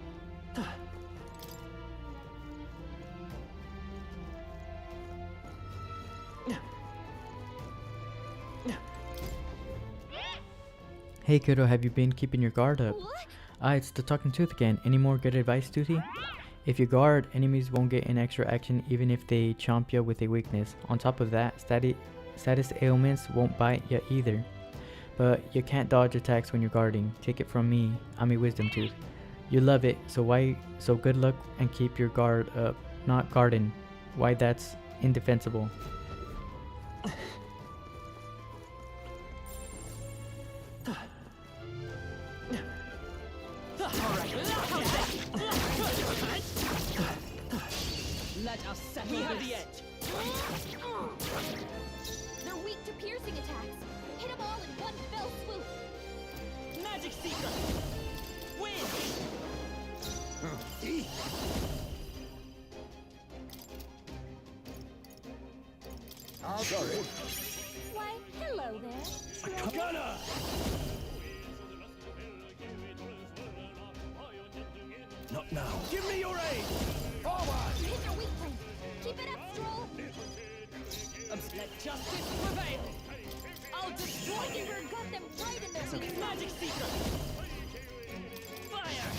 Hey kiddo, have you been keeping your guard up? Ah, it's the talking tooth again. Any more good advice, Toothy? If you guard, enemies won't get an extra action even if they chomp you with a weakness. On top of that, status ailments won't bite you either. But you can't dodge attacks when you're guarding. Take it from me, I'm a wisdom tooth. You love it, so good luck and keep your guard up. Not garden. Why, that's indefensible. Let us settle We have this. the edge! They're weak to piercing attacks! Hit them all in one fell swoop! Magic Seeker! Win! Sorry. Why, hello there! Gunner! Not now. Give me your aid! Forward! You hit their weak point! Keep it up, Stroll! Let justice prevail. I'll destroy Mockingbird got them right in their weak Magic Seeker! Fire!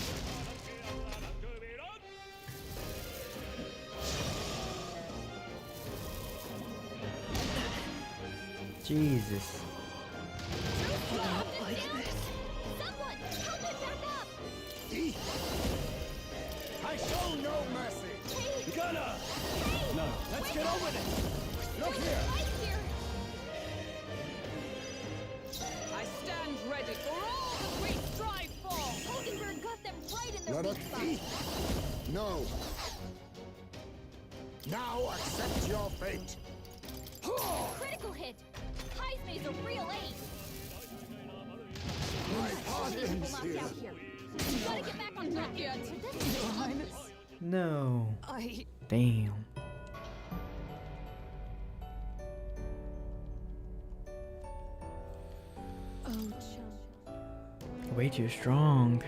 Jesus. Someone, help it back up! I show no mercy. Gunner! No, let's get over this! Look here. I stand ready for all that we strive for. Mockingbird got them right in their Let weak us spot. No. Now accept your fate. Critical hit! Heismay's a real ace! My pardon, We'll knock out here. You gotta get back on track here. Your Highness. No. I... Damn. Oh, chum. Way too strong.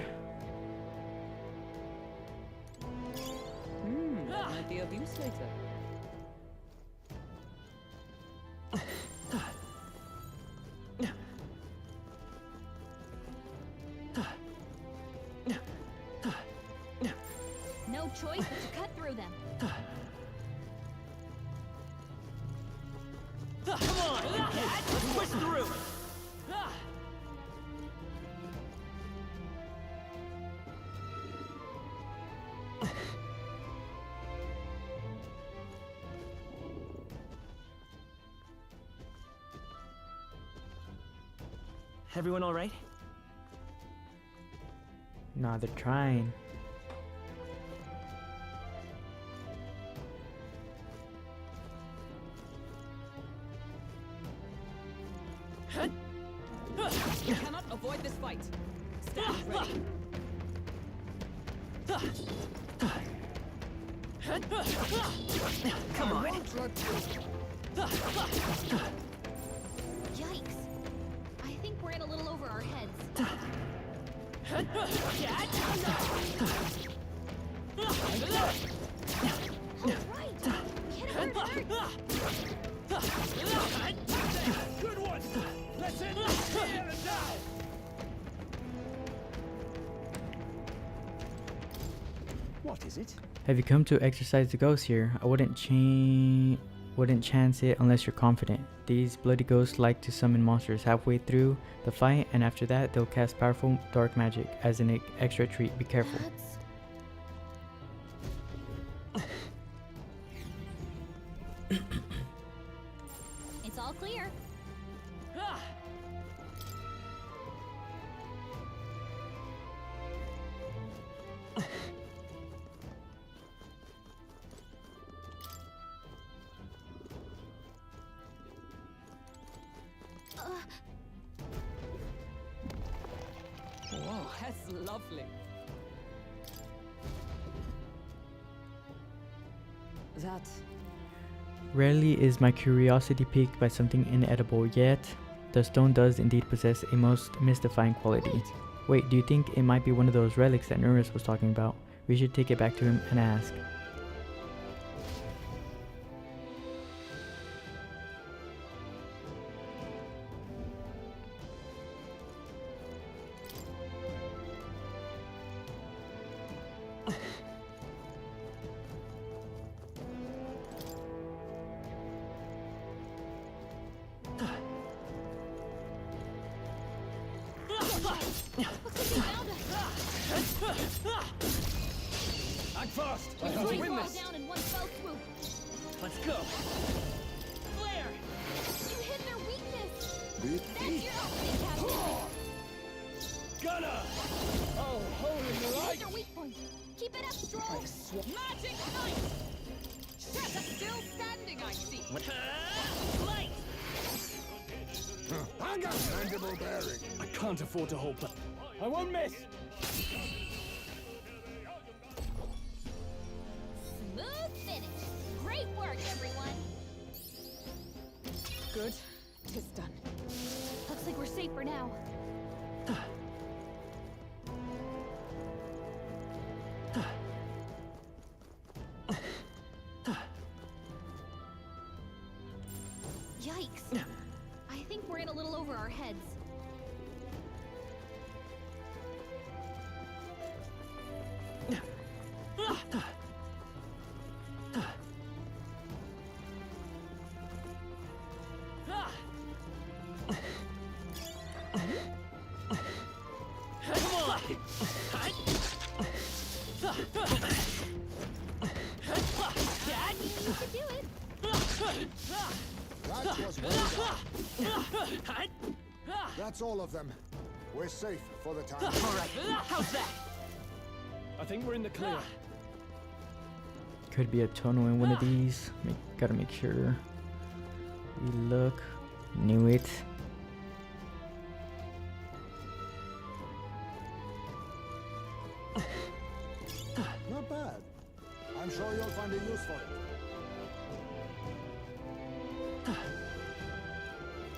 That might be of use later. Let's push through! Everyone all right? Nah, they're trying. You cannot avoid this fight. Stand ready. Come on. Yikes. I think we're in a little over our heads. Alright. Hit him where it hurts. Good one! Let's end this here and now! What is it? Have you come to exercise the ghost here? I wouldn't chance it unless you're confident. These bloody ghosts like to summon monsters halfway through the fight, and after that they'll cast powerful dark magic as an extra treat. Be careful. It's all clear. Whoa, that's lovely. That... Rarely is my curiosity piqued by something inedible, yet the stone does indeed possess a most mystifying quality. Wait, do you think it might be one of those relics that Nurus was talking about? We should take it back to him and ask. Act fast! We Let's can win fall this! down in one fell swoop. Let's go! Flare! You hit their weakness! Beat That's your opening, Captain! Gunner! Oh, holy Hit light! their weak point. Keep it up, Stroll! Magic Knight! Shut still standing, I see. Light! I got mandible bearing. I can't afford to hold back. I won't miss! Smooth finish. Great work, everyone. Good. Tis done. Looks like we're safe for now. Yikes. I think we're in a little over our heads. That was well done. That's all of them. We're safe for the time. Alright, how's that? I think we're in the clear. Could be a tunnel in one of these. Gotta make sure we look. Knew it. Not bad. I'm sure you'll find a use for it.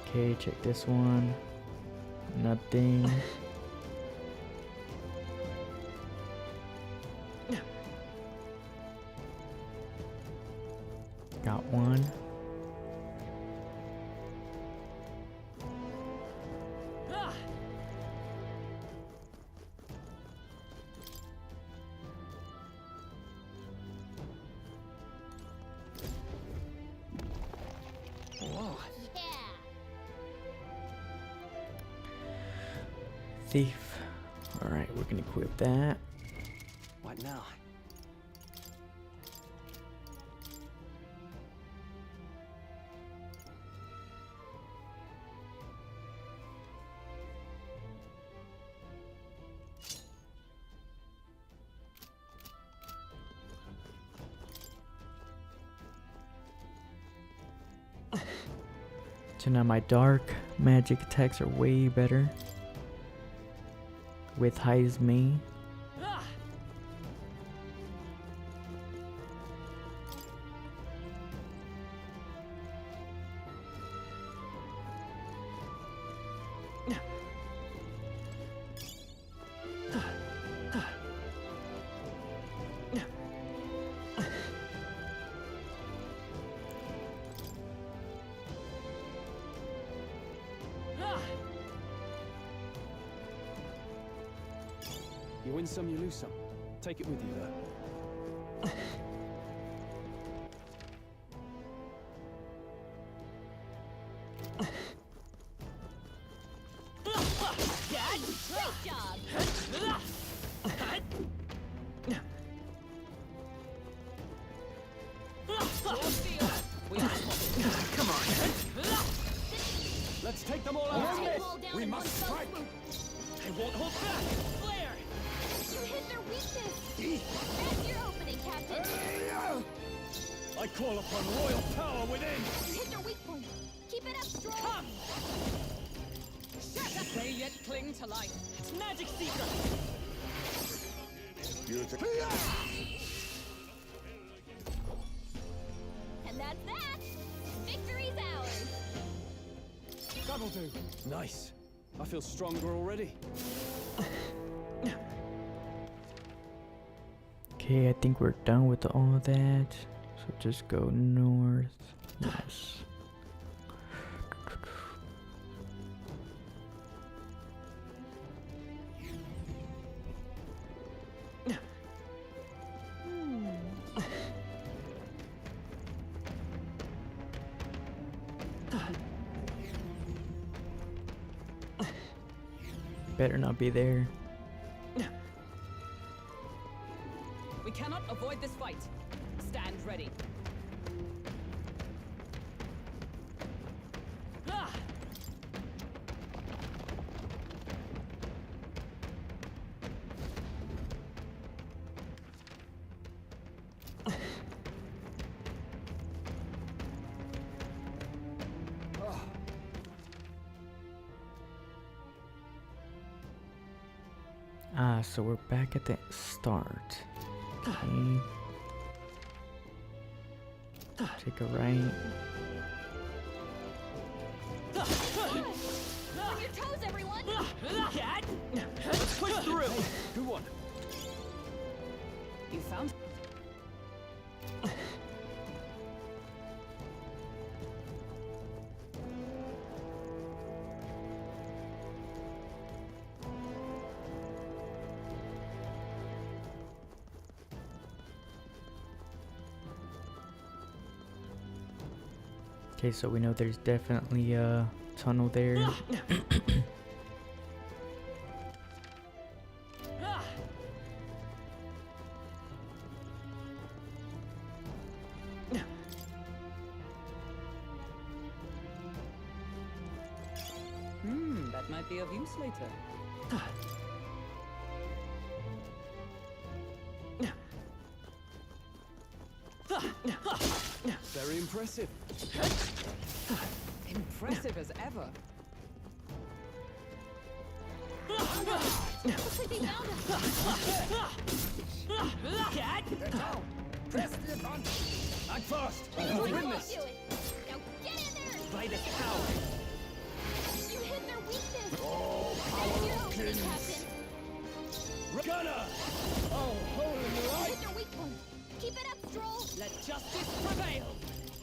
Okay, check this one. Nothing. Got one. Yeah. thief. Alright, we can equip that. What now? So now my dark magic attacks are way better with Heisme. You win some, you lose some. Take it with you, though. Dad, great job! Come on. Let's take them all out. We must strike. They won't hold back. Flare! You hit their weakness! That's your opening, Captain! I call upon royal power within. You hit their weak point! Keep it up, Stroll! Come! Shut up! They yet cling to life. It's Magic Seeker! And that's that! Victory's ours! That'll do. Nice. I feel stronger already. Okay, I think we're done with all of that. So just go north. Yes. Better not be there. We cannot avoid this fight. Stand ready. So we're back at the start. Okay. Take a right. On your toes, everyone! Dad! Let's push through! Hey, good one. You found... Okay, so we know there's definitely a tunnel there. That might be of use later. Very impressive. Impressive as ever. Looks like they found us! Dad! Get down! Press the advance! Act fast! We'll We'll win do this! it! Now get in there! By the power! You hit their weakness! Oh, That's your power of opening, kings! Captain! Gunner! Oh, holy You light! hit their weak point! Keep it up, Stroll! Let justice prevail!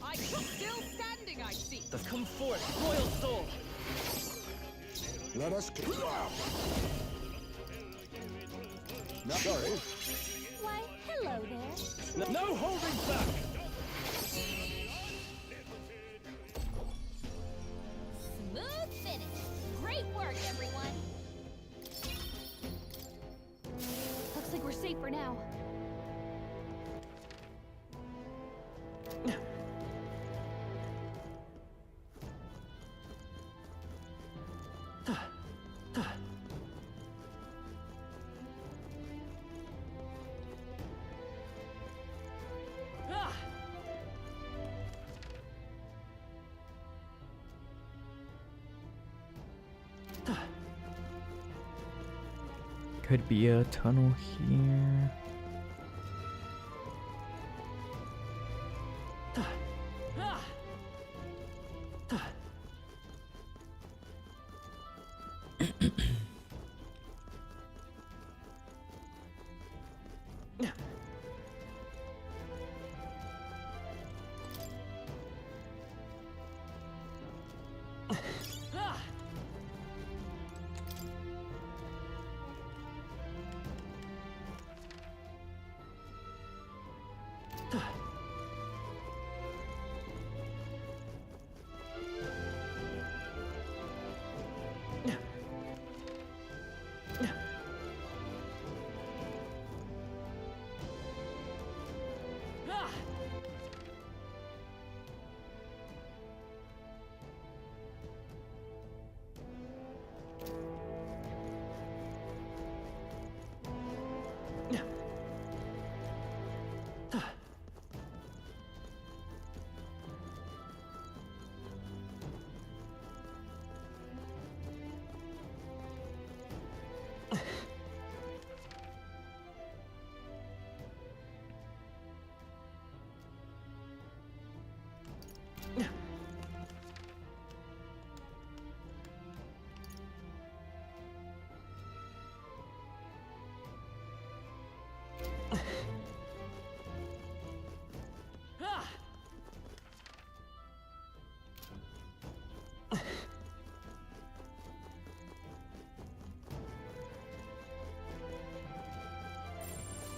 I still standing, I see! Come forth, royal soul! Let us kill them. No, sorry. Why, hello there. No holding back! Smooth finish. Great work, everyone. for now. Could be a tunnel here.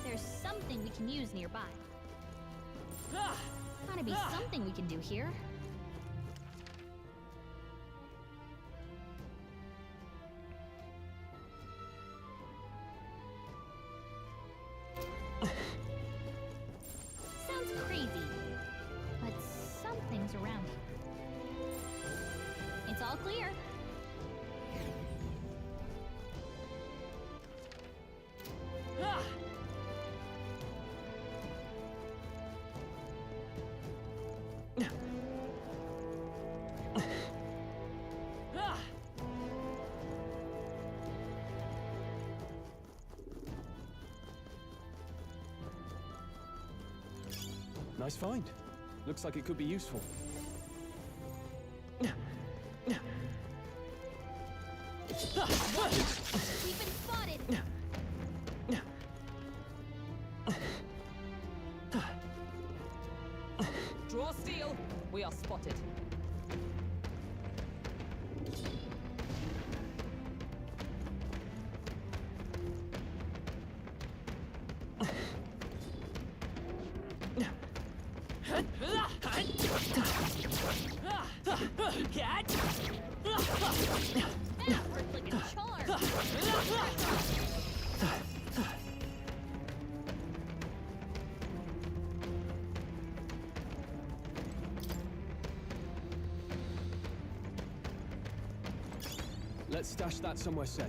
There's something we can use nearby. Gotta be something we can do here. Sounds crazy, but something's around here. It's all clear. Nice find. Looks like it could be useful. We've been spotted. Draw steel. We are spotted. Let's stash that somewhere safe.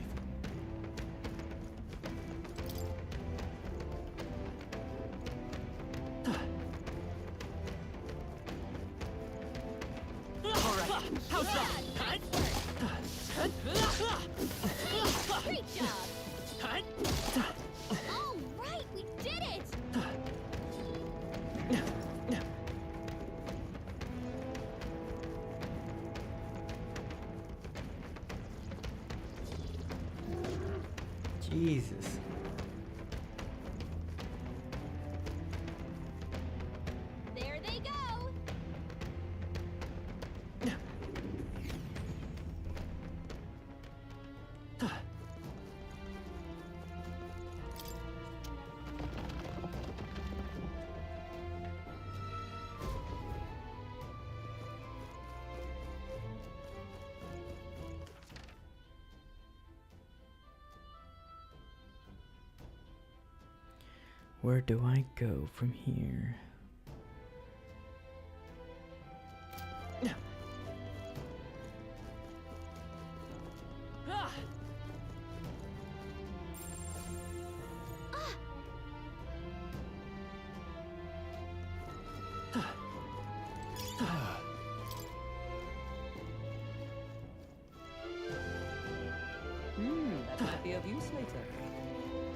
How's that? Great job. All right, we did it. Jesus. There they go. Where do I go from here? That might be of use later.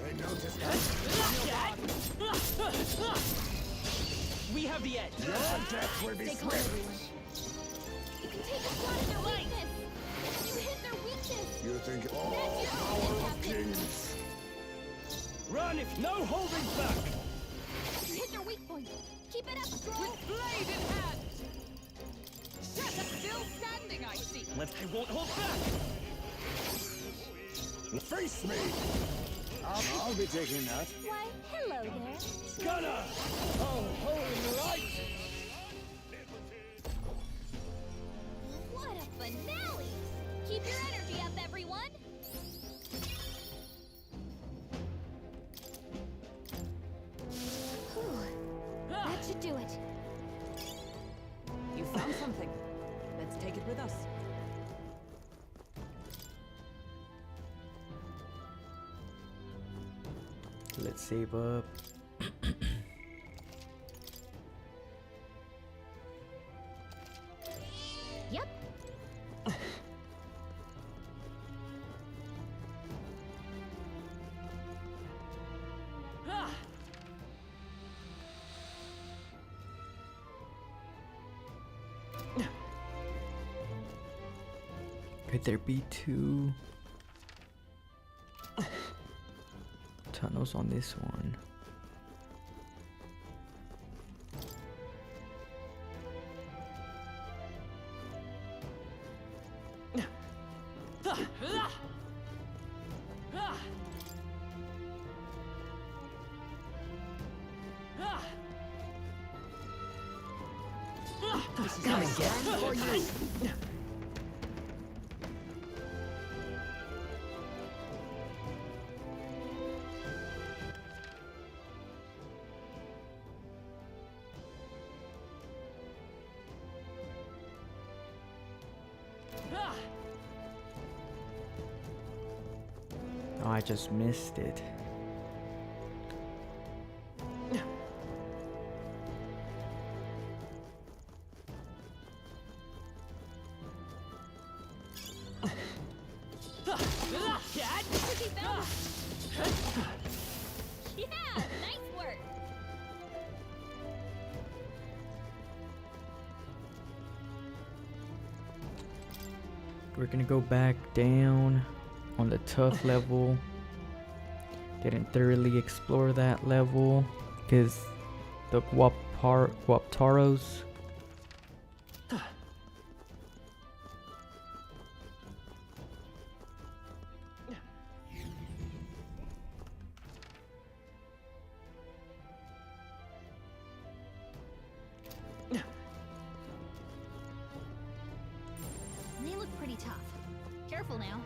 They noticed We have the edge. Your death will be Stay calm, swift. everyone. You can take a shot at their weakness. You hit their weakness. You think all That's your power weakness, of Captain. kings? Run if no holding back! You hit their weak point. Keep it up, Stroll. With blade in hand! Shut up, still standing, I see. I won't hold back. Face me! I'll be taking that. Why, hello there. Gunner! Oh, holy light! What a finale! Keep your energy up, everyone. Whew. That should do it. You found something. Let's take it with us. Let's save up. Yep. Could there be two tunnels on this one? Come and get it for you. Oh, I just missed it. Yeah, nice work. We're gonna go back down on the tough level. Didn't thoroughly explore that level because the Guaptaros. They look pretty tough. Careful now.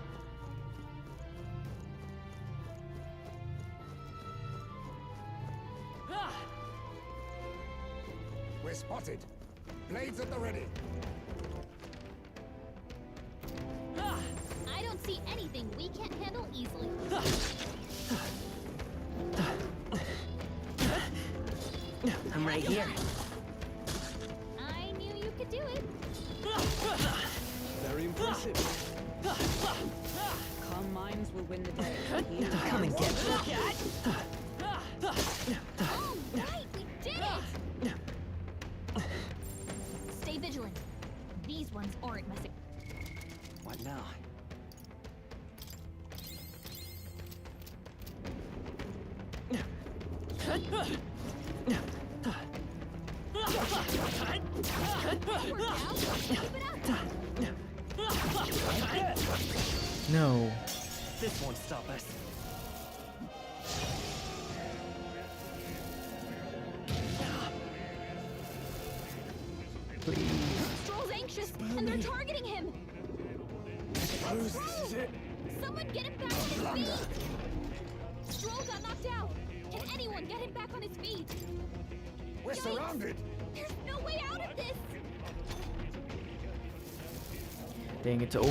We're spotted. Blades at the ready. I don't see anything we can't handle easily. I'm right here. I knew you could do it. Very impressive. Calm minds will win the day. Here. Come and get it. All right, we did it! Stay vigilant. These ones aren't messing. What now? No. This won't stop us. Stroll's anxious, and they're targeting him. Suppose this is it. Someone get him back on his feet. Stroll got knocked out. Can anyone get him back on his feet? We're Yikes. surrounded! There's no way out of this! Dang, it's over.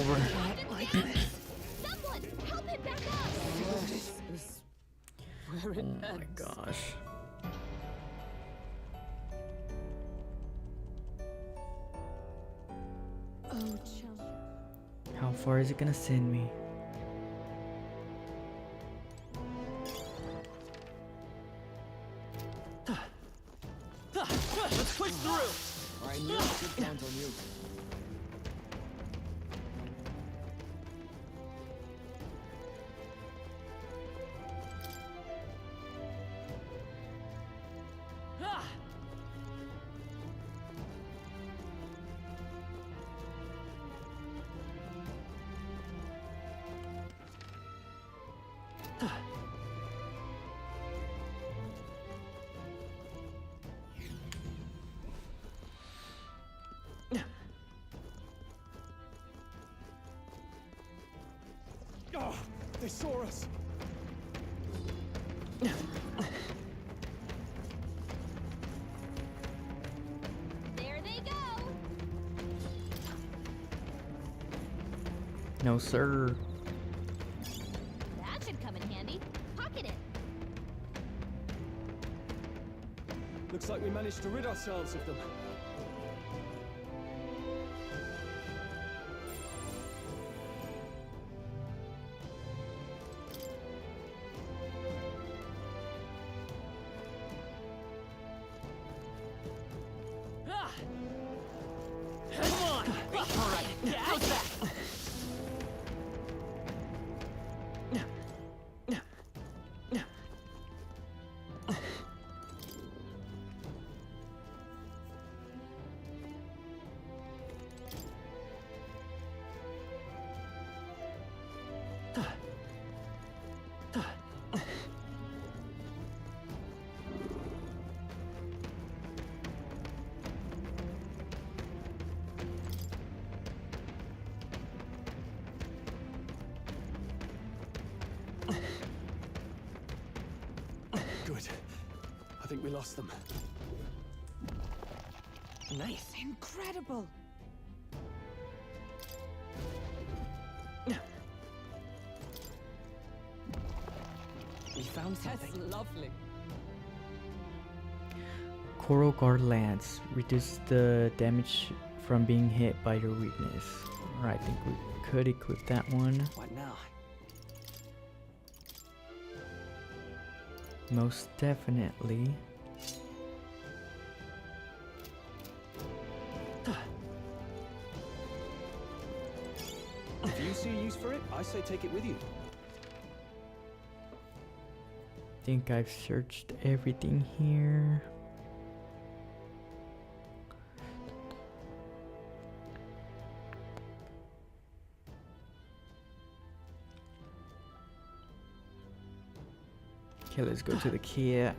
Someone, help him back up! This is where it Oh my ends. gosh. Oh, children. How far is it gonna send me? Let's push through! I knew I could count on you. Oh, they saw us. There they go! No, sir. That should come in handy. Pocket it. Looks like we managed to rid ourselves of them. Good. I think we lost them. Nice. Incredible. We found something. That's lovely. Coral Guard Lance. Reduce the damage from being hit by your weakness. Alright, I think we could equip that one. What now? Most definitely. If you see use for it, I say take it with you. Think I've searched everything here. Okay, let's go to the kit.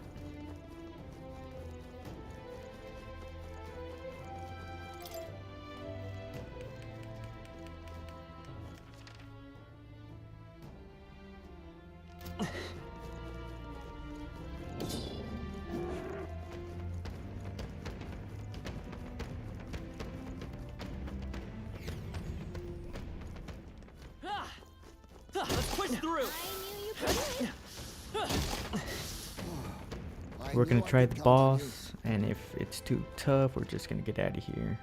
Let's push through. We're gonna try the boss, and if it's too tough, we're just gonna get out of here.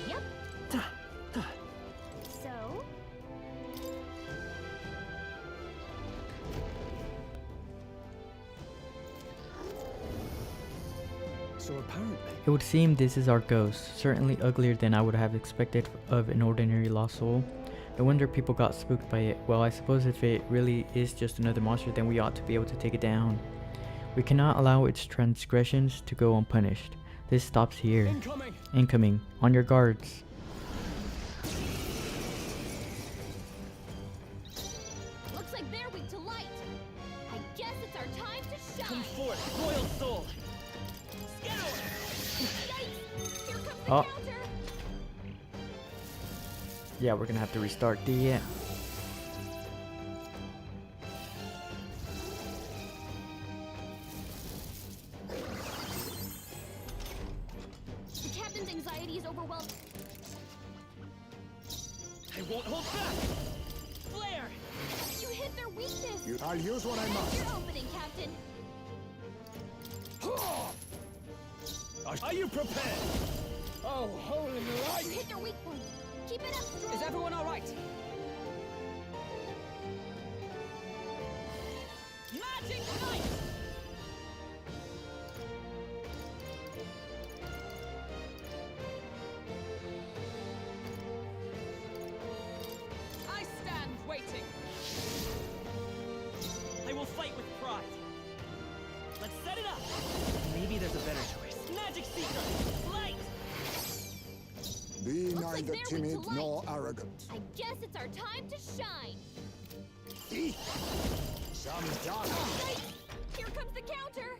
Yep. So? So apparently, It would seem this is our ghost, certainly uglier than I would have expected of an ordinary lost soul. No wonder people got spooked by it. Well, I suppose if it really is just another monster, then we ought to be able to take it down. We cannot allow its transgressions to go unpunished. This stops here. Incoming! Incoming. On your guards. Looks like they're weak Oh. Yeah, we're gonna have to restart the. The captain's anxiety is overwhelming. I won't hold back! Flare! You hit their weakness! I'll use what I That's must. your opening, Captain. Are you prepared? Oh, holy light! You hit their weak point. Keep it up, Stroll. Is everyone all right? Magic Knight! I stand waiting. I will fight with pride. Let's set it up! Maybe there's a better choice. Magic Seeker! Light! Be Looks like neither they're weak to timid light. nor arrogant. I guess it's our time to shine. Some dark. Right. Here comes the counter.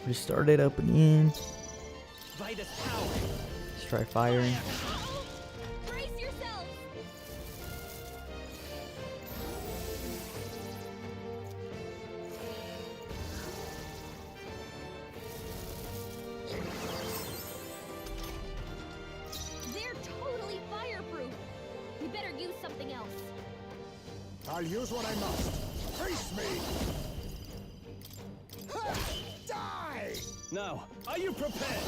Restart it up again. Vitus power! Let's try firing. Brace yourselves. They're totally fireproof. We better use something else. I'll use what I must. Face me! Die! Now, are you prepared?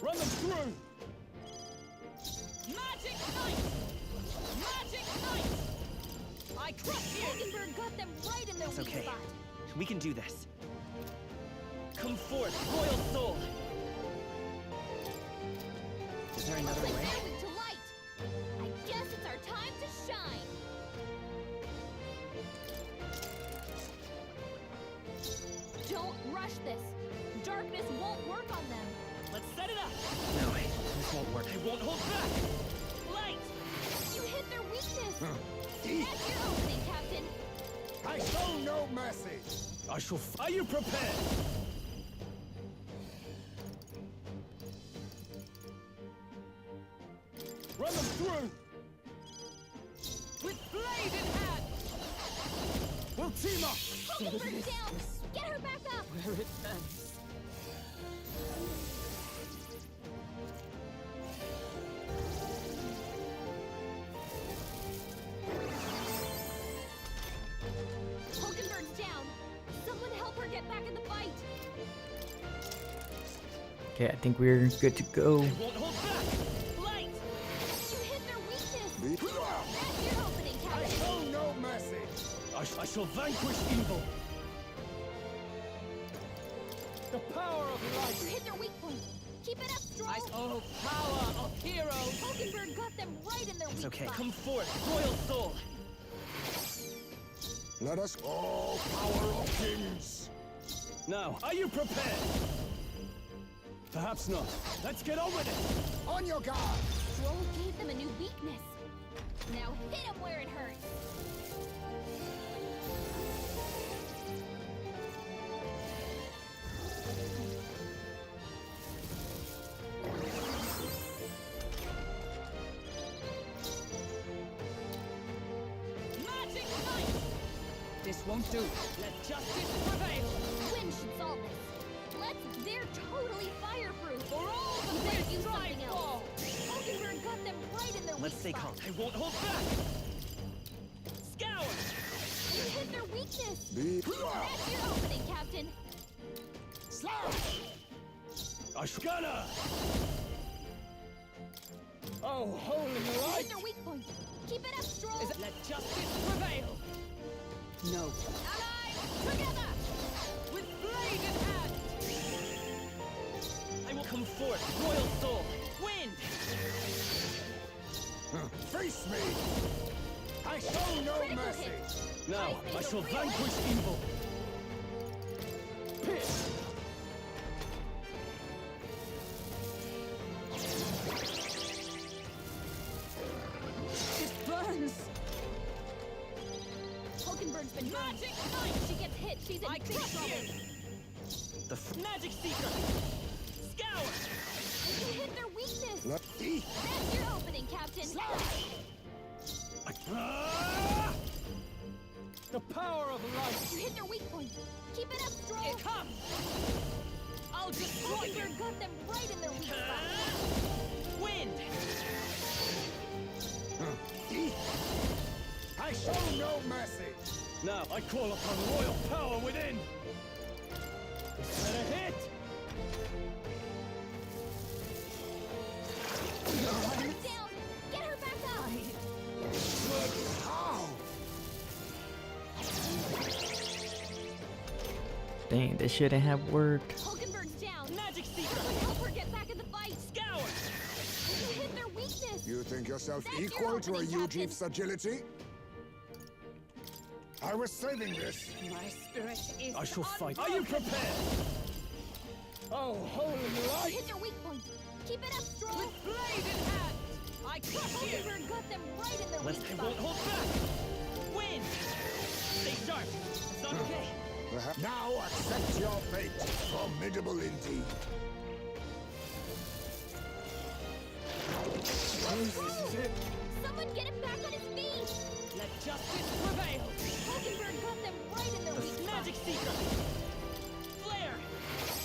Run them through! Magic Knight! Magic Knight! I crush you! Hockenberg got them right in their It's weak okay. spot. We can do this. Come forth, Royal Soul! Is there another Looks like way? they're weak to light. I guess it's our time to shine. Don't rush this. Darkness won't work on them. Let's set it up! No, this won't work. I won't hold back! Light! You hit their weakness. That's your opening, Captain. I show no mercy. I shall Are you prepared? Run them through! With blade in hand! We'll team up! Hockenberg down. Get her back up. Where it ends. Hockenberg's down. Someone help her get back in the fight. Okay, I think we're good to go. Won't hold back! Light! You hit their weakness. That's your opening, I Captain. show no mercy. I shall vanquish evil! The power of You light! hit their weak point. Keep it up, Stroll. Oh, power of heroes! Hockenberg got them right in their weak Okay, spot. come forth, Royal Soul! Let us all power of kings. Now, are you prepared? Perhaps not. Let's get on with it! On your guard. Stroll gave them a new weakness. Now hit him where it hurts. Magic Knight! This won't do. Let justice prevail! Wind should solve this. They're totally fireproof. For all the Better things use strive something else. for! Hockenberg got them right in their Let's weak stay spot. calm. I won't hold back! Scour! You hit their weakness. Be That's your opening, Captain. slash. Ashgana! Oh, holy You hit light! their weak point. Keep it up, Stroll. Let justice prevail! No. Allies, together. With blade in hand! I will come forth, Royal Soul! Wind! Face me. I show no Critical mercy. hit. Now, I Ice shall Maiden relay. vanquish evil! Pierce! been magic knight. She gets hit, she's in big trouble. The Magic seeker. Scour. You hit their weakness. Let's That's your opening, Captain. The power of light. You hit their weak point. Keep it up, Stroll. Here comes. I'll destroy you. Hulkenberg got them right in their weak spot. Wind. I show no mercy. Now I call upon royal power within. Let a hit. Down. Get her back up. How? Dang, this shouldn't have worked. Hulkenberg's down. Magic seeker. Someone help her get back in the fight. Scour. You hit their weakness. You think yourself That's your equal to a opening, Captain. Ujeef's agility? I was saving this. My spirit is. I shall fight. Are you prepared? Oh, holy You light! hit their weak point. Keep it up, Stroll. With blade in hand. I crush you. Hulkenberg got them right in their weak They spot. won't hold back. Wind. Stay sharp. It's not okay. Now accept your fate. Formidable indeed. This is it. Someone get him back on his feet. Let justice prevail. Hulkenberg got them right in their weak spot. Magic seeker. Flare.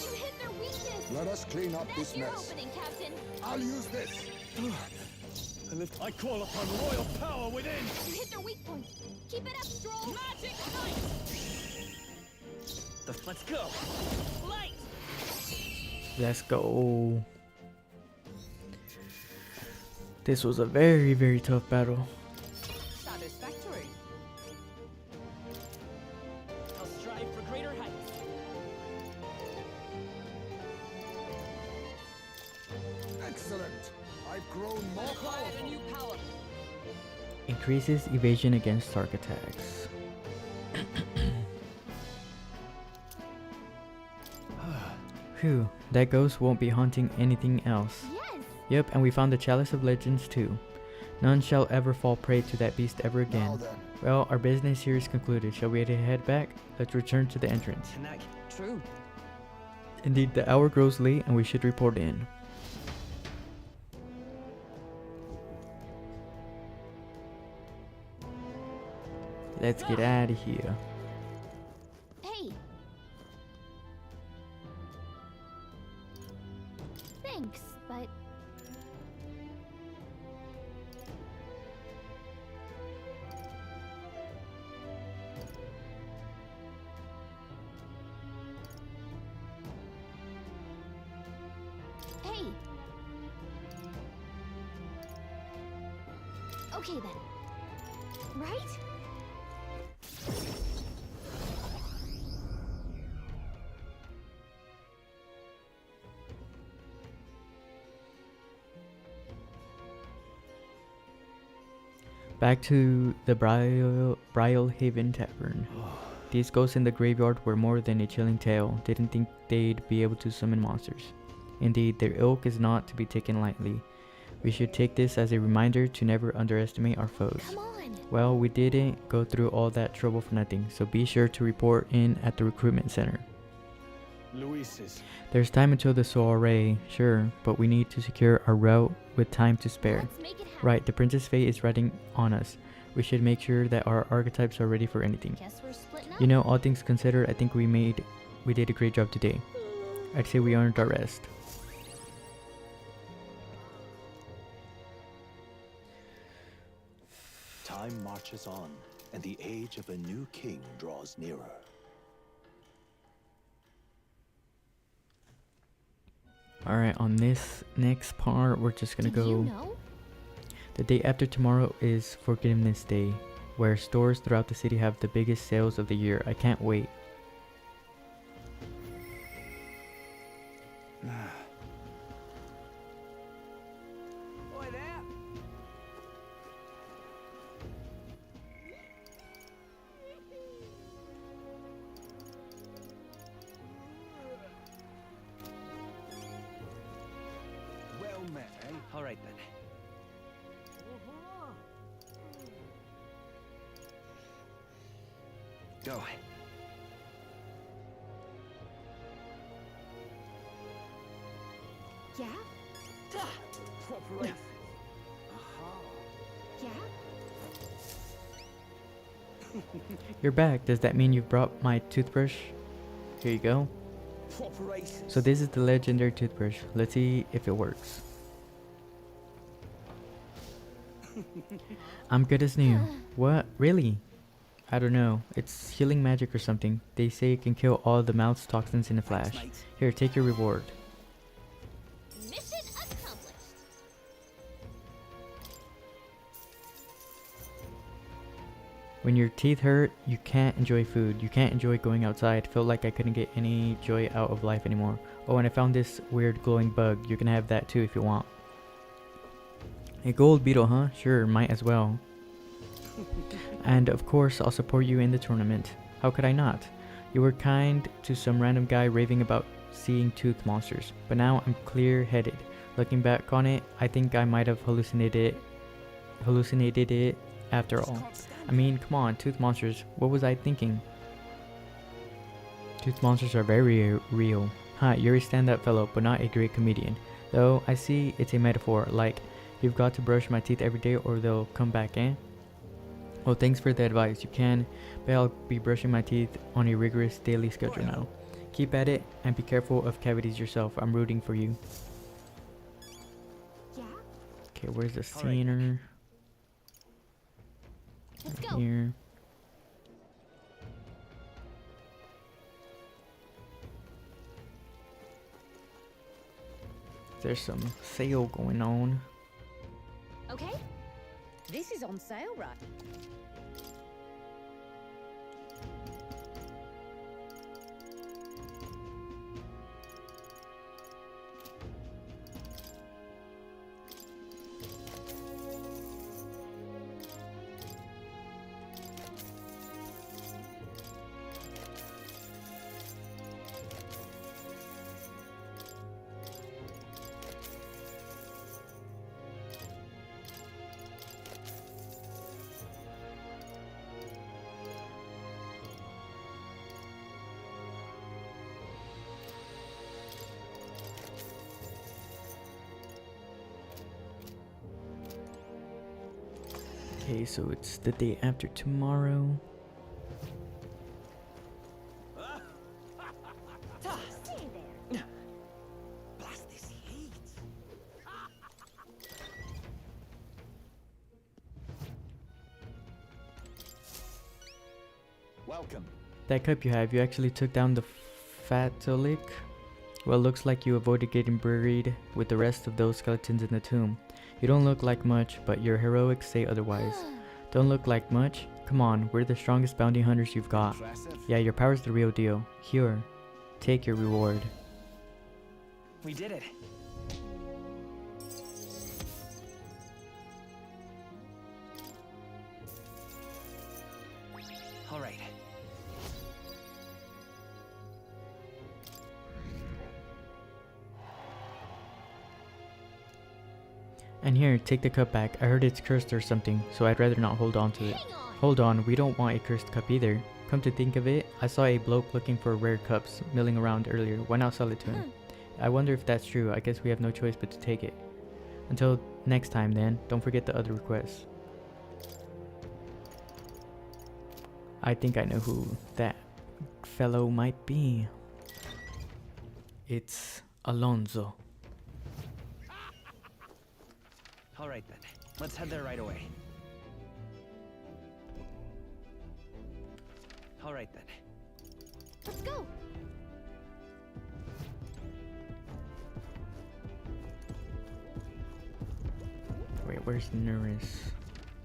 You hit their weakness. Let us clean up That's this your mess. opening, Captain. I'll use this. I call upon royal power within. You hit their weak point. Keep it up, Stroll. Magic knight. Let's go. Light. Let's go. This was a very, very tough battle. Satisfactory. I'll strive for greater heights. Excellent. I've grown more Acquired a powerful. new power. Increases evasion against Stark attacks. Phew, that ghost won't be haunting anything else. Yes. Yep, and we found the Chalice of Legends too. None shall ever fall prey to that beast ever Now again. then, Well, our business here is concluded. Shall we head back? Let's return to the entrance. True. Indeed, the hour grows late and we should report in. Let's get out of here. Hey. Thanks, but hey. Okay then. Right? Back to the Brile Haven Tavern. These ghosts in the graveyard were more than a chilling tale. Didn't think they'd be able to summon monsters. Indeed, their ilk is not to be taken lightly. We should take this as a reminder to never underestimate our foes. Come on. Well, we didn't go through all that trouble for nothing, so be sure to report in at the recruitment center. Luis's. There's time until the soiree, sure, but we need to secure our route with time to spare. Let's make it happen. Right, the Princess Fate is riding on us. We should make sure that our archetypes are ready for anything. Guess we're splitting up. You know, all things considered, I think we did a great job today. I'd say we earned our rest. Time marches on, and the age of a new king draws nearer. Alright, on this next part, we're just gonna Did go. you know? The day after tomorrow is Forgiveness Day, where stores throughout the city have the biggest sales of the year. I can't wait. Oi there. Well met, eh? All right then. Go. Yeah? Preparation. Yeah? You're back. Does that mean you've brought my toothbrush? Here you go. So this is the legendary toothbrush. Let's see if it works. I'm good as new. What? Really? I don't know. It's healing magic or something. They say it can kill all the mouth's toxins in a flash. Here, take your reward. Mission accomplished. When your teeth hurt, you can't enjoy food. You can't enjoy going outside. Felt like I couldn't get any joy out of life anymore. Oh, and I found this weird glowing bug. You can have that too if you want. A gold beetle, huh? Sure, might as well. And of course, I'll support you in the tournament. How could I not? You were kind to some random guy raving about seeing tooth monsters, but now I'm clear-headed. Looking back on it, I think I might have hallucinated it after all. I mean, come on, tooth monsters. What was I thinking? Tooth monsters are very real. Huh, you're a stand-up fellow, but not a great comedian. Though, I see it's a metaphor, like, you've got to brush my teeth every day or they'll come back, eh? Well, thanks for the advice. You can, but I'll be brushing my teeth on a rigorous daily schedule now. Keep at it, and be careful of cavities yourself. I'm rooting for you. Yeah? Okay, where's the scener? Let's go. Here. There's some sale going on. Okay. This is on sale, right? Okay, so it's the day after tomorrow. Stay there. Blast this heat. Welcome. That cup you have, you actually took down the Fatalik? Well, looks like you avoided getting buried with the rest of those skeletons in the tomb. You don't look like much, but your heroics say otherwise. Don't look like much? Come on, we're the strongest bounty hunters you've got. Yeah, your power's the real deal. Here, take your reward. We did it. All right. And here, take the cup back. I heard it's cursed or something, so I'd rather not hold on to it. Hold on, we don't want a cursed cup either. Come to think of it, I saw a bloke looking for rare cups milling around earlier. Why not sell it to him? I wonder if that's true. I guess we have no choice but to take it. Until next time then, don't forget the other requests. I think I know who that fellow might be. It's Alonso. All right then. Let's head there right away. All right then. Let's go. Wait, where's Nuris?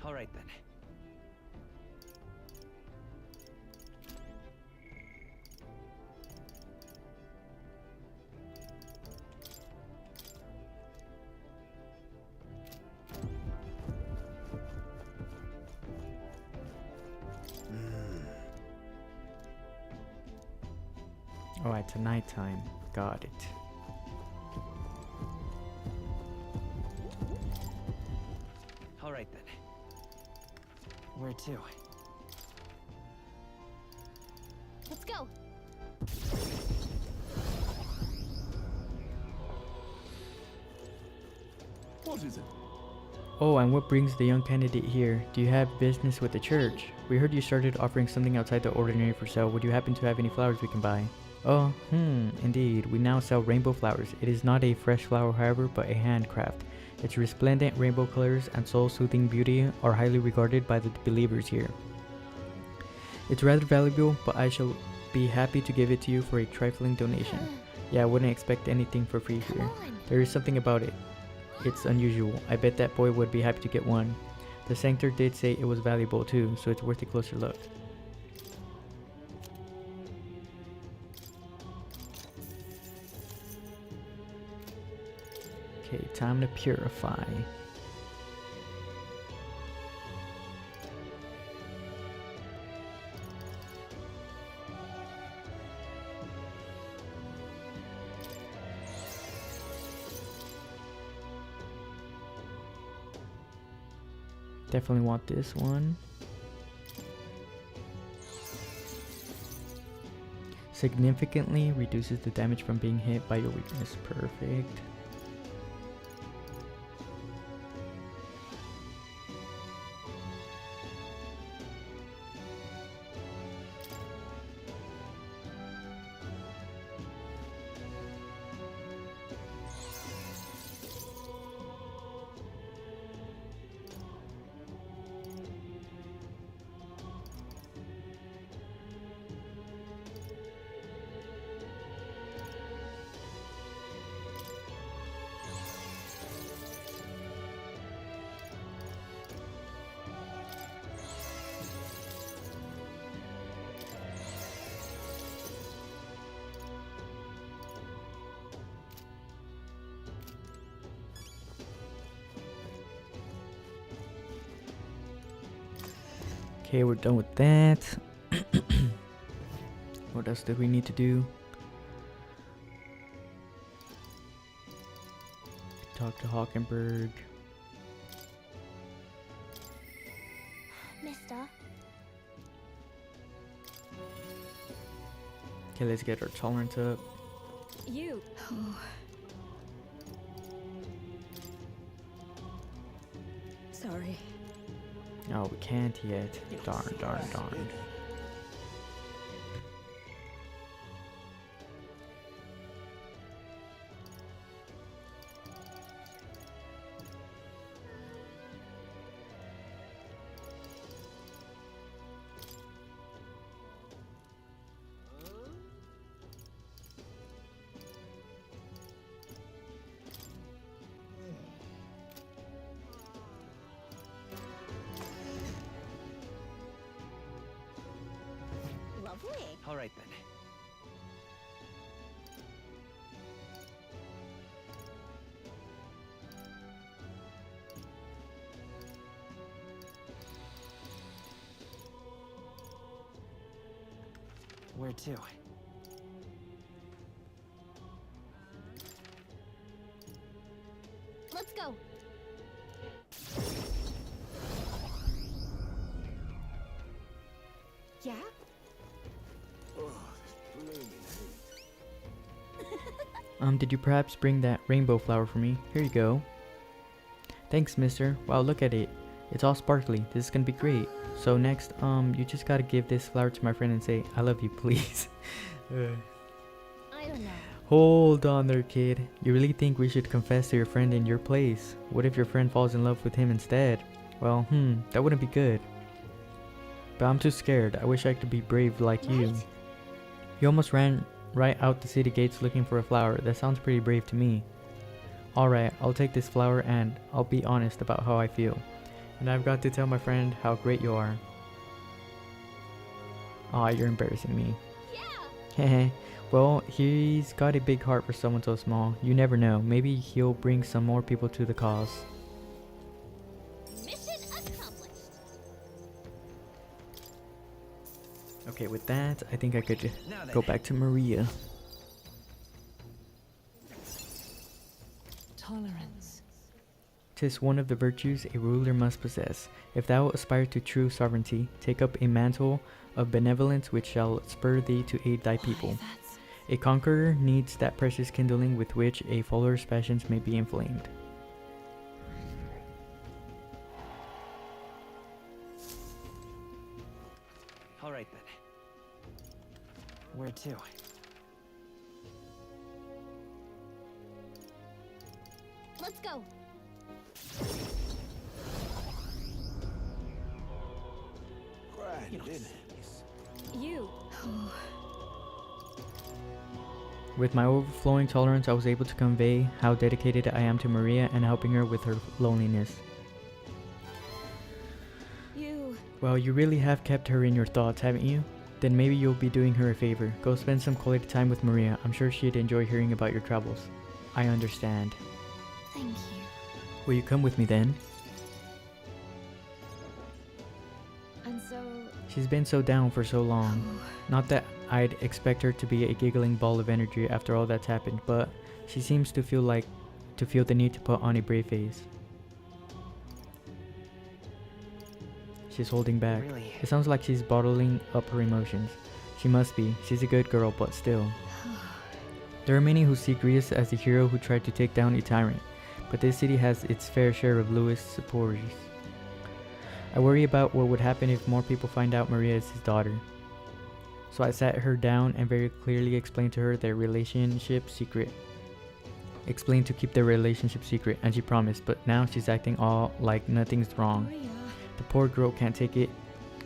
All right then. Oh, it's a nighttime. Got it. All right then. Where to? What is it? Oh, and what brings the young candidate here? Do you have business with the church? We heard you started offering something outside the ordinary for sale. Would you happen to have any flowers we can buy? Oh, indeed. We now sell rainbow flowers. It is not a fresh flower, however, but a handcraft. Its resplendent rainbow colors and soul-soothing beauty are highly regarded by the believers here. It's rather valuable, but I shall be happy to give it to you for a trifling donation. Yeah, I wouldn't expect anything for free here. There is something about it. It's unusual. I bet that boy would be happy to get one. The sanctor did say it was valuable too, so it's worth a closer look. Okay, time to purify. Definitely want this one. Significantly reduces the damage from being hit by your weakness. Perfect. Okay, we're done with that. What else did we need to do? Talk to Hockenberg. Mister. Okay, let's get our tolerance up. You. Sorry. No, we can't yet. Darn, darn, darn. All right then. Where to? Let's go. Yeah? Did you perhaps bring that rainbow flower for me? Here you go. Thanks, mister. Wow, look at it. It's all sparkly. This is gonna be great. So next, you just gotta give this flower to my friend and say, I love you, please. I don't know. Hold on there, kid. You really think we should confess to your friend in your place? What if your friend falls in love with him instead? Well, that wouldn't be good. But I'm too scared. I wish I could be brave like you. You almost ran right out the city gates looking for a flower. That sounds pretty brave to me. Alright, I'll take this flower and I'll be honest about how I feel. And I've got to tell my friend how great you are. Aw, you're embarrassing me. Yeah! Well, he's got a big heart for someone so small. You never know. Maybe he'll bring some more people to the cause. Mission accomplished. Okay, with that, I think I could go back to Maria. Tolerance. 'Tis one of the virtues a ruler must possess. If thou aspire to true sovereignty, take up a mantle of benevolence which shall spur thee to aid thy people. A conqueror needs that precious kindling with which a follower's passions may be inflamed. Where to? Let's go. You. With my overflowing tolerance, I was able to convey how dedicated I am to Maria and helping her with her loneliness. You. Well, you really have kept her in your thoughts, haven't you? Then maybe you'll be doing her a favor. Go spend some quality time with Maria. I'm sure she'd enjoy hearing about your travels. I understand. Thank you. Will you come with me then? And so... She's been so down for so long. Not that I'd expect her to be a giggling ball of energy after all that's happened, but she seems to feel the need to put on a brave face. She's holding back. Really? It sounds like she's bottling up her emotions. She must be. She's a good girl, but still. There are many who see Grievous as the hero who tried to take down a tyrant, but this city has its fair share of Louis supporters. I worry about what would happen if more people find out Maria is his daughter. So I sat her down and very clearly explained to her their relationship secret. Explained to keep their relationship secret, and she promised, but now she's acting all like nothing's wrong. The poor girl can't take it,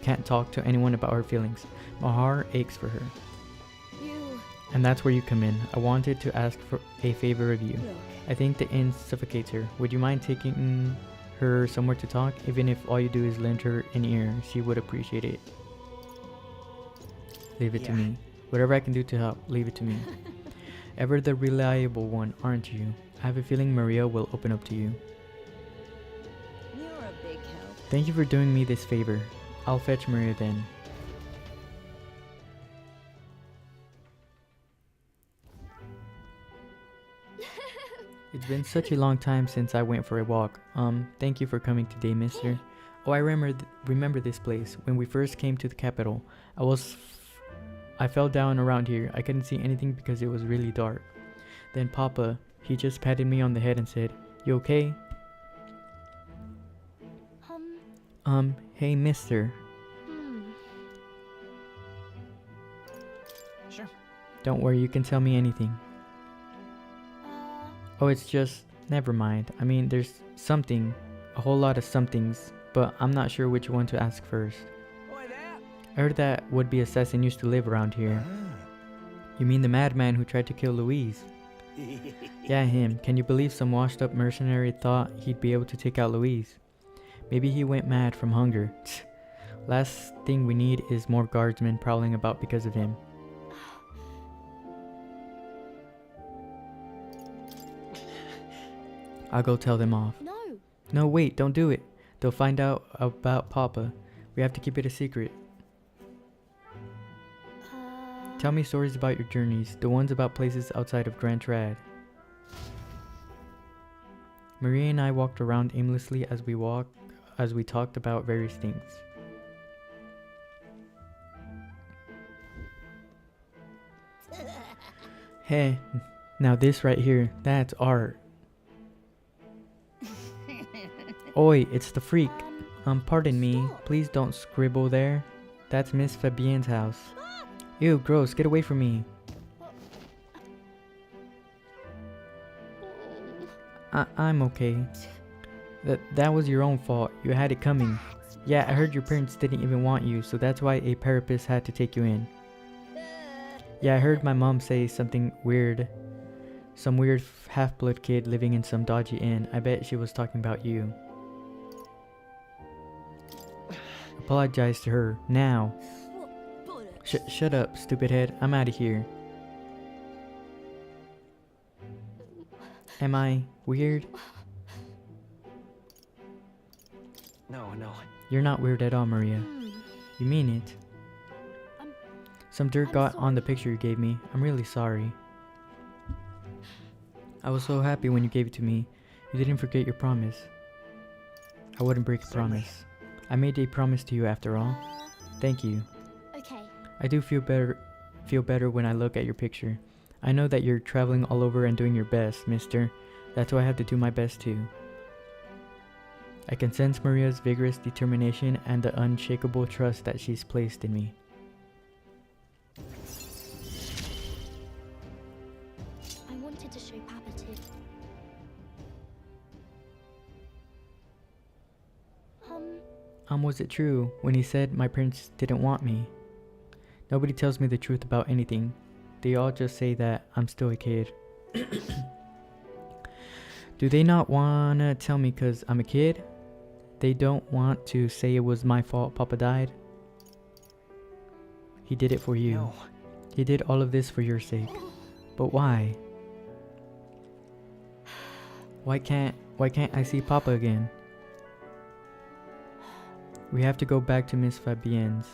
can't talk to anyone about her feelings. My heart aches for her. And that's where you come in. I wanted to ask for a favor of you. I think the inn suffocates her. Would you mind taking her somewhere to talk? Even if all you do is lend her an ear, she would appreciate it. Leave it to me. Whatever I can do to help, leave it to me. Ever the reliable one, aren't you? I have a feeling Maria will open up to you. You're a big help. Thank you for doing me this favor. I'll fetch Maria then. It's been such a long time since I went for a walk. Thank you for coming today, mister. Oh, I remember this place. When we first came to the capital, I fell down around here. I couldn't see anything because it was really dark. Then Papa, he just patted me on the head and said, "You okay?" Hey, mister. Sure. Don't worry, you can tell me anything. Oh, it's just, never mind. I mean, there's something, a whole lot of somethings, but I'm not sure which one to ask first. I heard that would-be assassin used to live around here. You mean the madman who tried to kill Louise? Yeah, him. Can you believe some washed-up mercenary thought he'd be able to take out Louise? Maybe he went mad from hunger. Last thing we need is more guardsmen prowling about because of him. I'll go tell them off. No. No, wait, don't do it. They'll find out about Papa. We have to keep it a secret. Tell me stories about your journeys, the ones about places outside of Grand Trad. Maria and I walked around aimlessly as we talked about various things. Hey, now this right here, that's art. Oi, it's the freak. Pardon me. Please don't scribble there. That's Miss Fabienne's house. Ew, gross. Get away from me. I'm okay. That was your own fault. You had it coming. Yeah, I heard your parents didn't even want you, so that's why a therapist had to take you in. Yeah, I heard my mom say something weird. Some weird half-blood kid living in some dodgy inn. I bet she was talking about you. Apologize to her, now. Shut up, stupid head. I'm out of here. Am I weird? No. You're not weird at all, Maria. You mean it. Some dirt got on the picture you gave me. I'm really sorry. I was so happy when you gave it to me. You didn't forget your promise. I wouldn't break a promise. I made a promise to you after all. Thank you. Okay. I do feel better when I look at your picture. I know that you're traveling all over and doing your best, mister. That's why I have to do my best too. I can sense Maria's vigorous determination and the unshakable trust that she's placed in me. was it true when he said my parents didn't want me? Nobody tells me the truth about anything. They all just say that I'm still a kid. Do they not wanna tell me cause I'm a kid? They don't want to say it was my fault Papa died? He did it for you. No. He did all of this for your sake. But why? Why can't I see Papa again? We have to go back to Miss Fabienne's.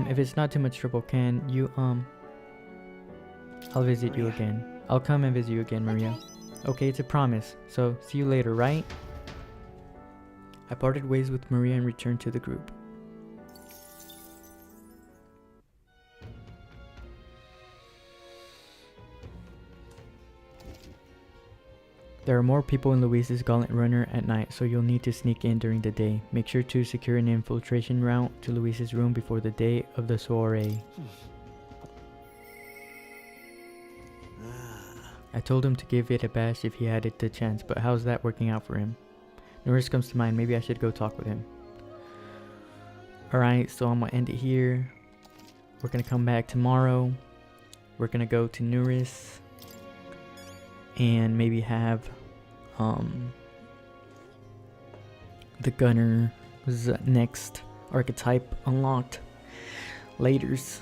If it's not too much trouble, can you, I'll visit you again. I'll come and visit you again, Maria. Okay, it's a promise. So, see you later, right? I parted ways with Maria and returned to the group. There are more people in Luis's Gauntlet Runner at night, so you'll need to sneak in during the day. Make sure to secure an infiltration route to Luis's room before the day of the soiree. I told him to give it a bash if he had it the chance, but how's that working out for him? Norris comes to mind, maybe I should go talk with him. Alright, so I'm gonna end it here. We're gonna come back tomorrow. We're gonna go to Norris and maybe have the Gunner's next archetype unlocked. Laters.